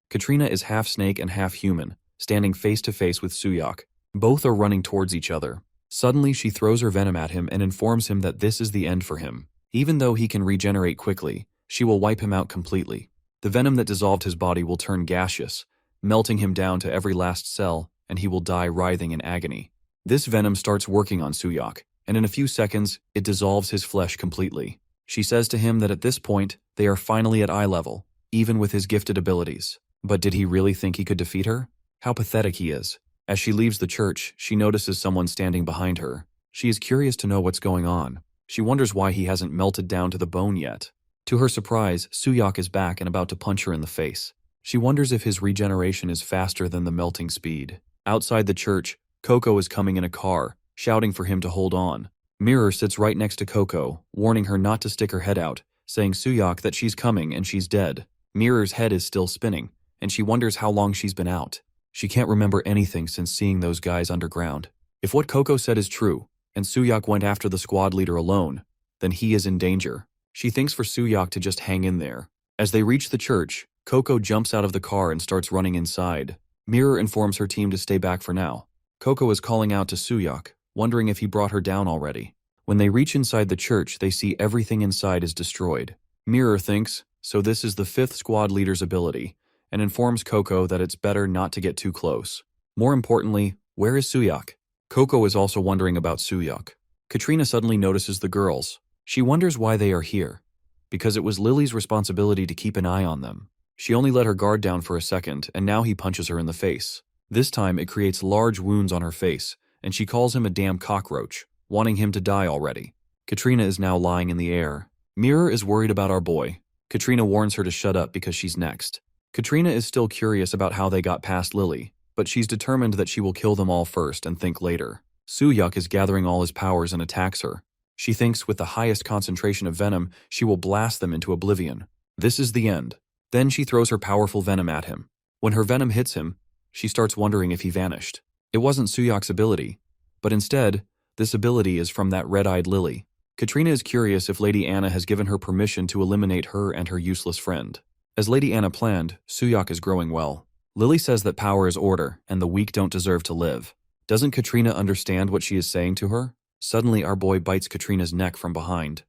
Katrina is half snake and half human, standing face to face with Suyak. Both are running towards each other. Suddenly, she throws her venom at him and informs him that this is the end for him. Even though he can regenerate quickly, she will wipe him out completely. The venom that dissolved his body will turn gaseous, melting him down to every last cell, and he will die writhing in agony. This venom starts working on Suyak, and in a few seconds, it dissolves his flesh completely. She says to him that at this point, they are finally at eye level, even with his gifted abilities. But did he really think he could defeat her? How pathetic he is. As she leaves the church, she notices someone standing behind her. She is curious to know what's going on. She wonders why he hasn't melted down to the bone yet. To her surprise, Suyak is back and about to punch her in the face. She wonders if his regeneration is faster than the melting speed. Outside the church, Coco is coming in a car, shouting for him to hold on. Mirror sits right next to Coco, warning her not to stick her head out, saying Suyak that she's coming and she's dead. Mirror's head is still spinning, and she wonders how long she's been out. She can't remember anything since seeing those guys underground. If what Coco said is true, and Suyak went after the squad leader alone, then he is in danger. She thinks for Suyak to just hang in there. As they reach the church, Coco jumps out of the car and starts running inside. Mirror informs her team to stay back for now. Coco is calling out to Suyak, wondering if he brought her down already. When they reach inside the church, they see everything inside is destroyed. Mirror thinks, so this is the 5th squad leader's ability, and informs Coco that it's better not to get too close. More importantly, where is Suyak? Coco is also wondering about Suyak. Katrina suddenly notices the girls. She wonders why they are here. Because it was Lily's responsibility to keep an eye on them. She only let her guard down for a second, and now he punches her in the face. This time it creates large wounds on her face, and she calls him a damn cockroach, wanting him to die already. Katrina is now lying in the air. Mirror is worried about our boy. Katrina warns her to shut up because she's next. Katrina is still curious about how they got past Lily, but she's determined that she will kill them all first and think later. Suyak is gathering all his powers and attacks her. She thinks with the highest concentration of venom, she will blast them into oblivion. This is the end. Then she throws her powerful venom at him. When her venom hits him, she starts wondering if he vanished. It wasn't Suyak's ability, but instead, this ability is from that red-eyed Lily. Katrina is curious if Lady Anna has given her permission to eliminate her and her useless friend. As Lady Anna planned, Suyak is growing well. Lily says that power is order, and the weak don't deserve to live. Doesn't Katrina understand what she is saying to her? Suddenly, our boy bites Katrina's neck from behind.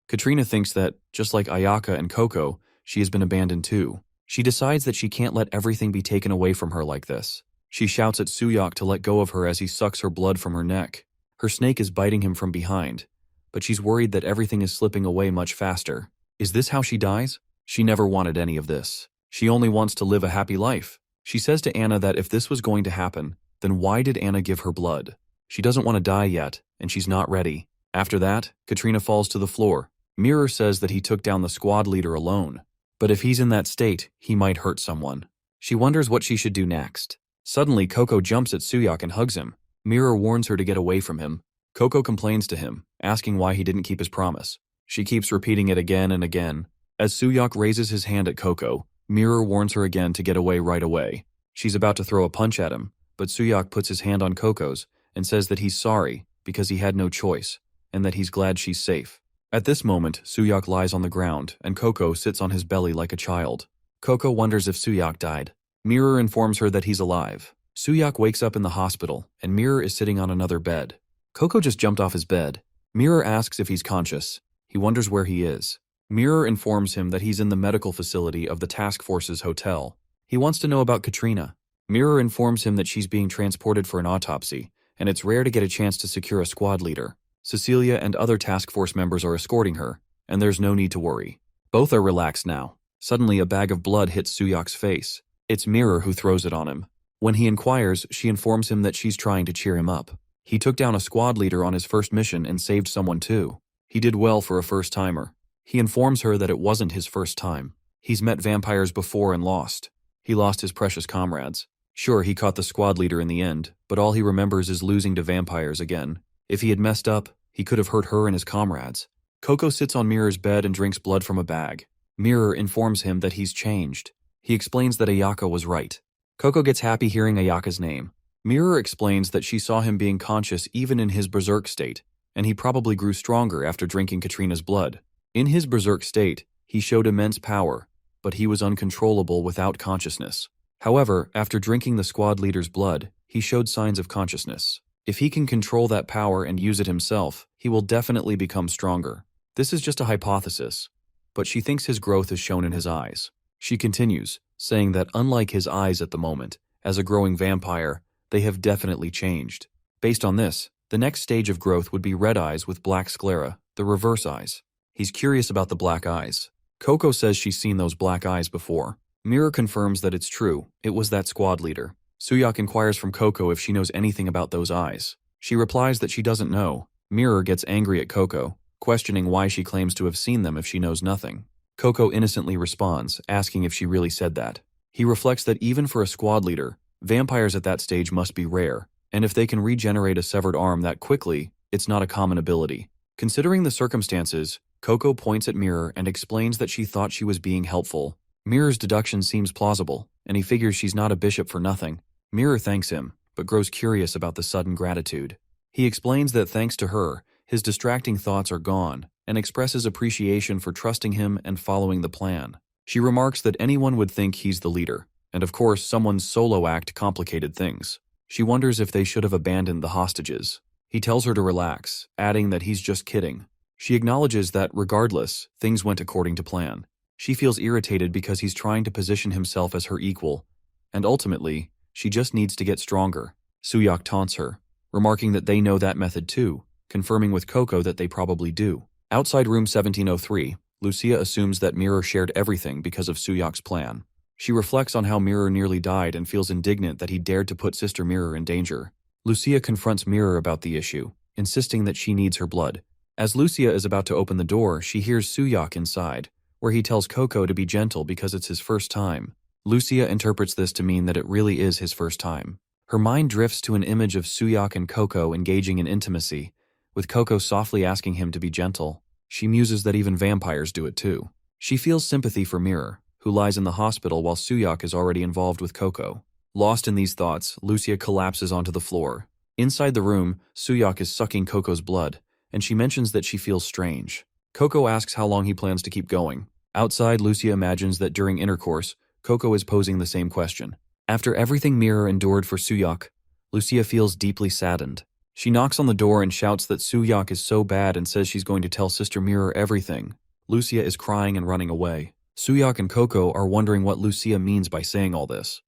Katrina thinks that, just like Ayaka and Coco, she has been abandoned too. She decides that she can't let everything be taken away from her like this. She shouts at Suyak to let go of her as he sucks her blood from her neck. Her snake is biting him from behind, but she's worried that everything is slipping away much faster. Is this how she dies? She never wanted any of this. She only wants to live a happy life. She says to Anna that if this was going to happen, then why did Anna give her blood? She doesn't want to die yet, and she's not ready. After that, Katrina falls to the floor. Mirror says that he took down the squad leader alone. But if he's in that state, he might hurt someone. She wonders what she should do next. Suddenly, Coco jumps at Suyak and hugs him. Mirror warns her to get away from him. Coco complains to him, asking why he didn't keep his promise. She keeps repeating it again and again. As Suyak raises his hand at Coco, Mirror warns her again to get away right away. She's about to throw a punch at him, but Suyak puts his hand on Coco's and says that he's sorry because he had no choice, and that he's glad she's safe. At this moment, Suyak lies on the ground, and Coco sits on his belly like a child. Coco wonders if Suyak died. Mirror informs her that he's alive. Suyak wakes up in the hospital, and Mirror is sitting on another bed. Coco just jumped off his bed. Mirror asks if he's conscious. He wonders where he is. Mirror informs him that he's in the medical facility of the task force's hotel. He wants to know about Katrina. Mirror informs him that she's being transported for an autopsy, and it's rare to get a chance to secure a squad leader. Cecilia and other task force members are escorting her, and there's no need to worry. Both are relaxed now. Suddenly, a bag of blood hits Suyak's face. It's Mirror who throws it on him. When he inquires, she informs him that she's trying to cheer him up. He took down a squad leader on his first mission and saved someone too. He did well for a first-timer. He informs her that it wasn't his first time. He's met vampires before and lost. He lost his precious comrades. Sure, he caught the squad leader in the end, but all he remembers is losing to vampires again. If he had messed up, he could have hurt her and his comrades. Coco sits on Mirror's bed and drinks blood from a bag. Mirror informs him that he's changed. He explains that Ayaka was right. Coco gets happy hearing Ayaka's name. Mirror explains that she saw him being conscious even in his berserk state, and he probably grew stronger after drinking Katrina's blood. In his berserk state, he showed immense power, but he was uncontrollable without consciousness. However, after drinking the squad leader's blood, he showed signs of consciousness. If he can control that power and use it himself, he will definitely become stronger. This is just a hypothesis, but she thinks his growth is shown in his eyes. She continues, saying that unlike his eyes at the moment, as a growing vampire, they have definitely changed. Based on this, the next stage of growth would be red eyes with black sclera, the reverse eyes. He's curious about the black eyes. Coco says she's seen those black eyes before. Mirror confirms that it's true. It was that squad leader. Suyak inquires from Coco if she knows anything about those eyes. She replies that she doesn't know. Mirror gets angry at Coco, questioning why she claims to have seen them if she knows nothing. Coco innocently responds, asking if she really said that. He reflects that even for a squad leader, vampires at that stage must be rare, and if they can regenerate a severed arm that quickly, it's not a common ability. Considering the circumstances, Coco points at Mirror and explains that she thought she was being helpful. Mirror's deduction seems plausible, and he figures she's not a bishop for nothing. Mirror thanks him, but grows curious about the sudden gratitude. He explains that thanks to her, his distracting thoughts are gone, and expresses appreciation for trusting him and following the plan. She remarks that anyone would think he's the leader, and of course someone's solo act complicated things. She wonders if they should have abandoned the hostages. He tells her to relax, adding that he's just kidding. She acknowledges that, regardless, things went according to plan. She feels irritated because he's trying to position himself as her equal, and ultimately, she just needs to get stronger. Suyak taunts her, remarking that they know that method too, confirming with Coco that they probably do. Outside room 1703, Lucia assumes that Mirror shared everything because of Suyak's plan. She reflects on how Mirror nearly died and feels indignant that he dared to put Sister Mirror in danger. Lucia confronts Mirror about the issue, insisting that she needs her blood. As Lucia is about to open the door, she hears Suyak inside, where he tells Coco to be gentle because it's his first time. Lucia interprets this to mean that it really is his first time. Her mind drifts to an image of Suyak and Coco engaging in intimacy, with Coco softly asking him to be gentle. She muses that even vampires do it too. She feels sympathy for Mirror, who lies in the hospital while Suyak is already involved with Coco. Lost in these thoughts, Lucia collapses onto the floor. Inside the room, Suyak is sucking Coco's blood, and she mentions that she feels strange. Coco asks how long he plans to keep going. Outside, Lucia imagines that during intercourse, Coco is posing the same question. After everything Mirror endured for Suyak, Lucia feels deeply saddened. She knocks on the door and shouts that Suyak is so bad and says she's going to tell Sister Mirror everything. Lucia is crying and running away. Suyak and Coco are wondering what Lucia means by saying all this.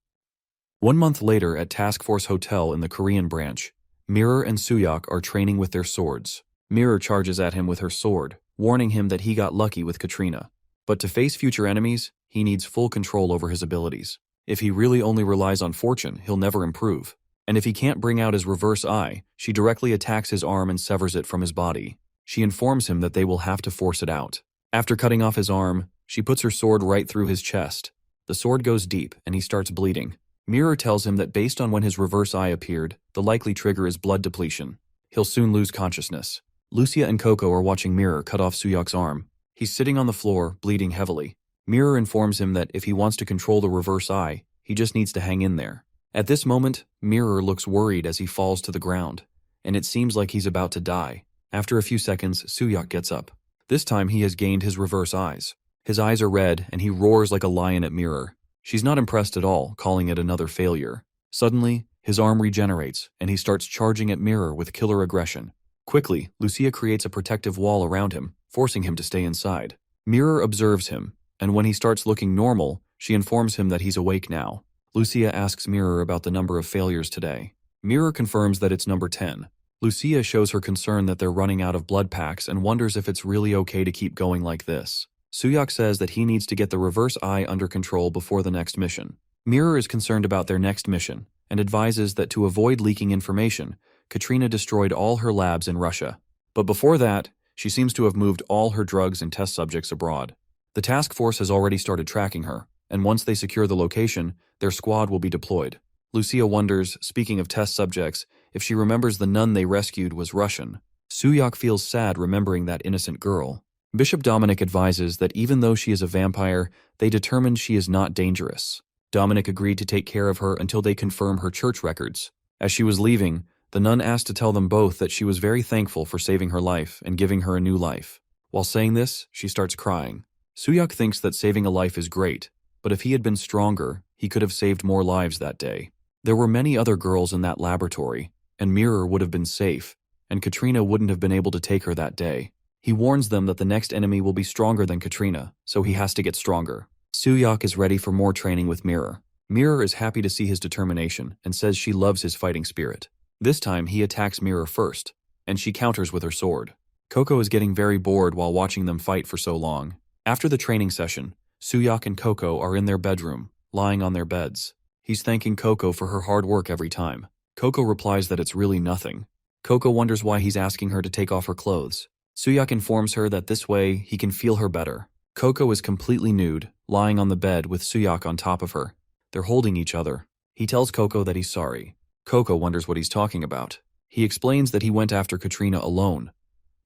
1 month later at Task Force Hotel in the Korean branch, Mirror and Suyak are training with their swords. Mirror charges at him with her sword, warning him that he got lucky with Katrina. But to face future enemies, he needs full control over his abilities. If he really only relies on fortune, he'll never improve. And if he can't bring out his reverse eye, she directly attacks his arm and severs it from his body. She informs him that they will have to force it out. After cutting off his arm, she puts her sword right through his chest. The sword goes deep, and he starts bleeding. Mirror tells him that based on when his reverse eye appeared, the likely trigger is blood depletion. He'll soon lose consciousness. Lucia and Coco are watching Mirror cut off Suyak's arm. He's sitting on the floor, bleeding heavily. Mirror informs him that if he wants to control the reverse eye, he just needs to hang in there. At this moment, Mirror looks worried as he falls to the ground, and it seems like he's about to die. After a few seconds, Suyak gets up. This time he has gained his reverse eyes. His eyes are red, and he roars like a lion at Mirror. She's not impressed at all, calling it another failure. Suddenly, his arm regenerates, and he starts charging at Mirror with killer aggression. Quickly, Lucia creates a protective wall around him, forcing him to stay inside. Mirror observes him, and when he starts looking normal, she informs him that he's awake now. Lucia asks Mirror about the number of failures today. Mirror confirms that it's number 10. Lucia shows her concern that they're running out of blood packs and wonders if it's really okay to keep going like this. Suyak says that he needs to get the reverse eye under control before the next mission. Mirror is concerned about their next mission and advises that to avoid leaking information, Katrina destroyed all her labs in Russia. But before that, she seems to have moved all her drugs and test subjects abroad. The task force has already started tracking her, and once they secure the location, their squad will be deployed. Lucia wonders, speaking of test subjects, if she remembers the nun they rescued was Russian. Suyak feels sad remembering that innocent girl. Bishop Dominic advises that even though she is a vampire, they determined she is not dangerous. Dominic agreed to take care of her until they confirm her church records. As she was leaving, the nun asked to tell them both that she was very thankful for saving her life and giving her a new life. While saying this, she starts crying. Suyak thinks that saving a life is great, but if he had been stronger, he could have saved more lives that day. There were many other girls in that laboratory, and Mirror would have been safe, and Katrina wouldn't have been able to take her that day. He warns them that the next enemy will be stronger than Katrina, so he has to get stronger. Suyak is ready for more training with Mirror. Mirror is happy to see his determination and says she loves his fighting spirit. This time he attacks Mirror first, and she counters with her sword. Coco is getting very bored while watching them fight for so long. After the training session, Suyak and Coco are in their bedroom, lying on their beds. He's thanking Coco for her hard work every time. Coco replies that it's really nothing. Coco wonders why he's asking her to take off her clothes. Suyak informs her that this way he can feel her better. Coco is completely nude, lying on the bed with Suyak on top of her. They're holding each other. He tells Coco that he's sorry. Coco wonders what he's talking about. He explains that he went after Katrina alone,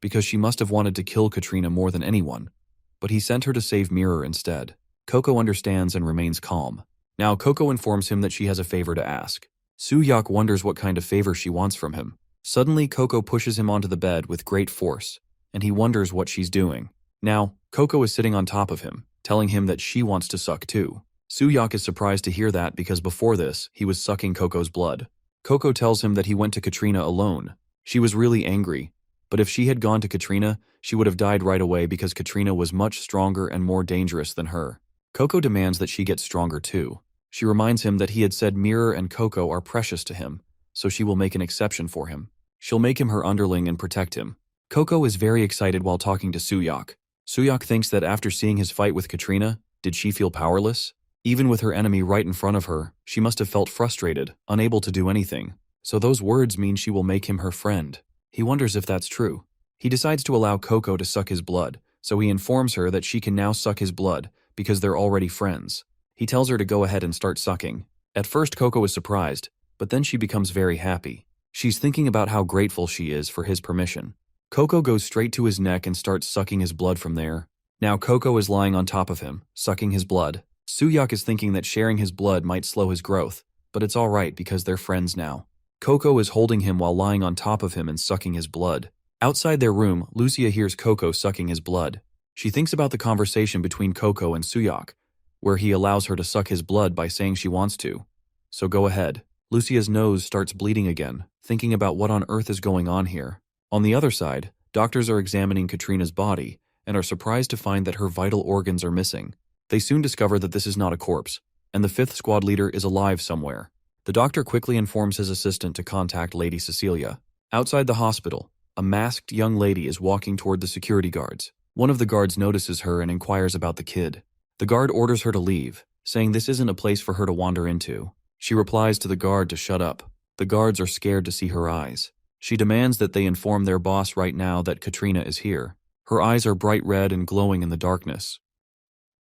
because she must have wanted to kill Katrina more than anyone, but he sent her to save Mirror instead. Coco understands and remains calm. Now Coco informs him that she has a favor to ask. Suyak wonders what kind of favor she wants from him. Suddenly Coco pushes him onto the bed with great force, and he wonders what she's doing. Now, Coco is sitting on top of him, telling him that she wants to suck too. Suyak is surprised to hear that because before this, he was sucking Coco's blood. Coco tells him that he went to Katrina alone. She was really angry, but if she had gone to Katrina, she would have died right away because Katrina was much stronger and more dangerous than her. Coco demands that she get stronger too. She reminds him that he had said Mirror and Coco are precious to him, so she will make an exception for him. She'll make him her underling and protect him. Coco is very excited while talking to Suyak. Suyak thinks that after seeing his fight with Katrina, did she feel powerless? Even with her enemy right in front of her, she must have felt frustrated, unable to do anything. So those words mean she will make him her friend. He wonders if that's true. He decides to allow Coco to suck his blood, so he informs her that she can now suck his blood because they're already friends. He tells her to go ahead and start sucking. At first Coco is surprised, but then she becomes very happy. She's thinking about how grateful she is for his permission. Coco goes straight to his neck and starts sucking his blood from there. Now Coco is lying on top of him, sucking his blood. Suyak is thinking that sharing his blood might slow his growth, but it's alright because they're friends now. Coco is holding him while lying on top of him and sucking his blood. Outside their room, Lucia hears Coco sucking his blood. She thinks about the conversation between Coco and Suyak, where he allows her to suck his blood by saying she wants to. So go ahead. Lucia's nose starts bleeding again, thinking about what on earth is going on here. On the other side, doctors are examining Katrina's body and are surprised to find that her vital organs are missing. They soon discover that this is not a corpse, and the 5th squad leader is alive somewhere. The doctor quickly informs his assistant to contact Lady Cecilia. Outside the hospital, a masked young lady is walking toward the security guards. One of the guards notices her and inquires about the kid. The guard orders her to leave, saying this isn't a place for her to wander into. She replies to the guard to shut up. The guards are scared to see her eyes. She demands that they inform their boss right now that Katrina is here. Her eyes are bright red and glowing in the darkness.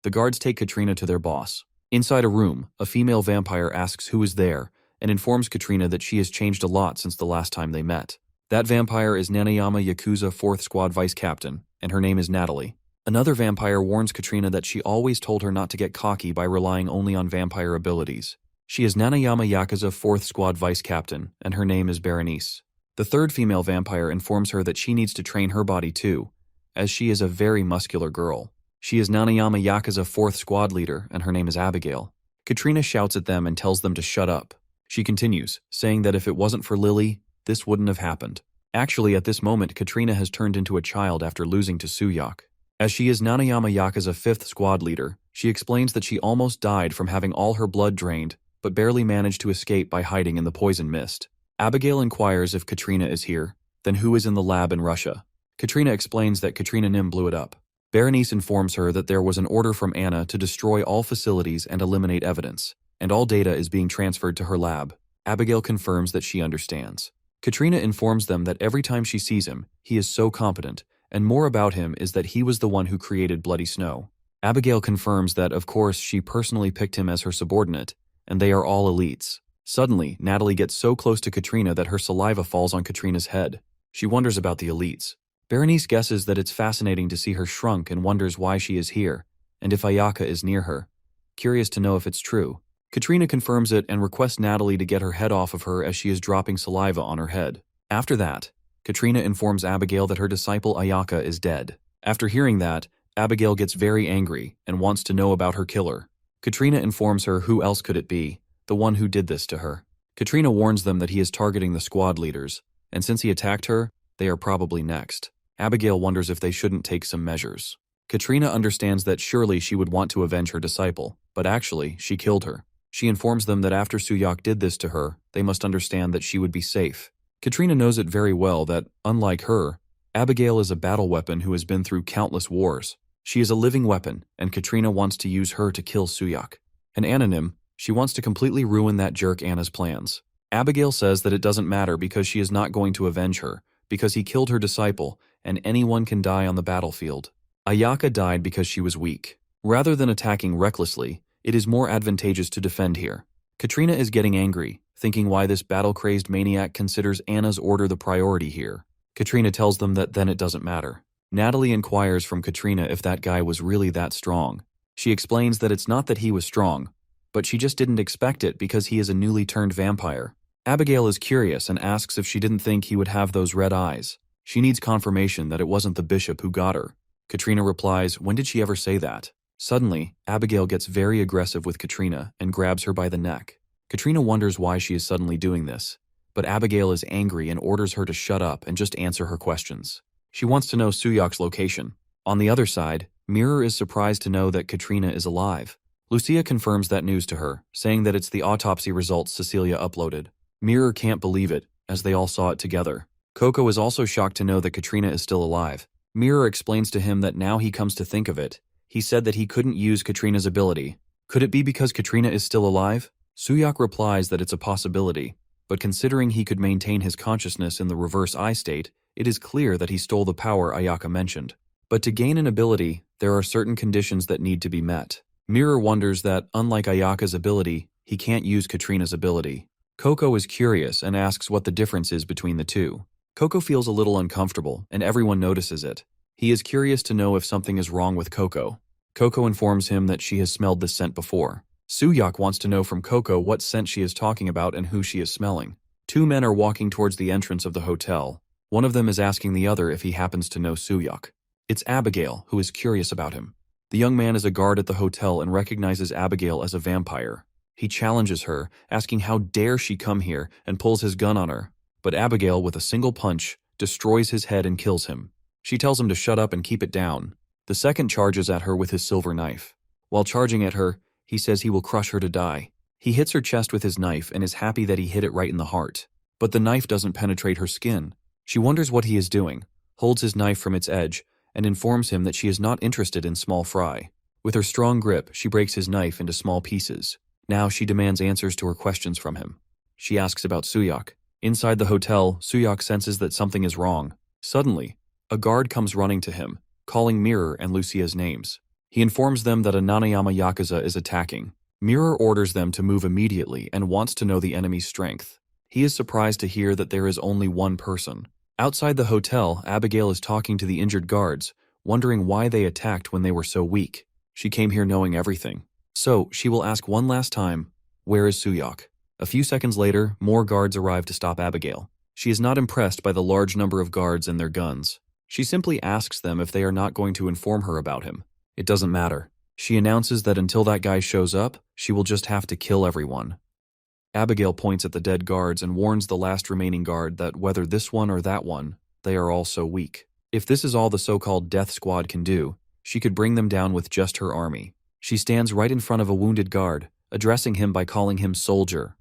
The guards take Katrina to their boss. Inside a room, a female vampire asks who is there and informs Katrina that she has changed a lot since the last time they met. That vampire is Nanayama Yakuza 4th Squad Vice Captain, and her name is Natalie. Another vampire warns Katrina that she always told her not to get cocky by relying only on vampire abilities. She is Nanayama Yakuza 4th Squad Vice Captain, and her name is Berenice. The third female vampire informs her that she needs to train her body too, as she is a very muscular girl. She is Nanayama Yakuza 4th Squad Leader, and her name is Abigail. Katrina shouts at them and tells them to shut up. She continues, saying that if it wasn't for Lily, this wouldn't have happened. Actually, at this moment, Katrina has turned into a child after losing to Suyak. As she is Nanayama Yakuza 5th Squad Leader, she explains that she almost died from having all her blood drained, but barely managed to escape by hiding in the poison mist. Abigail inquires if Katrina is here, then who is in the lab in Russia. Katrina explains that Katrina Nim blew it up. Berenice informs her that there was an order from Anna to destroy all facilities and eliminate evidence, and all data is being transferred to her lab. Abigail confirms that she understands. Katrina informs them that every time she sees him, he is so competent, and more about him is that he was the one who created Bloody Snow. Abigail confirms that, of course, she personally picked him as her subordinate, and they are all elites. Suddenly, Natalie gets so close to Katrina that her saliva falls on Katrina's head. She wonders about the elites. Berenice guesses that it's fascinating to see her shrunk and wonders why she is here, and if Ayaka is near her. Curious to know if it's true. Katrina confirms it and requests Natalie to get her head off of her as she is dropping saliva on her head. After that, Katrina informs Abigail that her disciple Ayaka is dead. After hearing that, Abigail gets very angry and wants to know about her killer. Katrina informs her who else could it be, the one who did this to her. Katrina warns them that he is targeting the squad leaders, and since he attacked her, they are probably next. Abigail wonders if they shouldn't take some measures. Katrina understands that surely she would want to avenge her disciple, but actually, she killed her. She informs them that after Suyak did this to her, they must understand that she would be safe. Katrina knows it very well that, unlike her, Abigail is a battle weapon who has been through countless wars. She is a living weapon, and Katrina wants to use her to kill Suyak. An anonym, She wants to completely ruin that jerk Anna's plans. Abigail says that it doesn't matter because she is not going to avenge her, because he killed her disciple, and anyone can die on the battlefield. Ayaka died because she was weak. Rather than attacking recklessly, it is more advantageous to defend here. Katrina is getting angry, thinking why this battle-crazed maniac considers Anna's order the priority here. Katrina tells them that then it doesn't matter. Natalie inquires from Katrina if that guy was really that strong. She explains that it's not that he was strong, but she just didn't expect it because he is a newly turned vampire. Abigail is curious and asks if she didn't think he would have those red eyes. She needs confirmation that it wasn't the bishop who got her. Katrina replies, when did she ever say that? Suddenly, Abigail gets very aggressive with Katrina and grabs her by the neck. Katrina wonders why she is suddenly doing this, but Abigail is angry and orders her to shut up and just answer her questions. She wants to know Suyak's location. On the other side, Mirror is surprised to know that Katrina is alive. Lucia confirms that news to her, saying that it's the autopsy results Cecilia uploaded. Mirror can't believe it, as they all saw it together. Coco is also shocked to know that Katrina is still alive. Mirror explains to him that now he comes to think of it, he said that he couldn't use Katrina's ability. Could it be because Katrina is still alive? Suyak replies that it's a possibility, but considering he could maintain his consciousness in the reverse eye state, it is clear that he stole the power Ayaka mentioned. But to gain an ability, there are certain conditions that need to be met. Mirror wonders that, unlike Ayaka's ability, he can't use Katrina's ability. Coco is curious and asks what the difference is between the two. Coco feels a little uncomfortable, and everyone notices it. He is curious to know if something is wrong with Coco. Coco informs him that she has smelled this scent before. Suyak wants to know from Coco what scent she is talking about and who she is smelling. Two men are walking towards the entrance of the hotel. One of them is asking the other if he happens to know Suyak. It's Abigail, who is curious about him. The young man is a guard at the hotel and recognizes Abigail as a vampire. He challenges her, asking how dare she come here, and pulls his gun on her. But Abigail, with a single punch, destroys his head and kills him. She tells him to shut up and keep it down. The second charges at her with his silver knife. While charging at her, he says he will crush her to die. He hits her chest with his knife and is happy that he hit it right in the heart. But the knife doesn't penetrate her skin. She wonders what he is doing, holds his knife from its edge, and informs him that she is not interested in small fry. With her strong grip, she breaks his knife into small pieces. Now she demands answers to her questions from him. She asks about Suyak. Inside the hotel, Suyak senses that something is wrong. Suddenly, a guard comes running to him, calling Mirror and Lucia's names. He informs them that a Nanayama Yakuza is attacking. Mirror orders them to move immediately and wants to know the enemy's strength. He is surprised to hear that there is only one person. Outside the hotel, Abigail is talking to the injured guards, wondering why they attacked when they were so weak. She came here knowing everything. So, she will ask one last time, where is Suyak? A few seconds later, more guards arrive to stop Abigail. She is not impressed by the large number of guards and their guns. She simply asks them if they are not going to inform her about him. It doesn't matter. She announces that until that guy shows up, she will just have to kill everyone. Abigail points at the dead guards and warns the last remaining guard that whether this one or that one, they are all so weak. If this is all the so-called death squad can do, she could bring them down with just her army. She stands right in front of a wounded guard, addressing him by calling him soldier.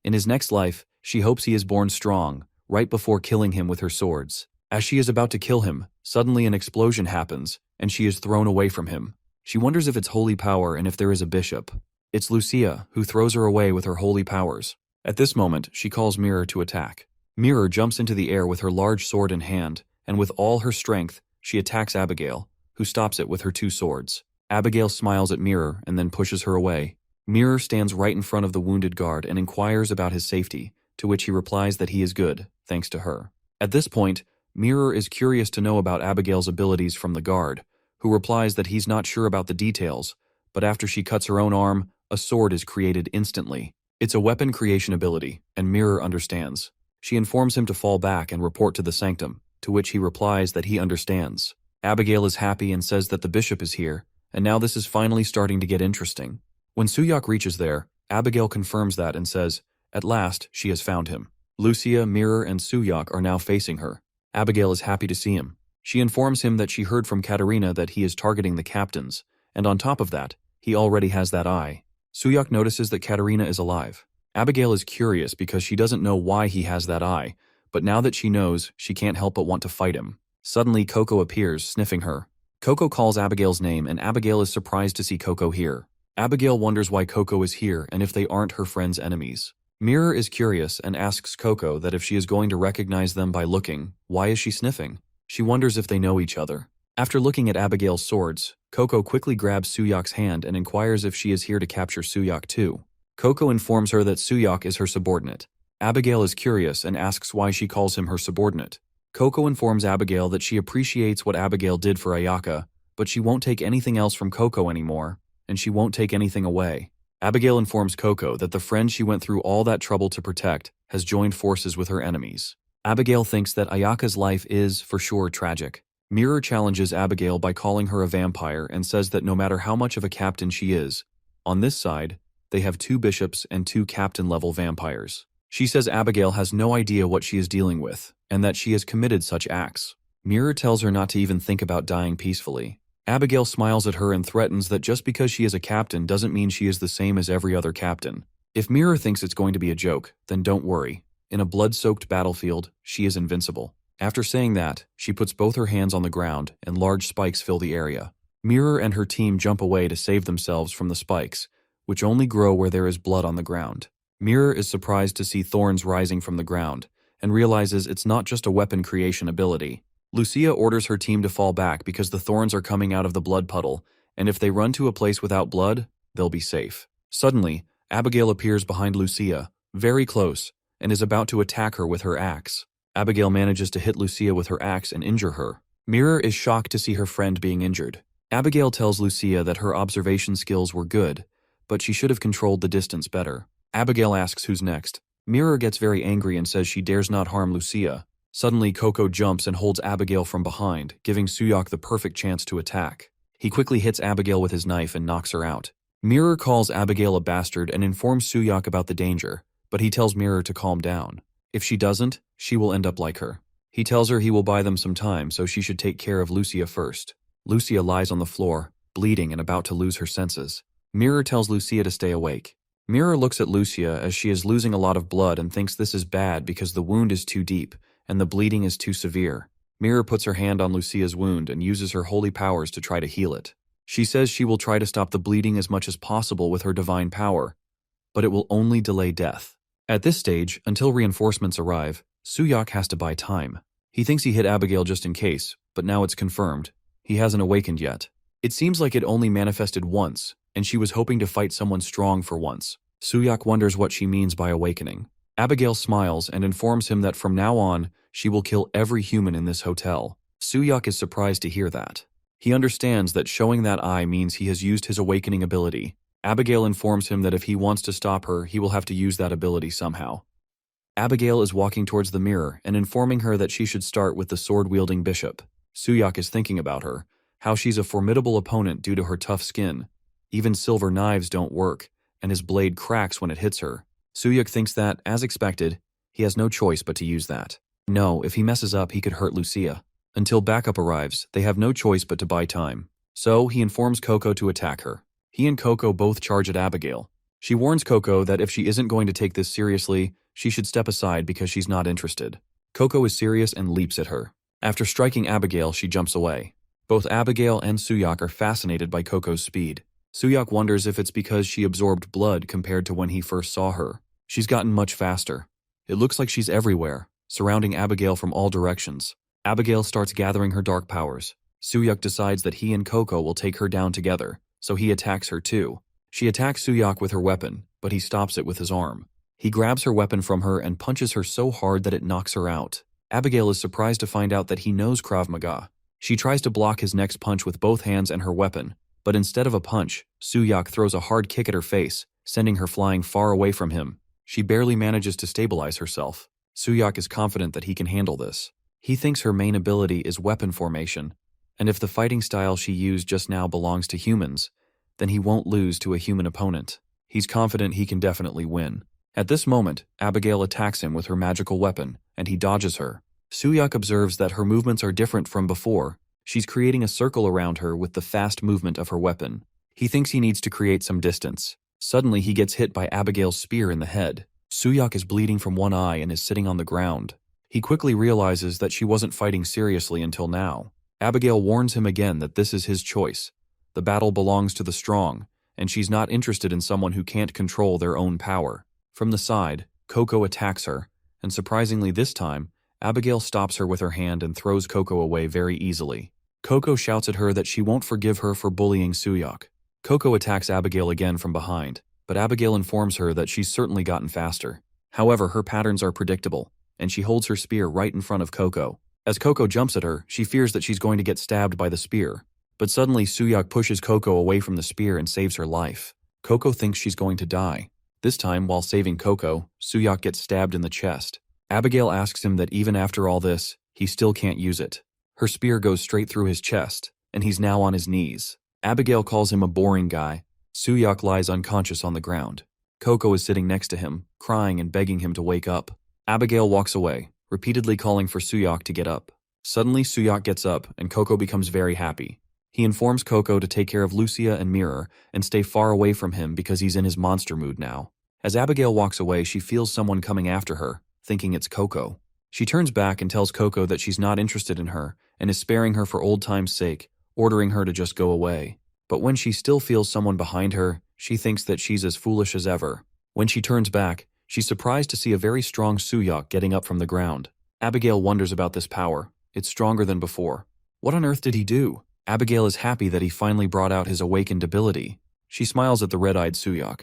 In his next life, she hopes he is born strong, right before killing him with her swords. As she is about to kill him, suddenly an explosion happens, and she is thrown away from him. She wonders if it's holy power and if there is a bishop. It's Lucia, who throws her away with her holy powers. At this moment, she calls Mirror to attack. Mirror jumps into the air with her large sword in hand, and with all her strength, she attacks Abigail, who stops it with her two swords. Abigail smiles at Mirror and then pushes her away. Mirror stands right in front of the wounded guard and inquires about his safety, to which he replies that he is good, thanks to her. At this point, Mirror is curious to know about Abigail's abilities from the guard, who replies that he's not sure about the details, but after she cuts her own arm, a sword is created instantly. It's a weapon creation ability, and Mirror understands. She informs him to fall back and report to the sanctum, to which he replies that he understands. Abigail is happy and says that the bishop is here, and now this is finally starting to get interesting. When Suyak reaches there, Abigail confirms that and says, at last, she has found him. Lucia, Mirror, and Suyak are now facing her. Abigail is happy to see him. She informs him that she heard from Katerina that he is targeting the captains, and on top of that, he already has that eye. Suyak notices that Katerina is alive. Abigail is curious because she doesn't know why he has that eye, but now that she knows, she can't help but want to fight him. Suddenly, Coco appears, sniffing her. Coco calls Abigail's name, and Abigail is surprised to see Coco here. Abigail wonders why Coco is here and if they aren't her friend's enemies. Mirror is curious and asks Coco that if she is going to recognize them by looking, why is she sniffing? She wonders if they know each other. After looking at Abigail's swords, Coco quickly grabs Suyak's hand and inquires if she is here to capture Suyak too. Coco informs her that Suyak is her subordinate. Abigail is curious and asks why she calls him her subordinate. Coco informs Abigail that she appreciates what Abigail did for Ayaka, but she won't take anything else from Coco anymore, and she won't take anything away. Abigail informs Coco that the friend she went through all that trouble to protect has joined forces with her enemies. Abigail thinks that Ayaka's life is, for sure, tragic. Mirror challenges Abigail by calling her a vampire and says that no matter how much of a captain she is, on this side, they have 2 bishops and 2 captain-level vampires. She says Abigail has no idea what she is dealing with, and that she has committed such acts. Mirror tells her not to even think about dying peacefully. Abigail smiles at her and threatens that just because she is a captain doesn't mean she is the same as every other captain. If Mirror thinks it's going to be a joke, then don't worry. In a blood-soaked battlefield, she is invincible. After saying that, she puts both her hands on the ground and large spikes fill the area. Mirror and her team jump away to save themselves from the spikes, which only grow where there is blood on the ground. Mirror is surprised to see thorns rising from the ground, and realizes it's not just a weapon creation ability. Lucia orders her team to fall back because the thorns are coming out of the blood puddle, and if they run to a place without blood, they'll be safe. Suddenly, Abigail appears behind Lucia, very close, and is about to attack her with her axe. Abigail manages to hit Lucia with her axe and injure her. Mirror is shocked to see her friend being injured. Abigail tells Lucia that her observation skills were good, but she should have controlled the distance better. Abigail asks who's next. Mirror gets very angry and says she dares not harm Lucia. Suddenly, Coco jumps and holds Abigail from behind, giving Suyak the perfect chance to attack. He quickly hits Abigail with his knife and knocks her out. Mirror calls Abigail a bastard and informs Suyak about the danger, but he tells Mirror to calm down. If she doesn't, she will end up like her. He tells her he will buy them some time, so she should take care of Lucia first. Lucia lies on the floor, bleeding and about to lose her senses. Mirror tells Lucia to stay awake. Mirror looks at Lucia as she is losing a lot of blood and thinks this is bad because the wound is too deep and the bleeding is too severe. Mirror puts her hand on Lucia's wound and uses her holy powers to try to heal it. She says she will try to stop the bleeding as much as possible with her divine power, but it will only delay death. At this stage, until reinforcements arrive, Suyak has to buy time. He thinks he hit Abigail just in case, but now it's confirmed. He hasn't awakened yet. It seems like it only manifested once, and she was hoping to fight someone strong for once. Suyak wonders what she means by awakening. Abigail smiles and informs him that from now on, she will kill every human in this hotel. Suyak is surprised to hear that. He understands that showing that eye means he has used his awakening ability. Abigail informs him that if he wants to stop her, he will have to use that ability somehow. Abigail is walking towards the mirror and informing her that she should start with the sword-wielding bishop. Suyak is thinking about her, how she's a formidable opponent due to her tough skin. Even silver knives don't work, and his blade cracks when it hits her. Suyak thinks that, as expected, he has no choice but to use that. No, if he messes up, he could hurt Lucia. Until backup arrives, they have no choice but to buy time. So, he informs Coco to attack her. He and Coco both charge at Abigail. She warns Coco that if she isn't going to take this seriously, she should step aside because she's not interested. Coco is serious and leaps at her. After striking Abigail, she jumps away. Both Abigail and Suyak are fascinated by Coco's speed. Suyak wonders if it's because she absorbed blood compared to when he first saw her. She's gotten much faster. It looks like she's everywhere, surrounding Abigail from all directions. Abigail starts gathering her dark powers. Suyak decides that he and Coco will take her down together, so he attacks her too. She attacks Suyak with her weapon, but he stops it with his arm. He grabs her weapon from her and punches her so hard that it knocks her out. Abigail is surprised to find out that he knows Krav Maga. She tries to block his next punch with both hands and her weapon, but instead of a punch, Suyak throws a hard kick at her face, sending her flying far away from him. She barely manages to stabilize herself. Suyak is confident that he can handle this. He thinks her main ability is weapon formation, and if the fighting style she used just now belongs to humans, then he won't lose to a human opponent. He's confident he can definitely win. At this moment, Abigail attacks him with her magical weapon, and he dodges her. Suyak observes that her movements are different from before. She's creating a circle around her with the fast movement of her weapon. He thinks he needs to create some distance. Suddenly, he gets hit by Abigail's spear in the head. Suyak is bleeding from one eye and is sitting on the ground. He quickly realizes that she wasn't fighting seriously until now. Abigail warns him again that this is his choice. The battle belongs to the strong, and she's not interested in someone who can't control their own power. From the side, Coco attacks her, and surprisingly this time, Abigail stops her with her hand and throws Coco away very easily. Coco shouts at her that she won't forgive her for bullying Suyak. Coco attacks Abigail again from behind, but Abigail informs her that she's certainly gotten faster. However, her patterns are predictable, and she holds her spear right in front of Coco. As Coco jumps at her, she fears that she's going to get stabbed by the spear. But suddenly Suyak pushes Coco away from the spear and saves her life. Coco thinks she's going to die. This time, while saving Coco, Suyak gets stabbed in the chest. Abigail asks him that even after all this, he still can't use it. Her spear goes straight through his chest, and he's now on his knees. Abigail calls him a boring guy. Suyak lies unconscious on the ground. Coco is sitting next to him, crying and begging him to wake up. Abigail walks away, repeatedly calling for Suyak to get up. Suddenly, Suyak gets up, and Coco becomes very happy. He informs Coco to take care of Lucia and Mirror and stay far away from him because he's in his monster mood now. As Abigail walks away, she feels someone coming after her, thinking it's Coco. She turns back and tells Coco that she's not interested in her and is sparing her for old time's sake, ordering her to just go away. But when she still feels someone behind her, she thinks that she's as foolish as ever. When she turns back, she's surprised to see a very strong Suyak getting up from the ground. Abigail wonders about this power. It's stronger than before. What on earth did he do? Abigail is happy that he finally brought out his awakened ability. She smiles at the red-eyed Suyak.